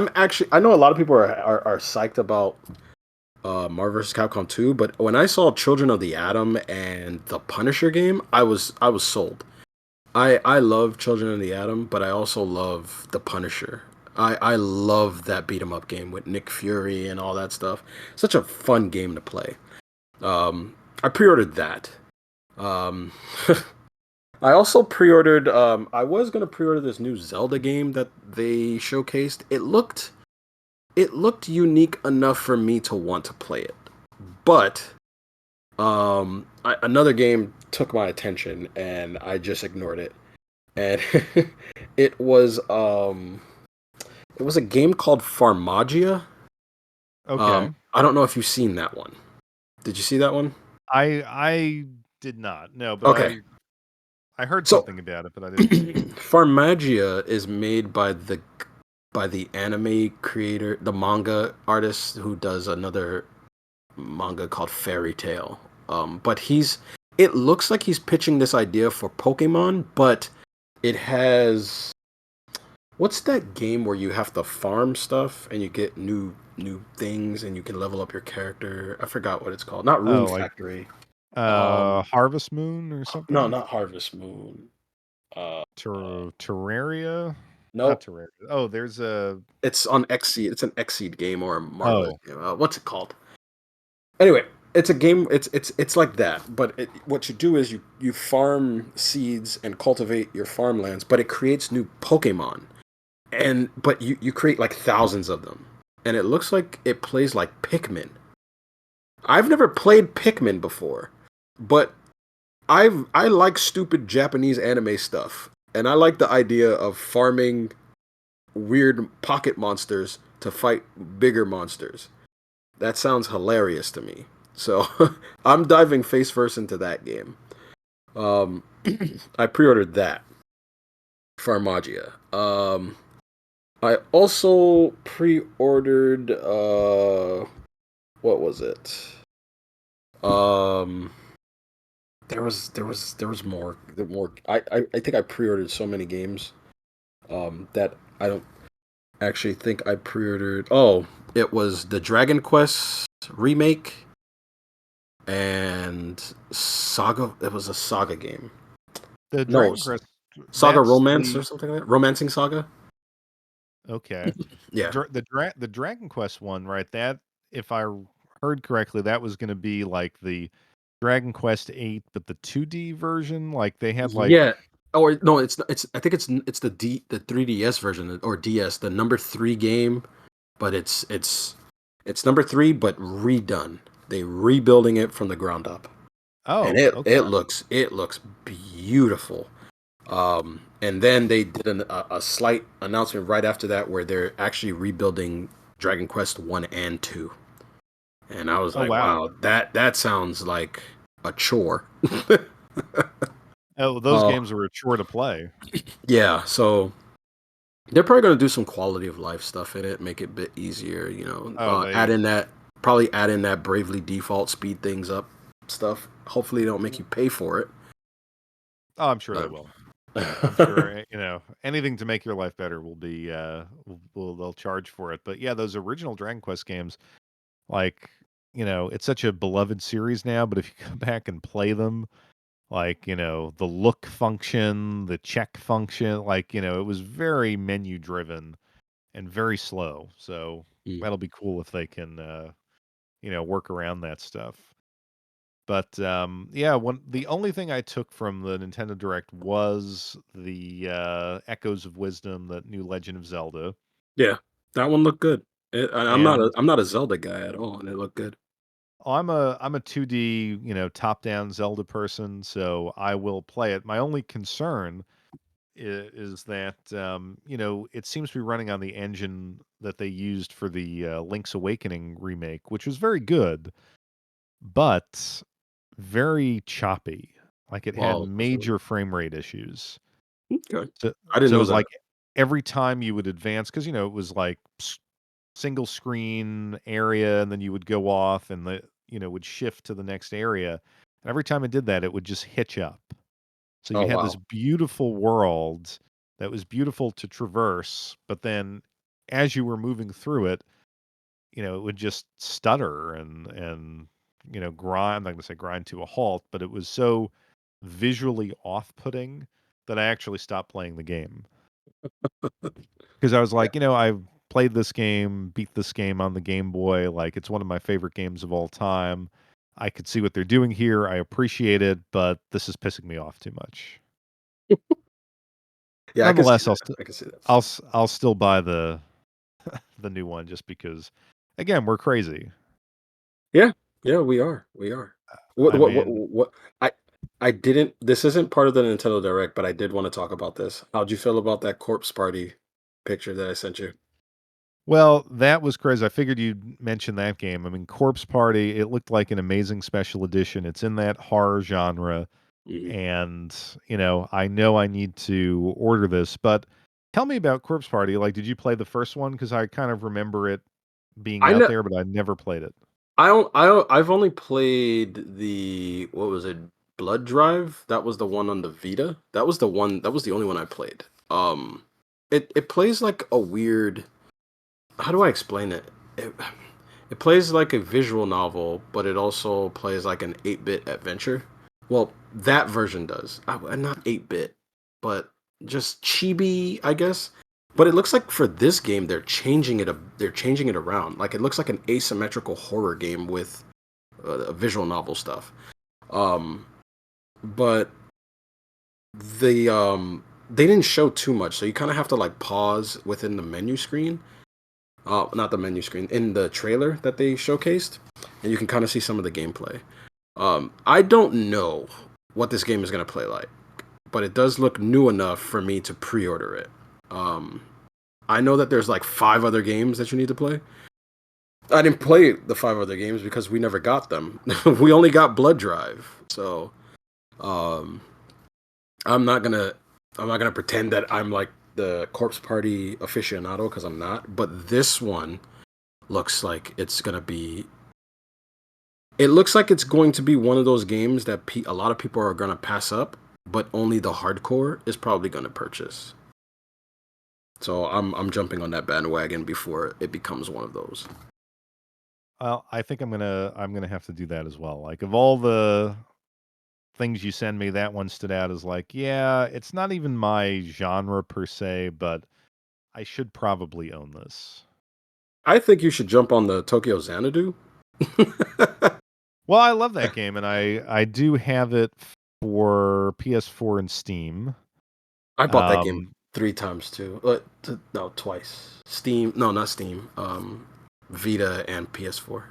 know a lot of people are psyched about Marvel vs. Capcom 2, but when I saw Children of the Atom and the Punisher game, I was sold. I love Children of the Atom, but I also love the Punisher. I love that beat 'em up game with Nick Fury and all that stuff. Such a fun game to play. I pre-ordered that. Um, I also pre-ordered. I was gonna pre-order this new Zelda game that they showcased. It looked unique enough for me to want to play it, but another game took my attention and I just ignored it. And it was um it was a game called Farmagia. Okay. I don't know if you've seen that one. Did you see that one? I did not. No, but Okay. I heard So something about it, but I didn't see it. Farmagia is made by the anime creator, the manga artist who does another manga called Fairy Tale. But it looks like he's pitching this idea for Pokemon, but it has, what's that game where you have to farm stuff and you get new things and you can level up your character? I forgot what it's called. Not Rune Oh, like, Factory. Um, Harvest Moon or no, something? not Harvest Moon. Uh, Terraria? Not nope. Terraria. Oh, there's a It's on Xseed. It's an Xseed game or a Marvel oh, game. What's it called? Anyway, it's a game. It's like that. But what you do is you farm seeds and cultivate your farmlands, but it creates new Pokemon. But you create like thousands of them, and it looks like it plays like Pikmin. I've never played Pikmin before, but I like stupid Japanese anime stuff, and I like the idea of farming weird pocket monsters to fight bigger monsters. That sounds hilarious to me. So I'm diving face first into that game. Um, I pre-ordered that Farmagia. I also pre-ordered what was it? Um, there was more. More. I think I pre-ordered so many games. That I don't actually think I pre-ordered. Oh, it was the Dragon Quest remake and Saga. It was a Saga game. The No, Dragon Quest, Saga that's Romance the or something like that. Romancing Saga. okay. Yeah. The Dragon Quest one, right? That, if I heard correctly, that was going to be like the Dragon Quest 8, but the 2D version. Like they had like, Yeah. Or no, it's it's. I think it's the 3DS version or DS, the number three game, but it's number three, but redone. They rebuilding it from the ground up, and oh, it okay. looks beautiful. And then they did a slight announcement right after that where they're actually rebuilding Dragon Quest one and two, and I was Oh like, wow. wow, that sounds like a chore. Oh, those Oh games were a chore to play. yeah, so they're probably gonna do some quality of life stuff in it, make it a bit easier. Oh, Add they. in that probably add in that Bravely Default speed things up stuff. Hopefully, they don't make you pay for it. Oh, I'm sure they But will. I'm sure anything to make your life better will be they'll charge for it. But yeah, those original Dragon Quest games, like it's such a beloved series now. But if you go back and play them, like the look function, the check function, like it was very menu driven and very slow. So Mm. that'll be cool if they can work around that stuff. But yeah, the only thing I took from the Nintendo Direct was the Echoes of Wisdom, the new Legend of Zelda, Yeah, that one looked good. and I'm not a Zelda guy at all, and it looked good. I'm a 2D top down Zelda person, so I will play it. My only concern is that it seems to be running on the engine that they used for the Link's Awakening remake, which was very good, but very choppy. Like it had Wow, major frame rate issues. okay. So I didn't so it know was that. like every time you would advance, because it was like single screen area, and then you would go off and would shift to the next area. And every time it did that, it would just hitch up. So Oh you had this wow. beautiful world that was beautiful to traverse, but then as you were moving through it, it would just stutter and grind. I'm not going to say grind to a halt, but it was so visually off-putting that I actually stopped playing the game because I was Yeah. like, I've played this game, beat this game on the Game Boy, like it's one of my favorite games of all time. I could see what they're doing here. I appreciate it, but this is pissing me off too much. Yeah, I can see Nonetheless, that. I can see that. I'll still buy the new one just because, again, we're crazy. Yeah, yeah, we are. We are. What I what what mean, what I I didn't this isn't part of the Nintendo Direct, but I did want to talk about this. How'd you feel about that corpse party picture that I sent you? well, that was crazy. I figured you'd mention that game. I mean, Corpse Party, it looked like an amazing special edition. It's in that horror genre, Mhm. and I know I need to order this, but tell me about Corpse Party. Like, did you play the first one? Because I kind of remember it being I out know there, but I never played it. I've only played the what was it? Blood Drive? That was the one on the Vita. That was the only one I played. It plays like a weird how do I explain it? It plays like a visual novel, but it also plays like an 8-bit adventure. Well, that version does. Not 8-bit, but just chibi, I guess. But it looks like for this game they're changing it. They're changing it around. Like it looks like an asymmetrical horror game with visual novel stuff. Um, but they didn't show too much, so you kind of have to like pause within the menu screen not the menu screen, in the trailer that they showcased, and you can kind of see some of the gameplay. I don't know what this game is going to play like, but it does look new enough for me to pre-order it. Um, I know that there's like 5 other games that you need to play. I didn't play the 5 other games because we never got them. We only got Blood Drive, so um, I'm not gonna I'm not gonna pretend that I'm like the Corpse Party aficionado because I'm not. But this one looks like it's gonna be It looks like it's going to be one of those games that a lot of people are going to pass up, but only the hardcore is probably going to purchase. So I'm jumping on that bandwagon before it becomes one of those. Well, I think I'm gonna have to do that as well. Like of all the things you send me, that one stood out as like, yeah, it's not even my genre per se, but I should probably own this. I think you should jump on the Tokyo Xanadu. Well, I love that game, and I do have it for PS4 and Steam. I bought that game Um, 3 times too. No, twice. Steam, no, not Steam. Vita and PS4.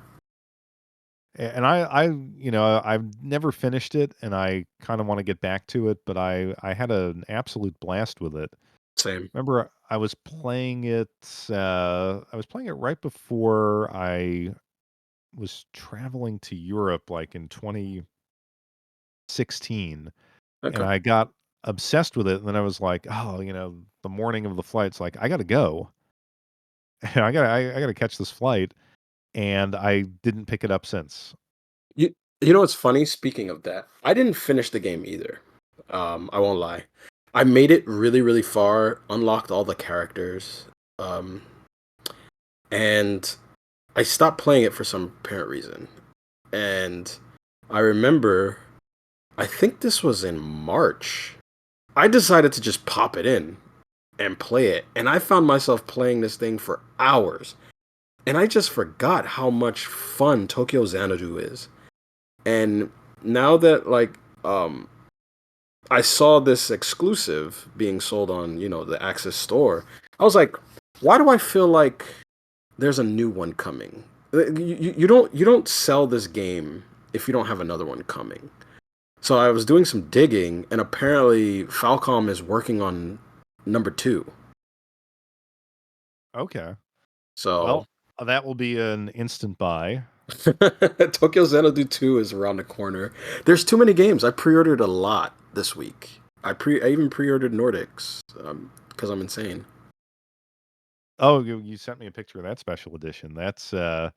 and I've never finished it, and I kind of want to get back to it, but I had an absolute blast with it. Same. Remember, I was playing it. I was playing it right before I was traveling to Europe, like in 2016, and Okay. I got obsessed with it. And then I was like, oh, the morning of the flight's like, I got to go. I got to catch this flight, and I didn't pick it up since. You you know what's funny? Speaking of that, I didn't finish the game either. I won't lie. I made it really, really far, unlocked all the characters, um, and I stopped playing it for some apparent reason. And I remember, I think this was in March. I decided to just pop it in and play it, and I found myself playing this thing for hours. And I just forgot how much fun Tokyo Xanadu is. And now that I saw this exclusive being sold on, the Axis store, I was like, why do I feel like there's a new one coming? You don't sell this game if you don't have another one coming. So I was doing some digging, and apparently Falcom is working on number two. Okay. So Well, that will be an instant buy. Tokyo Xanadu 2 is around the corner. There's too many games. I pre-ordered a lot this week. I even pre-ordered Nordics because I'm insane. Oh, you sent me a picture of that special edition. That's great.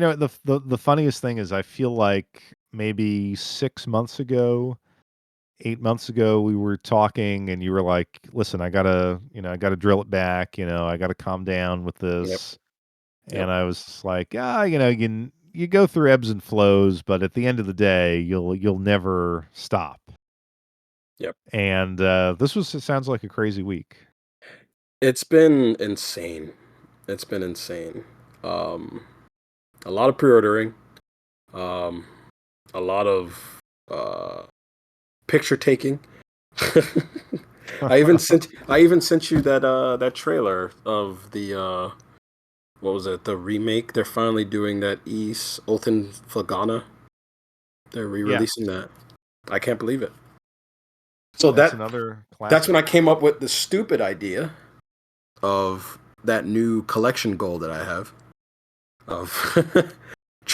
The funniest thing is I feel like maybe 6 months ago, 8 months ago, we were talking, and you were like, "Listen, I gotta drill it back. I gotta calm down with Yep, this." yep, And I was just like, you go through ebbs and flows, but at the end of the day, you'll never stop. yep. And it sounds like a crazy week. It's been insane. It's been insane. Um, a lot of pre-ordering. Um, a lot of picture taking. I even sent you that trailer of the what was it, the remake. They're finally doing that East Othan Flagana. They're re-releasing Yes, that. I can't believe it. So that's another that's when classic. I came up with the stupid idea of that new collection goal that I have of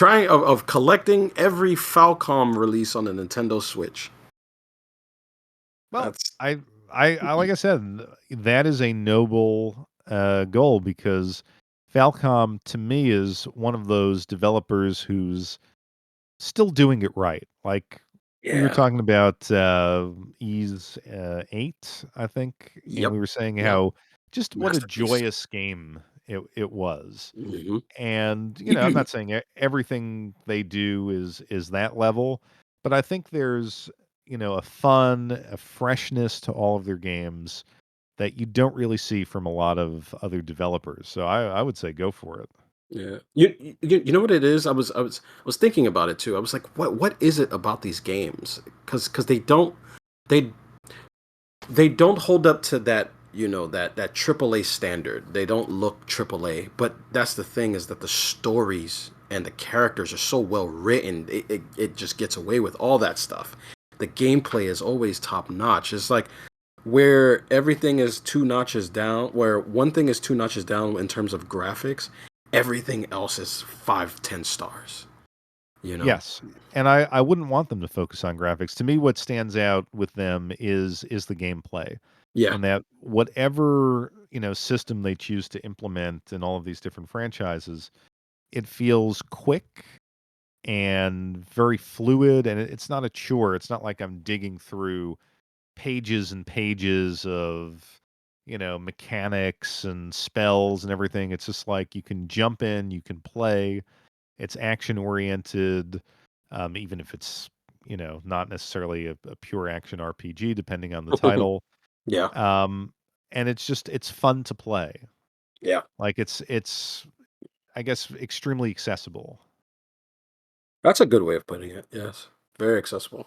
of collecting every Falcom release on the Nintendo Switch. Well, That's I like I said, that is a noble goal because Falcom to me is one of those developers who's still doing it right. Like we were yeah. talking about Ease 8, I think, and Yep. we were saying Yep. how just what a Masterpiece. joyous game it was. Hmm. And I'm not saying everything they do is that level, but I think there's a fun, a freshness to all of their games that you don't really see from a lot of other developers. So I would say go for it. Yeah. You know what it is? I was thinking about it too. I was like, what is it about these games? Because they they don't hold up to that, that AAA standard. They don't look AAA. But that's the thing, is that the stories and the characters are so well written. It just gets away with all that stuff. The gameplay is always top notch. It's like where everything is 2 notches down, where one thing is 2 notches down in terms of graphics, everything else is 5, 10 stars. You know? Yes, and I wouldn't want them to focus on graphics. To me, what stands out with them is the gameplay, Yeah. and that whatever, system they choose to implement in all of these different franchises, it feels quick, and very fluid, and it's not a chore. It's not like I'm digging through pages and pages of, mechanics and spells and everything. It's just like you can jump in, you can play. It's action oriented, even if it's, not necessarily a pure action RPG, depending on the title. Yeah. Um, and it's fun to play. Yeah. Like it's I guess extremely accessible. That's a good way of putting it. Yes. Very accessible.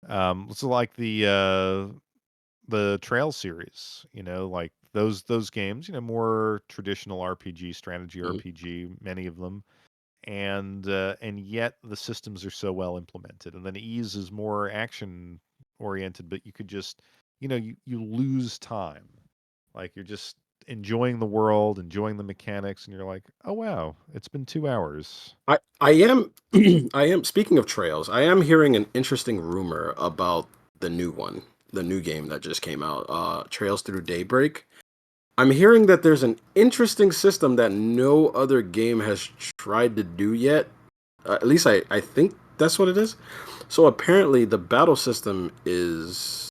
It's like the Trail series, like those games, more traditional RPG, strategy Mhm. RPG, many of them, and yet the systems are so well implemented. And then Ease is more action oriented, but you could just, you lose time, like you're just enjoying the world, enjoying the mechanics, and you're like, oh wow, it's been 2 hours. I am I am speaking of Trails, I am hearing an interesting rumor about the new one, the new game that just came out, Trails Through Daybreak. I'm hearing that there's an interesting system that no other game has tried to do yet. At least I think that's what it is. So apparently the battle system is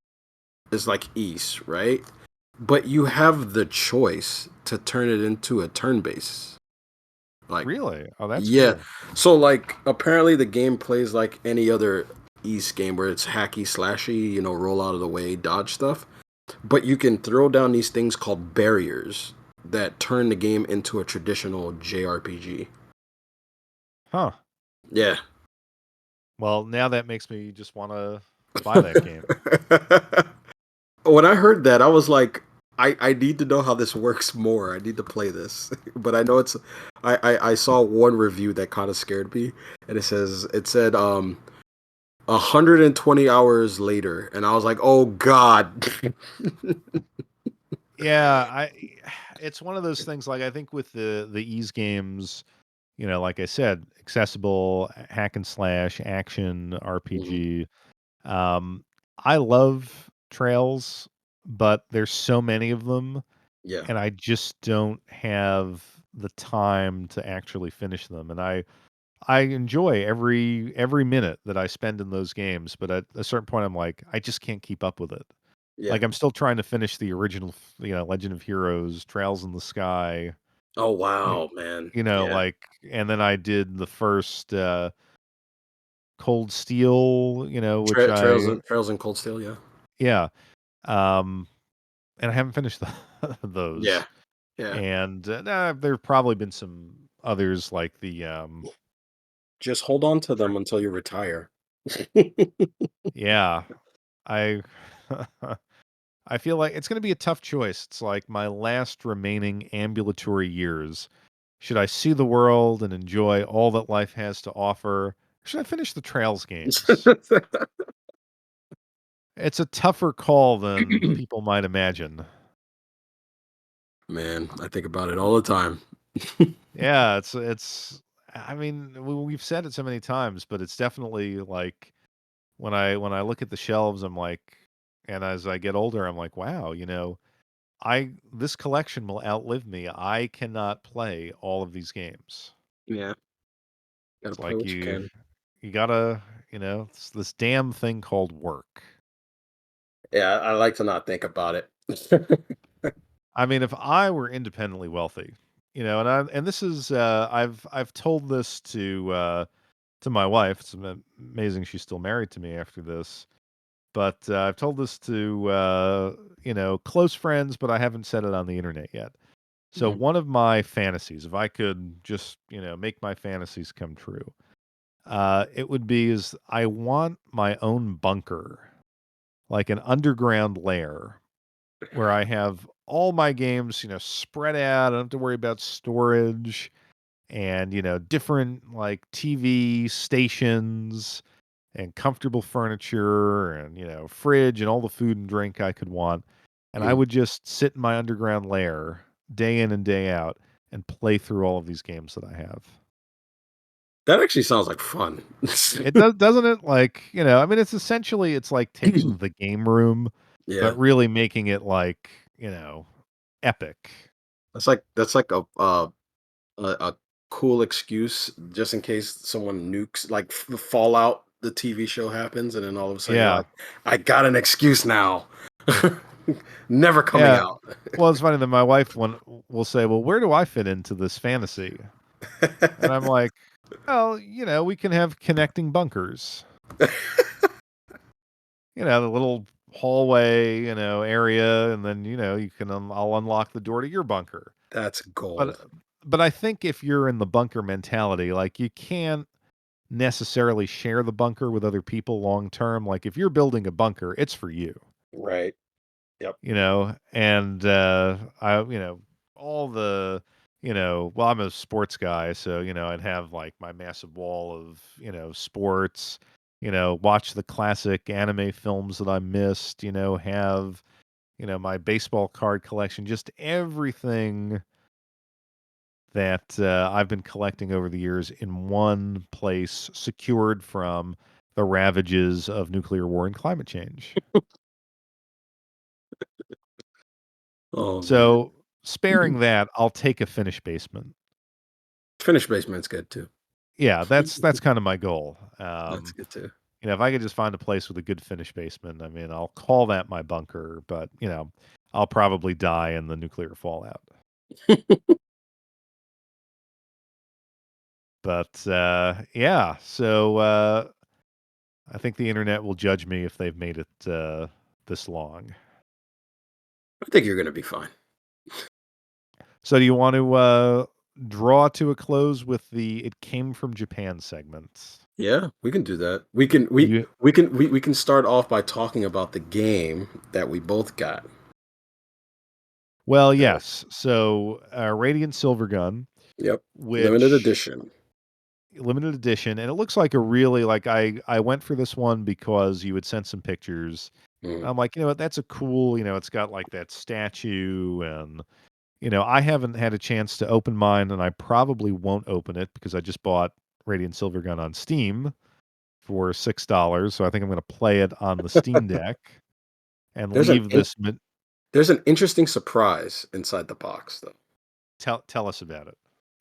like East, right? But you have the choice to turn it into a turn base. Like, Really? Oh, that's yeah. cool. So like apparently the game plays like any other East game where it's hacky slashy, roll out of the way, dodge stuff. But you can throw down these things called barriers that turn the game into a traditional JRPG. Huh. Yeah. Well, now that makes me just want to buy that game. When I heard that, I was like, I need to know how this works more. I need to play this. But I know I saw one review that kind of scared me, and it said 120 hours later, and I was like, oh God. Yeah, it's one of those things, like I think with the ease games, like I said, accessible, hack and slash, action, Mhm. RPG. Um, I love Trails, but there's so many of them, Yeah. and I just don't have the time to actually finish them. And I enjoy every minute that I spend in those games, but at a certain point, I'm like, I just can't keep up with it. Yeah. Like, I'm still trying to finish the original, Legend of Heroes, Trails in the Sky, Oh y wow, man. Yeah. like, and then I did the first, Cold Steel, which I Trails and Cold Steel, yeah. yeah, um, and I haven't finished those. Yeah. Yeah. And, there've probably been some others like Just hold on to tr them until you retire. yeah, I I feel like it's gonna be a tough choice. It's like my last remaining ambulatory years. Should I see the world and enjoy all that life has to offer? Or should I finish the Trails games? It's a tougher call than people might imagine. Man, I think about it all the time. Yeah, it's I mean, we've said it so many times, but it's definitely like when I look at the shelves, I'm like, and as I get older, I'm like, wow, I this collection will outlive me. I cannot play all of these games. Yeah, gotta It's play like what you you can. you gotta, it's this damn thing called work. Yeah, I like to not think about it. I mean, if I were independently wealthy, and this is I've told this to my wife. It's amazing she's still married to me after this. But I've told this to close friends, but I haven't said it on the internet yet. So Mhm. one of my fantasies, if I could just, make my fantasies come true, it would be is I want my own bunker, like an underground lair where I have all my games, spread out. I don't have to worry about storage and, different like TV stations and comfortable furniture and, fridge and all the food and drink I could want. And I Mhm. would just sit in my underground lair day in and day out and play through all of these games that I have. That actually sounds like fun. It does, doesn't it? Like, I mean, it's like taking the game room, Yeah, but really making it like, epic. that's like a cool excuse just in case someone nukes, like the Fallout, the TV show happens, and then all of a sudden you're Yeah. like, I got an excuse now. Never coming Yeah. out. Well, it's funny that my wife will say, "Well, where do I fit into this fantasy?" And I'm like, "Well, we can have connecting bunkers. The little hallway, area, and then, I'll unlock the door to your bunker." That's But gold. but I think if you're in the bunker mentality, like, you can't necessarily share the bunker with other people long term. Like, if you're building a bunker, it's for you. Right. Yep. And all the well, I'm a sports guy, so I'd have like my massive wall of sports, watch the classic anime films that I missed, have my baseball card collection, just everything that I've been collecting over the years in one place, secured from the ravages of nuclear war and climate change. Oh man. So, sparing that, I'll take a finished basement. Finished basement's good too. Yeah, that's kinda my goal. That's good too. If I could just find a place with a good finished basement, I mean, I'll call that my bunker, but, I'll probably die in the nuclear fallout. But, yeah, so, I think the internet will judge me if they've made it, this long. I think you're gonna be fine. So do you want to, draw to a close with the "It Came from Japan" segment? Yeah, we can do that. We can You we can start off by talking about the game that we both got. Well, Uh, yes. So, Radiant Silvergun, yep. Limited which edition. limited edition, and it looks like a really like I went for this one because you had sent some pictures. Mm. I'm like, you know what, that's a cool, it's got like that statue, and I haven't had a chance to open mine, and I probably won't open it because I just bought Radiant Silvergun on Steam for $6. So I think I'm going to play it on the Steam Deck and There's an leave in, this. there's an interesting surprise inside the box though. Tell us about it.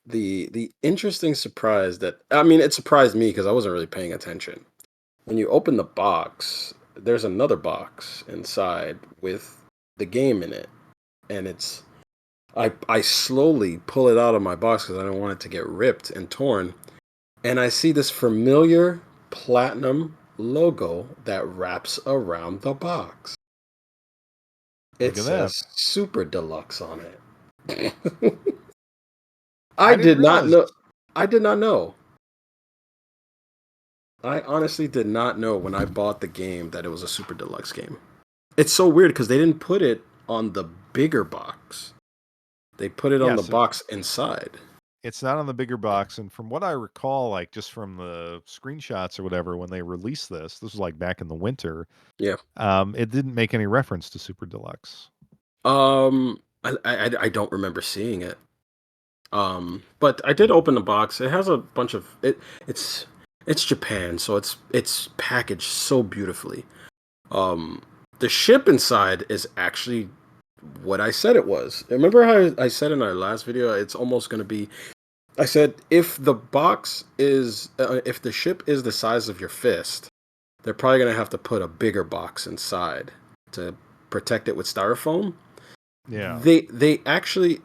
The interesting surprise that, I mean, it surprised me because I wasn't really paying attention. When you open the box, there's another box inside with the game in it, and I slowly pull it out of my box because I don't want it to get ripped and torn, and I see this familiar platinum logo that wraps around the box. It Look at that. says Super Deluxe on it. I I didn't did not realize. know. I did not know. I honestly did not know when I bought the game that it was a Super Deluxe game. It's so weird because they didn't put it on the bigger box. They put it on the Yes, box inside. it's not on the bigger box, and from what I recall, like, just from the screenshots or whatever, when they released this was, like, back in the winter, Yeah. it didn't make any reference to Super Deluxe. I don't remember seeing it. But I did open the box. It has a bunch of it. It's it's Japan, so it's packaged so beautifully. Um, the ship inside is actually what I said it was. Remember how I said in our last video, it's almost going to be. I said if the box is if the ship is the size of your fist, they're probably going to have to put a bigger box inside to protect it with styrofoam. Yeah. They actually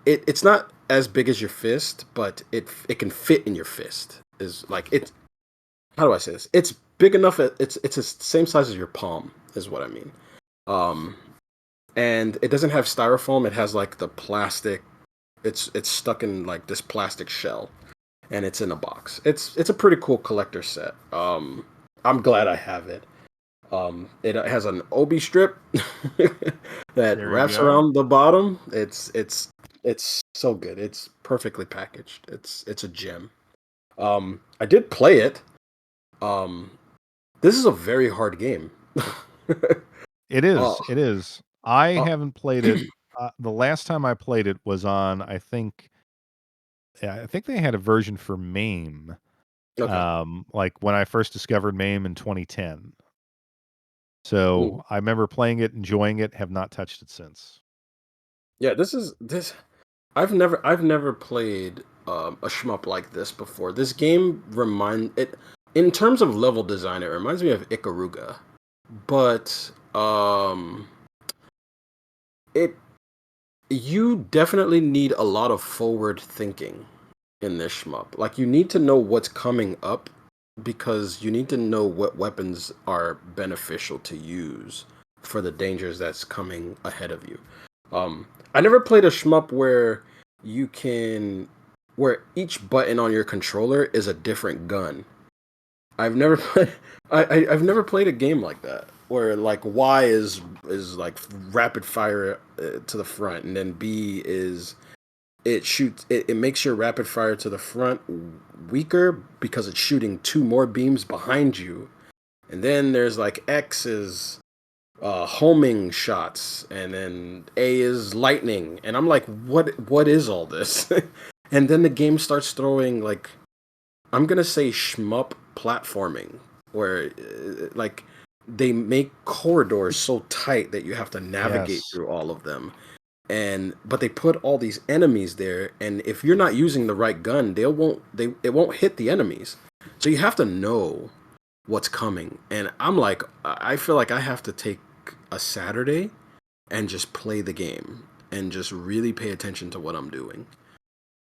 it's not as big as your fist, but it can fit in your fist. Is like it's how do I say this? It's big enough. It's the same size as your palm. Is what I mean. Um, and it doesn't have styrofoam. It has like the plastic. It's stuck in like this plastic shell, and it's in a box. It's a pretty cool collector set. I'm glad I have it. It has an obi strip that There you wraps go. around the bottom. It's so good. It's perfectly packaged. It's a gem. I did play it. Um, this is a very hard game. It Oh, is, it is. I oh, haven't played it. The last time I played it was on, I think, yeah, I think they had a version for MAME, okay. like, when I first discovered MAME in 2010. Mm. So, I remember playing it, enjoying it, have not touched it since. Yeah, this is this. I've never played. a shmup like this before. This game in terms of level design, it reminds me of Ikaruga, but it you definitely need a lot of forward thinking in this shmup. Like you need to know what's coming up because you need to know what weapons are beneficial to use for the dangers that's coming ahead of you. I never played a shmup where you can where each button on your controller is a different gun. I've never played I've never played a game like that where like Y is like rapid fire to the front, and then B is it makes your rapid fire to the front weaker because it's shooting two more beams behind you. And then there's like X is homing shots, and then A is lightning. And I'm like, what is all this? And then the game starts throwing like, I'm gonna say shmup platforming, where like they make corridors so tight that you have to navigate Yes. through all of them. And but they put all these enemies there, and if you're not using the right gun, it won't hit the enemies. So you have to know what's coming. And I'm like, I feel like I have to take a Saturday and just play the game and just really pay attention to what I'm doing,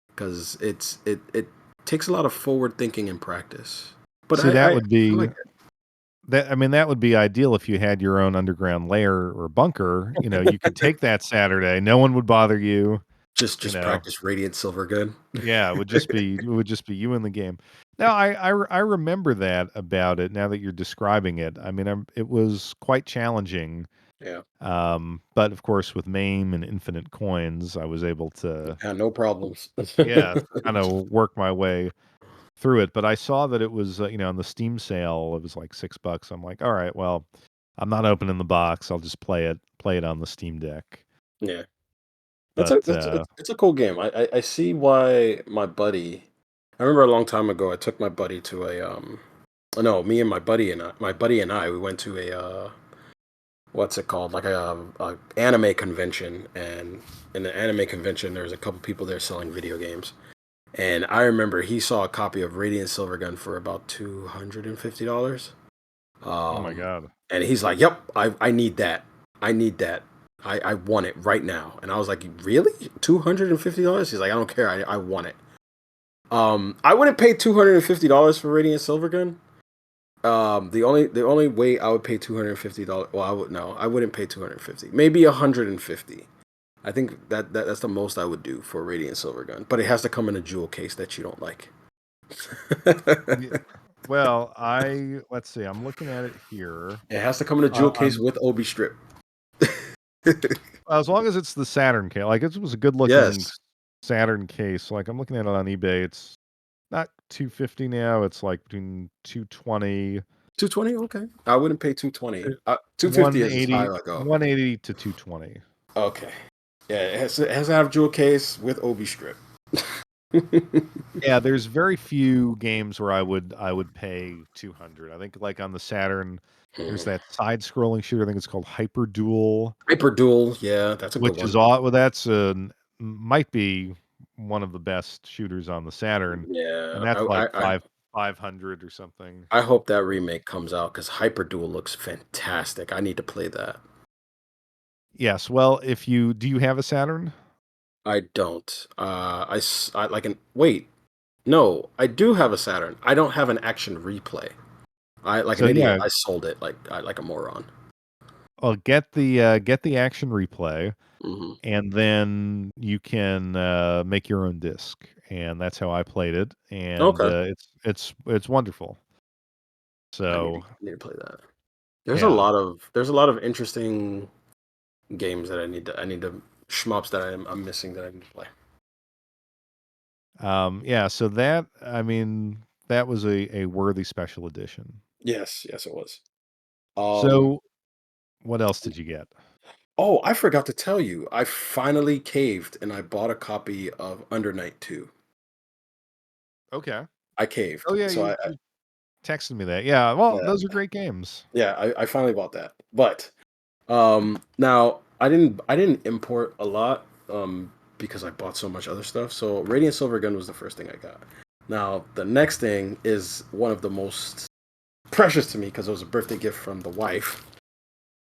because it takes a lot of forward thinking and practice. But See, that I would be like it. that. I mean, that would be ideal if you had your own underground lair or bunker. You know, you could take that Saturday. No one would bother you. You Just know, practice Radiant Silver Gun. yeah, it would just be you in the game. Now, I remember that about it. Now that you're describing it, I mean, it was quite challenging. Yeah, But of course, with MAME and infinite coins, I was able to, yeah, no problems. yeah, kind of work my way through it. But I saw that it was, on the Steam sale, it was like $6. I'm like, all right, well, I'm not opening the box. I'll just play it on the Steam Deck. Yeah. But It's a cool game. I see why my buddy. I remember a long time ago, I took my buddy to a no, me and my buddy and I we went to a what's it called, like a anime convention, and in the anime convention there was a couple people there selling video games, and I remember he saw a copy of Radiant Silvergun for about $250. oh my Um, god, and he's like, "Yep, I need that. I need that. I want it right now." And I was like, "Really? $250?" He's like, "I don't care. I want it." I wouldn't pay $250 for Radiant Silvergun. The only way I would pay $250. Well, I wouldn't pay 250. Maybe 150. I think that's the most I would do for Radiant Silvergun. But it has to come in a jewel case that you don't like. yeah. Well, let's see. I'm looking at it here. It has to come in a jewel case I'm with Obi strip. As long as it's the Saturn case, like it was a good looking Yes. Saturn case. Like I'm looking at it on eBay. It's not 250 now. It's like between 220, 220, okay. I wouldn't pay 220. 250 is as high 180, as I go. 180 to 220. Okay. Yeah, it has to have jewel case with Obi strip. Yeah, there's very few games where I would pay 200. I think like on the Saturn, there's Mhm. that side-scrolling shooter. I think it's called Hyper Duel, Hyper Duel, yeah, that's a good which one. is all. Well, that's might be one of the best shooters on the Saturn, and Yeah, that's like I 500 or something. I hope that remake comes out because Hyper Duel looks fantastic. I need to play that. Yes. Well, if you do, you have a Saturn? I don't. I like an wait. No, I do have a Saturn. I don't have an action replay. I like So an idiot. yeah, I sold it like a moron. well, get the action replay, Hmm. and then you can make your own disc, and that's how I played it, and Okay, it's wonderful. So I need to play that. yeah, There's a lot of interesting games that I need to shmups that I'm missing that I need to play. yeah. So that I mean that was a worthy special edition. Yes, yes, it was. Um, So what else did you get? oh, I forgot to tell you. I finally caved and I bought a copy of Under Night 2. Okay. I Oh caved. yeah, So you texted me that. Yeah. Well, yeah, those are great games. yeah, I finally bought that. But now I didn't import a lot. because I bought so much other stuff. So Radiant Silver Gun was the first thing I got. Now the next thing is one of the most precious to me because it was a birthday gift from the wife.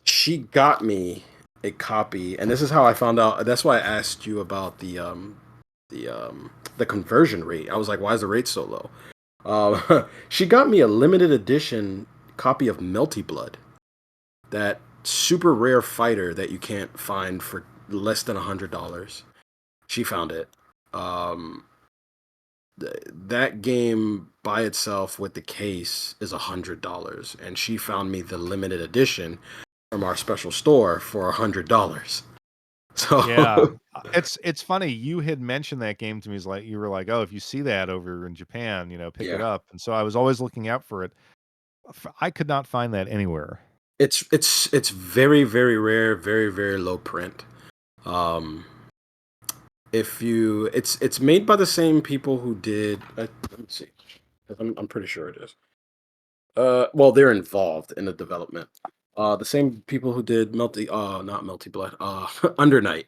She got me a copy, and this is how I found out. That's why I asked you about the conversion rate. I was like, why is the rate so low? She got me a limited edition copy of Melty Blood, that super rare fighter that you can't find for less than $100. She found it. Um, that game by itself with the case is $100, and she found me the limited edition from our special store for $100. Yeah. So It's funny, you had mentioned that game to me, is like you were like, "Oh, if you see that over in Japan, pick it yeah, up." And so I was always looking out for it. I could not find that anywhere. it's very very rare, very very low print. Um, if you it's made by the same people who did. Let me see. I'm pretty sure it is. Well, they're involved in the development. The same people who did not Melty Blood, Under Night.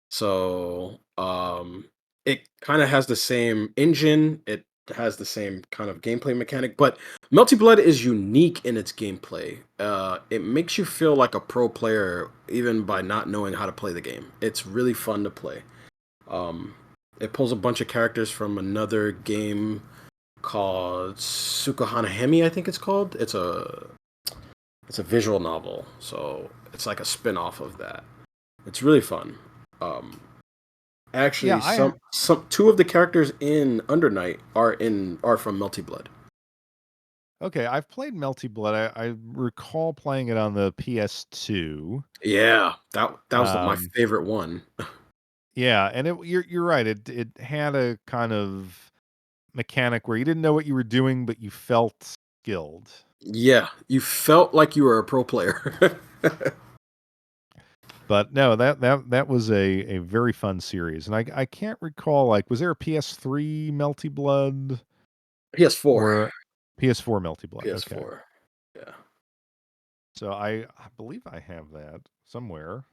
So, it kind of has the same engine. It has the same kind of gameplay mechanic, but Melty Blood is unique in its gameplay. It makes you feel like a pro player even by not knowing how to play the game. It's really fun to play. Um, it pulls a bunch of characters from another game called Sukahana Hemi, I think it's called. It's a visual novel, so it's like a spin-off of that. It's really fun. Um, Yeah, actually, I some two of the characters in Under Night are from Melty Blood. okay, I've played Melty Blood. I recall playing it on the PS2. Yeah, that was my Um, favorite one. yeah, and you're right. It had a kind of mechanic where you didn't know what you were doing, but you felt skilled. Yeah, you felt like you were a pro player. But no, that was a very fun series, and I can't recall, like, was there a PS3 Melty Blood PS4, or PS4 Melty Blood? Okay. PS4. Yeah, So I believe I have that somewhere.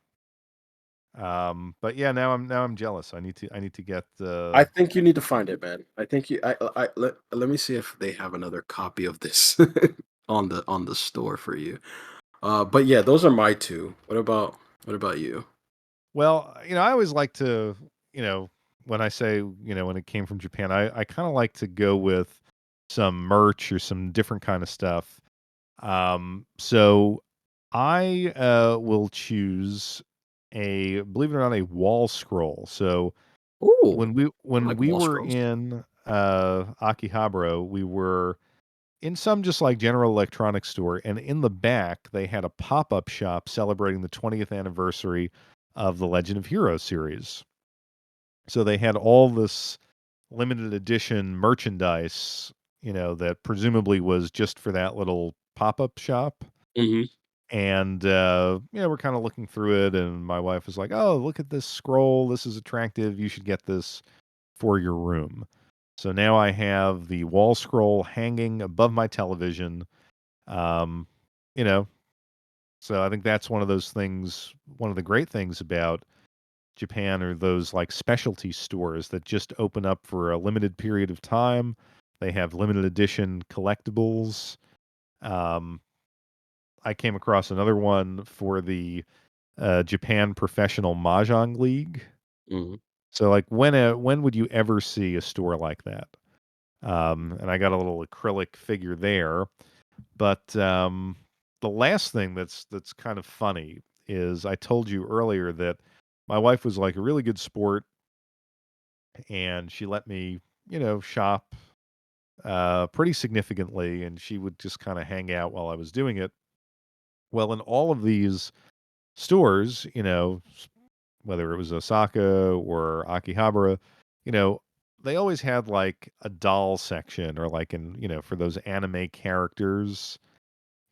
But yeah, now I'm jealous. I need to get I think you need to find it, man. I think you. Let me see if they have another copy of this on the store for you. But yeah, those are my two. What about you? well, I always like to, you know, when I say, when it came from Japan, I kind of like to go with some merch or some different kind of stuff. So I will choose a, believe it or not, a wall scroll. So Ooh, when we I when like we wall were scrolls. in Akihabara, we were in some just like general electronics store, and in the back they had a pop-up shop celebrating the 20th anniversary of the Legend of Heroes series. So they had all this limited edition merchandise, that presumably was just for that little pop-up shop. Hmm. And we're kind of looking through it, and my wife was like, "Oh, look at this scroll. This is attractive. You should get this for your room." So now I have the wall scroll hanging above my television. Um, you know, so I think that's one of those things. One of the great things about Japan are those like specialty stores that just open up for a limited period of time. They have limited edition collectibles. Um, I came across another one for the Japan Professional Mahjong League. Hmm. So like when would you ever see a store like that? And I got a little acrylic figure there. But the last thing that's kind of funny is I told you earlier that my wife was like a really good sport, and she let me, shop pretty significantly, and she would just kind of hang out while I was doing it. Well, in all of these stores, whether it was Osaka or Akihabara, you know, they always had like a doll section, or like for those anime characters,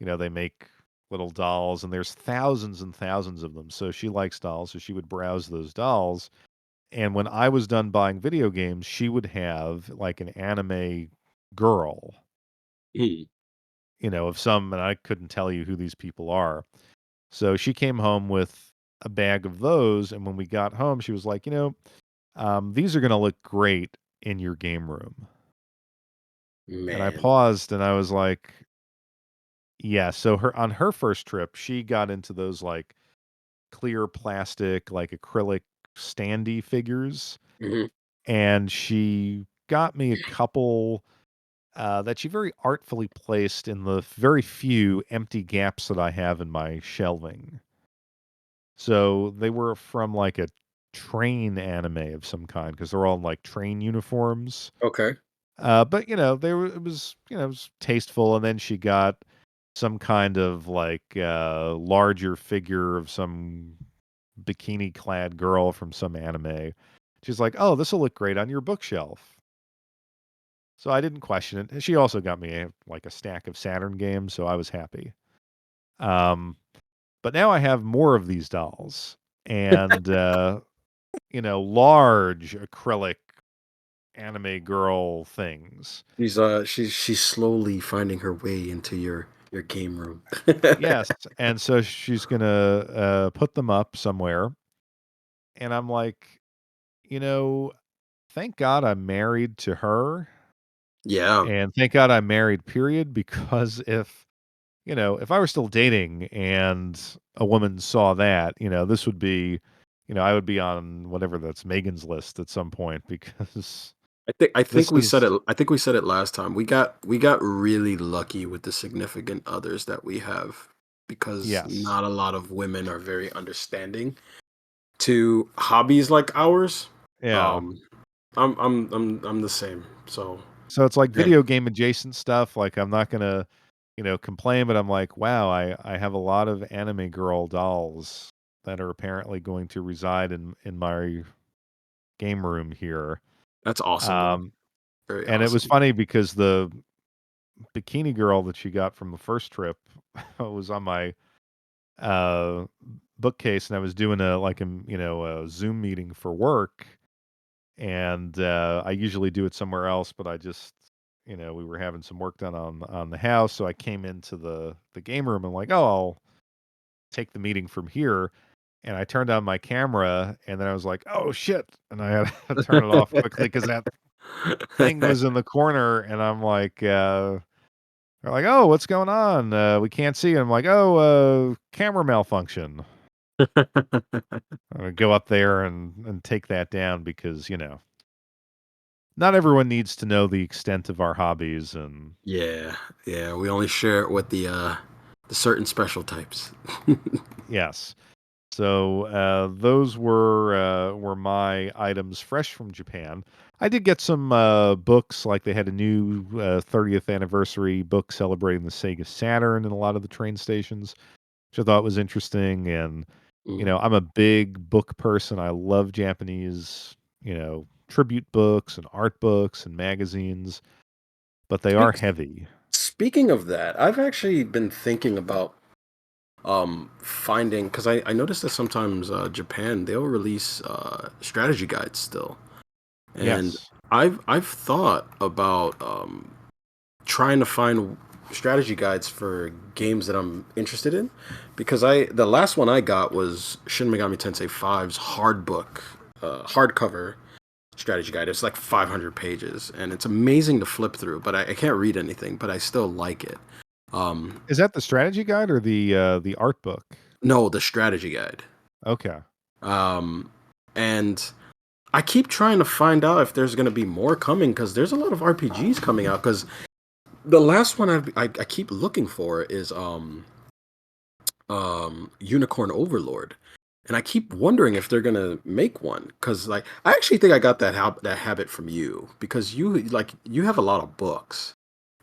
they make little dolls, and there's thousands and thousands of them. So she likes dolls, so she would browse those dolls. And when I was done buying video games, she would have like an anime girl, Hmm. of some, and I couldn't tell you who these people are. So she came home with a bag of those, and when we got home, she was like, these are gonna look great in your game room. And I Man. paused and I was like, yeah. So on her first trip, she got into those like clear plastic, like acrylic standee figures, Mhm. and she got me a couple that she very artfully placed in the very few empty gaps that I have in my shelving. So they were from like a train anime of some kind because they're all in like train uniforms. Okay. But they were it was tasteful. And then she got some kind of like larger figure of some bikini clad girl from some anime. She's like, "Oh, this will look great on your bookshelf." So I didn't question it. And she also got me like a stack of Saturn games, so I was happy. Um, but now I have more of these dolls and large acrylic anime girl things. She's slowly finding her way into your game room. Yes, and so she's gonna put them up somewhere, and I'm like, you know, thank God I'm married to her, Yeah. and thank God I'm married, period, because if I were still dating and a woman saw that, this would be, I would be on whatever that's Megan's list at some point because I think this we said is it I think we said it last time. We got really lucky with the significant others that we have because yes. not a lot of women are very understanding to hobbies like ours. Yeah. Um I'm the same. So, So it's like man, video game adjacent stuff. Like I'm not gonna, complain, but I'm like, wow, I have a lot of anime girl dolls that are apparently going to reside in my game room here. that's awesome though. Um, Very and it was awesome. funny because the bikini girl that she got from the first trip was on my uh bookcase, and I was doing a Zoom meeting for work, and I usually do it somewhere else, but I just we were having some work done on the house, so I came into the game room and like, oh, I'll take the meeting from here. And I turned on my camera, and then I was like, oh shit, and I had to turn it off quickly because that thing was in the corner, and I'm like, they're like, oh, what's going on? We can't see. I'm like, oh, camera malfunction. I'm gonna go up there and take that down because not everyone needs to know the extent of our hobbies. And Yeah, yeah. We only share it with the certain special types. yes, so those were my items fresh from Japan. I did get some books, like they had a new 30th anniversary book celebrating the Sega Saturn in a lot of the train stations, which I thought was interesting. And Mhm. I'm a big book person. I love Japanese, tribute books and art books and magazines, but they are Speak- heavy. Speaking of that, I've actually been thinking about finding because I noticed that sometimes Japan they'll release strategy guides still, and Yes. I've thought about trying to find strategy guides for games that I'm interested in because I the last one I got was Shin Megami Tensei 5's hard book, hardcover strategy guide. It's like 500 pages and it's amazing to flip through, but I can't read anything, but I still like it. Um, Is that the strategy guide or the art book? no, the strategy guide. Okay. Um, and I keep trying to find out if there's going to be more coming because there's a lot of RPGs coming out. Because the last one I keep looking for is Unicorn Overlord, and I keep wondering if they're gonna make one. Because like I actually think I got that habit from you because you have a lot of books.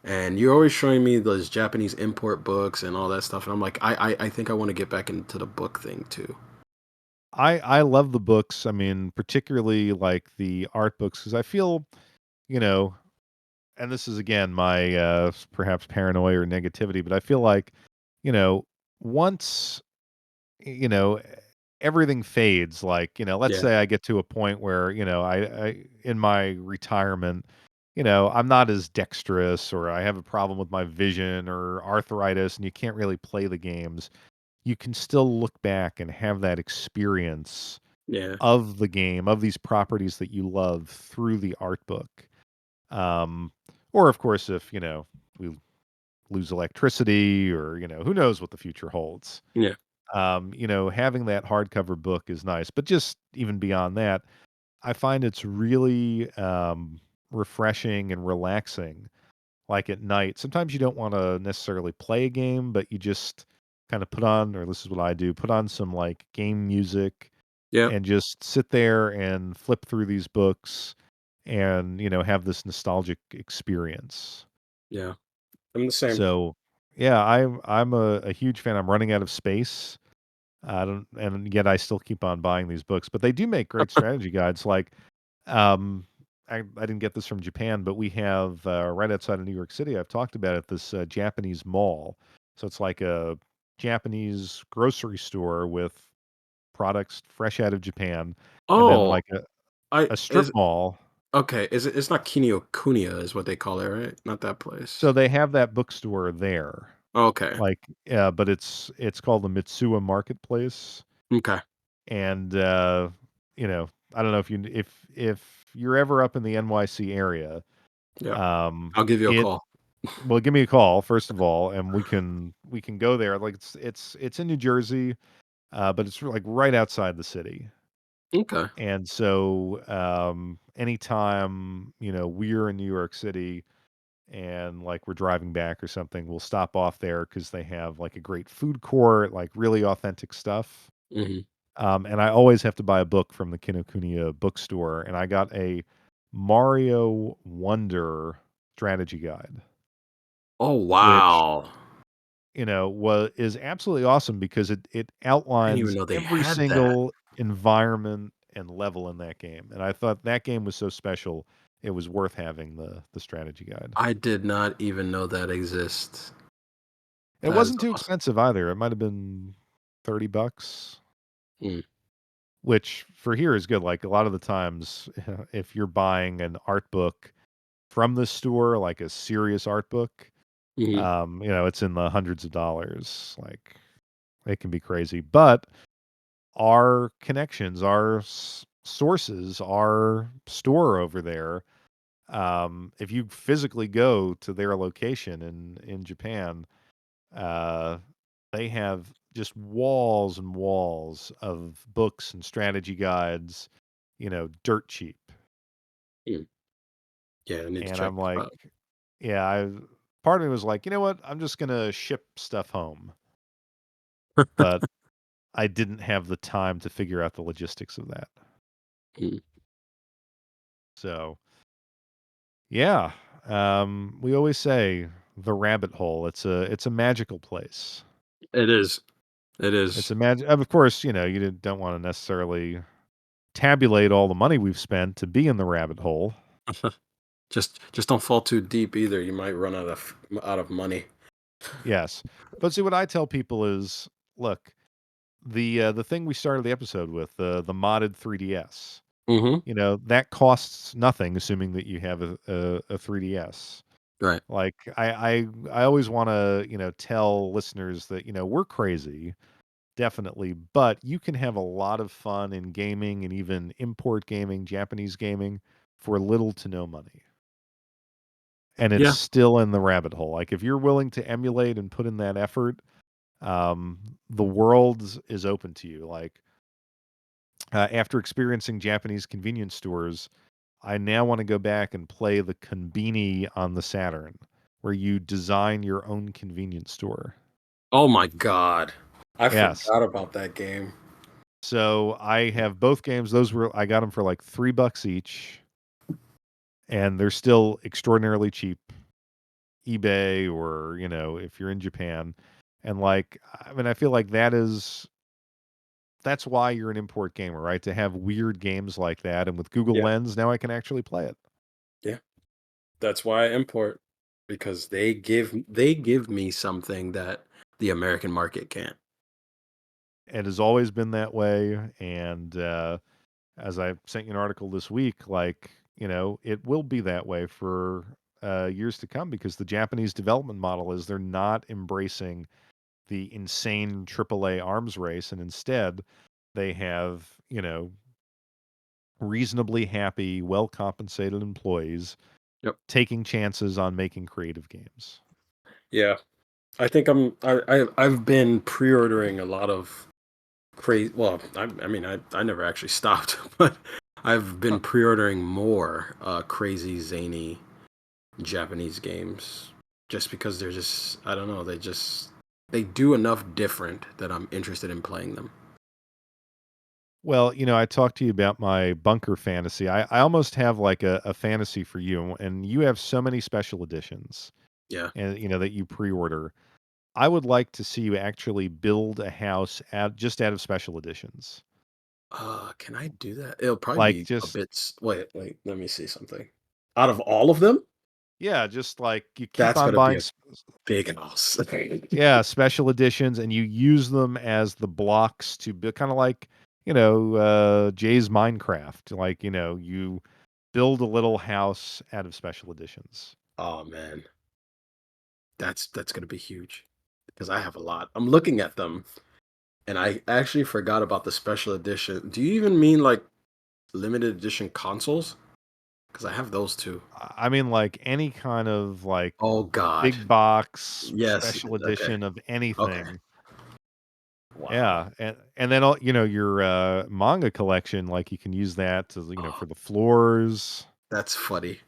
And you're always showing me those Japanese import books and all that stuff, and I'm like, I think I want to get back into the book thing too. I love the books. I mean, particularly like the art books, because I feel, you know, and this is again my perhaps paranoia or negativity, but I feel like, you know, once you know everything fades. Like let's Yeah. say I get to a point where I in my retirement, I'm not as dexterous, or I have a problem with my vision or arthritis, and you can't really play the games. you can still look back and have that experience Yeah. of the game, of these properties that you love through the art book. Um, or of course, if, we lose electricity or, who knows what the future holds. Yeah. Having that hardcover book is nice, but just even beyond that, I find it's really refreshing and relaxing. Like at night, sometimes you don't want to necessarily play a game, but you just kind of put on, or this is what I do, put on some like game music Yep. and just sit there and flip through these books and, have this nostalgic experience. Yeah. I'm the same. So, yeah, I'm a huge fan. I'm running out of space. I don't, and yet I still keep on buying these books, but they do make great strategy guides. Like, um, I didn't get this from Japan, but we have right outside of New York City. I've talked about it. This Japanese mall. So it's like a Japanese grocery store with products fresh out of Japan, and then Oh, like I a strip is mall. okay. Is it? It's not Kinokuniya, is what they call it, right? Not that So place. they have that bookstore there. Okay. Like, but it's called the Mitsuwa Marketplace, Okay. and I don't know if you're ever up in the NYC area, Yeah. um, I'll give you a it call. well, give me a call first of all, and we can go there. Like it's in New Jersey, but it's like right outside the city. Okay. And so, anytime, we're in New York City and like we're driving back or something, we'll stop off there because they have like a great food court, like really authentic stuff. Hmm. And I always have to buy a book from the Kinokuniya bookstore. And I got a Mario Wonder strategy guide, Oh which, wow! is absolutely awesome because it I didn't even outlines know they every had that. single environment and level in that game. And I thought that game was so special, it was worth having the strategy guide. I did not even know that exists. It That is wasn't too awesome. expensive either. It might have been $30, Mm, which for here is good. Like a lot of the times, if you're buying an art book from the store, like a serious art book, mhm. it's in the hundreds of dollars. Like it can be crazy. But our connections, our sources, our store over there, if you physically go to their location in Japan, uh, they have just walls and walls of books and strategy guides, dirt cheap. Mm. Yeah, I need to And check I'm this like, out. yeah, part of me was like, you know what? I'm just gonna ship stuff home. But I didn't have the time to figure out the logistics of that. Mm. So yeah, we always say the rabbit hole. It's a magical place. It is. It It's is. a of course, you don't want to necessarily tabulate all the money we've spent to be in the rabbit hole. Just don't fall too deep either. You might run out of money. Yes, but see, what I tell people is, look, the thing we started the episode with, the modded 3DS. Mhm. That costs nothing, assuming that you have a 3DS. Right. Like I always want to tell listeners that we're crazy. Definitely, but you can have a lot of fun in gaming and even import gaming, Japanese gaming, for little to no money. And it's Yeah. still in the rabbit hole. Like if you're willing to emulate and put in that effort, the world is open to you. Like after experiencing Japanese convenience stores, I now want to go back and play the Konbini on the Saturn, where you design your own convenience store. Oh my god. I Yes. forgot about that game. So I have both games. I got them for like $3 each, and they're still extraordinarily cheap. eBay or if you're in Japan, and like I mean, I feel like that's why you're an import gamer, right? To have weird games like that, and with Google Yeah. Lens, now I can actually play it. Yeah. That's why I import, because they give me something that the American market can't. It has always been that way, and as I sent you an article this week, like it will be that way for years to come because the Japanese development model is they're not embracing the insane AAA arms race, and instead they have, reasonably happy, well compensated employees Yep. taking chances on making creative games. Yeah. I think I've been pre-ordering a lot of crazy. Well, I mean, I never actually stopped, but I've Huh. been pre-ordering more crazy zany Japanese games just because they're just, I don't know, they do enough different that I'm interested in playing them. Well, I talked to you about my bunker fantasy. I almost have like a fantasy for you, and you have so many special editions, Yeah. and that you pre-order. I would like to see you actually build a house just out of special editions. Can I do that? It'll probably Like be a just bit. Wait. Let me see something. Out of all of them, yeah, just like you keep that's on gonna be buying a big house. yeah, special editions, and you use them as the blocks to build, kind of like, Jay's Minecraft. Like, you build a little house out of special editions. Oh man, that's gonna be huge because I have a lot. I'm looking at them, and I actually forgot about the special edition. Do you even mean like limited edition consoles? Because I have those too. I mean, like any kind of like Oh God. big box Yes. special Okay. edition of Okay. anything. Wow. Yeah, and then all your manga collection, like you can use that to Oh, for the floors. that's funny.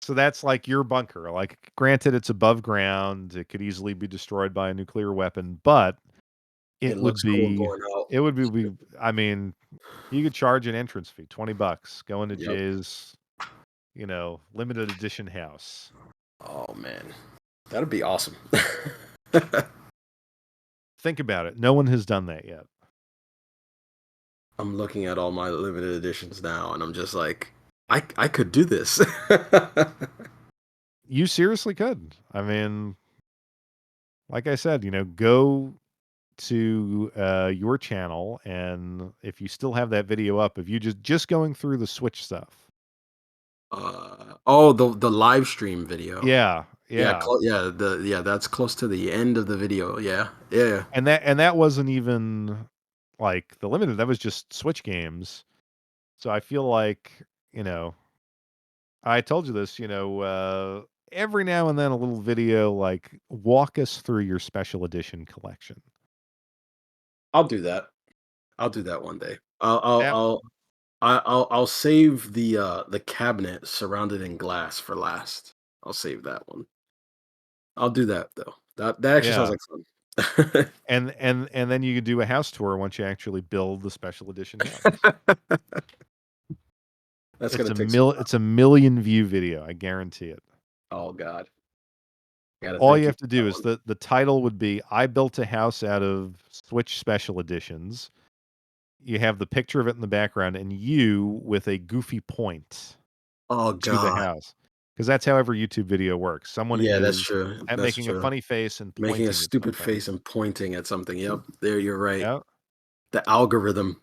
So that's like your bunker. Like, granted, it's above ground. It could easily be destroyed by a nuclear weapon, but It it would looks cool be, going out. it would be. I mean, you could charge an entrance fee, $20, go into Yep. Jay's, limited edition house. Oh man, that'd be awesome. Think about it. No one has done that yet. I'm looking at all my limited editions now, and I'm just like, I could do this. You seriously could. I mean, like I said, go to your channel, and if you still have that video up, if you just going through the Switch stuff. Oh, the live stream video. Yeah, Yeah, yeah. that's close to the end of the video. Yeah, yeah. And that wasn't even like the limited, that was just Switch games. So I feel like, you know, I told you this, every now and then a little video, like, walk us through your special edition collection. I'll do that. I'll do that one day. I'll That I'll I'll save the cabinet surrounded in glass for last. I'll save that one. I'll do that though. That actually sounds yeah. like fun. And then you could do a house tour once you actually build the special edition house. That's gonna take some time. It's a million view video, I guarantee it. Oh God, gotta All thank you you have to for do that is one. the title would be, "I built a house out of Switch special editions." You have the picture of it in the background, and you with a goofy point Oh to the God, house, because that's how every YouTube video works. Someone yeah, that's is true. at That's making a true. funny face and Making a pointing at stupid something. face and pointing at something. Yep, there you're right. Yeah, The algorithm.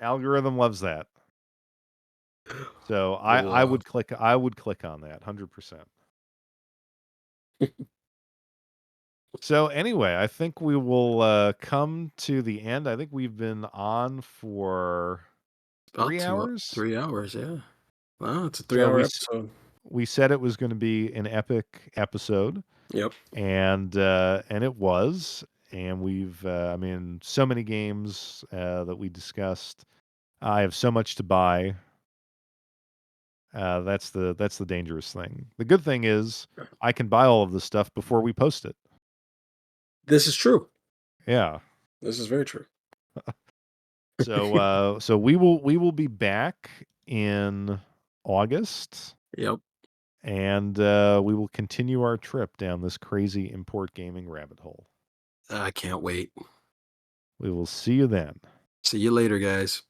algorithm loves that. So I Wow. would click on that 100%. So anyway, I think we will come to the end. I think we've been on for About 3 two, hours. 3 hours. Yeah. Wow, it's a three So hour episode. we said it was going to be an epic episode, Yep. and it was. And we've I mean, so many games that we discussed. I have so much to buy. That's the dangerous thing. The good thing is I can buy all of this stuff before we post it. This is true. Yeah. This is very true. So we will be back in August, Yep. and we will continue our trip down this crazy import gaming rabbit hole. I can't wait. We will see you then. See you later, guys.